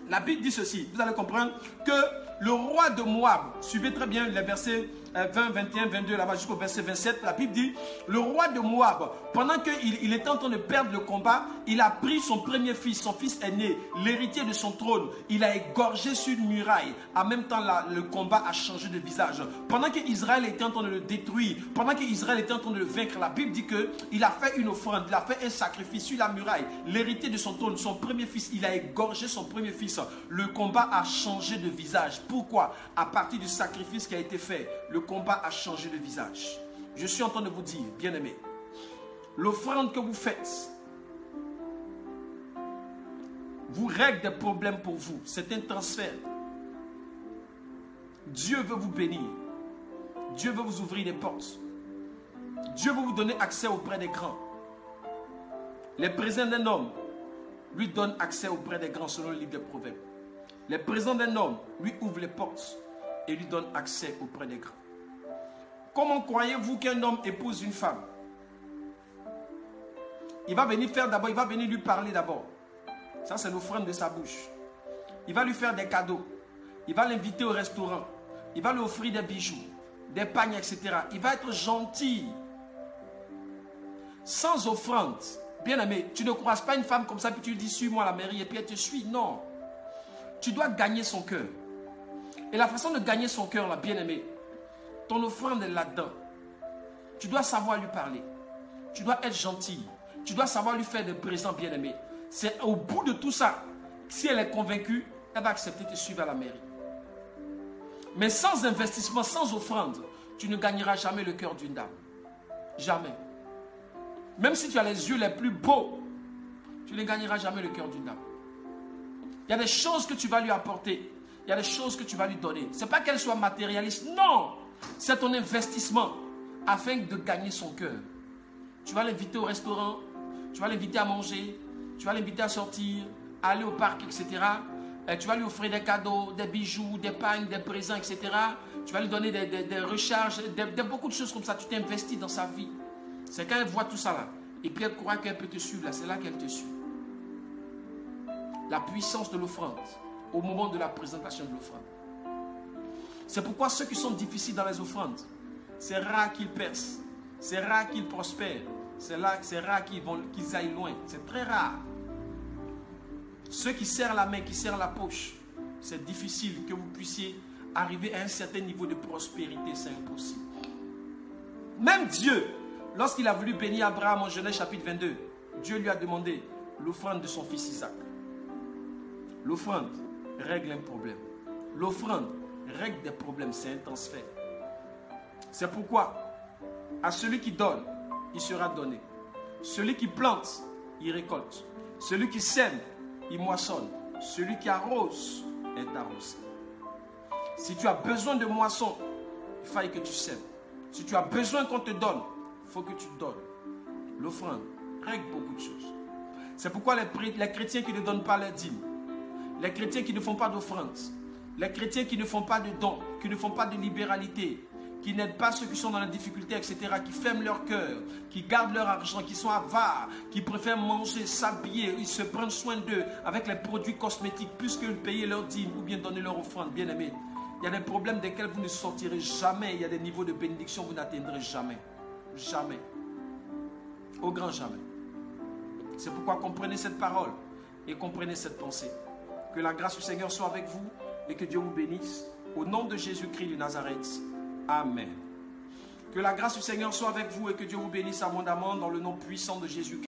[SPEAKER 1] La Bible dit ceci. Vous allez comprendre que le roi de Moab, suivez très bien les versets 20, 21, 22, là-bas jusqu'au verset 27, la Bible dit, le roi de Moab, pendant qu'il était en train de perdre le combat, il a pris son premier fils, son fils aîné, l'héritier de son trône, il a égorgé sur une muraille. En même temps, le combat a changé de visage. Pendant qu'Israël était en train de le détruire, pendant qu'Israël était en train de le vaincre, la Bible dit qu'il a fait une offrande, il a fait un sacrifice sur la muraille. L'héritier de son trône, son premier fils, il a égorgé son premier fils. Le combat a changé de visage. Pourquoi? À partir du sacrifice qui a été fait, le combat a changé de visage. Je suis en train de vous dire, bien-aimés, l'offrande que vous faites vous règle des problèmes pour vous. C'est un transfert. Dieu veut vous bénir. Dieu veut vous ouvrir des portes. Dieu veut vous donner accès auprès des grands. Les présents d'un homme lui donnent accès auprès des grands selon le livre des Proverbes. Les présents d'un homme lui ouvrent les portes et lui donnent accès auprès des grands. Comment croyez-vous qu'un homme épouse une femme? Il va venir faire d'abord, il va venir lui parler d'abord. Ça, c'est l'offrande de sa bouche. Il va lui faire des cadeaux. Il va l'inviter au restaurant. Il va lui offrir des bijoux, des pagnes, etc. Il va être gentil. Sans offrande. Bien aimé, tu ne croises pas une femme comme ça, puis tu lui dis, suis-moi à la mairie, et puis elle te suit. Non. Tu dois gagner son cœur. Et la façon de gagner son cœur, là, bien-aimé, ton offrande est là-dedans. Tu dois savoir lui parler. Tu dois être gentil. Tu dois savoir lui faire des présents, bien-aimé. C'est au bout de tout ça, si elle est convaincue, elle va accepter de te suivre à la mairie. Mais sans investissement, sans offrande, tu ne gagneras jamais le cœur d'une dame. Jamais. Même si tu as les yeux les plus beaux, tu ne gagneras jamais le cœur d'une dame. Il y a des choses que tu vas lui apporter. Il y a des choses que tu vas lui donner. Ce n'est pas qu'elle soit matérialiste. Non. C'est ton investissement afin de gagner son cœur. Tu vas l'inviter au restaurant. Tu vas l'inviter à manger. Tu vas l'inviter à sortir, à aller au parc, etc. Tu vas lui offrir des cadeaux, des bijoux, des pagnes, des présents, etc. Tu vas lui donner des recharges, beaucoup de choses comme ça. Tu t'investis dans sa vie. C'est quand elle voit tout ça là. Et puis elle croit qu'elle peut te suivre là. C'est là qu'elle te suit. La puissance de l'offrande au moment de la présentation de l'offrande. C'est pourquoi ceux qui sont difficiles dans les offrandes, c'est rare qu'ils percent. C'est rare qu'ils prospèrent. C'est rare qu'ils aillent loin. C'est très rare. Ceux qui serrent la main, qui serrent la poche, c'est difficile que vous puissiez arriver à un certain niveau de prospérité. C'est impossible. Même Dieu, lorsqu'il a voulu bénir Abraham en Genèse chapitre 22, Dieu lui a demandé l'offrande de son fils Isaac. L'offrande règle un problème. L'offrande règle des problèmes. C'est un transfert. C'est pourquoi, à celui qui donne, il sera donné. Celui qui plante, il récolte. Celui qui sème, il moissonne. Celui qui arrose est arrosé. Si tu as besoin de moisson, il faut que tu sèmes. Si tu as besoin qu'on te donne, il faut que tu donnes. L'offrande règle beaucoup de choses. C'est pourquoi les chrétiens qui ne donnent pas les dîmes, les chrétiens qui ne font pas d'offrande, les chrétiens qui ne font pas de dons, qui ne font pas de libéralité, qui n'aident pas ceux qui sont dans la difficulté, etc., qui ferment leur cœur, qui gardent leur argent, qui sont avares, qui préfèrent manger, s'habiller, ils se prennent soin d'eux avec les produits cosmétiques, plus que payer leur dîme ou bien donner leur offrande, bien aimé. Il y a des problèmes desquels vous ne sortirez jamais. Il y a des niveaux de bénédiction que vous n'atteindrez jamais. Jamais. Au grand jamais. C'est pourquoi comprenez cette parole et comprenez cette pensée. Que la grâce du Seigneur soit avec vous et que Dieu vous bénisse. Au nom de Jésus-Christ de Nazareth. Amen. Que la grâce du Seigneur soit avec vous et que Dieu vous bénisse abondamment dans le nom puissant de Jésus-Christ.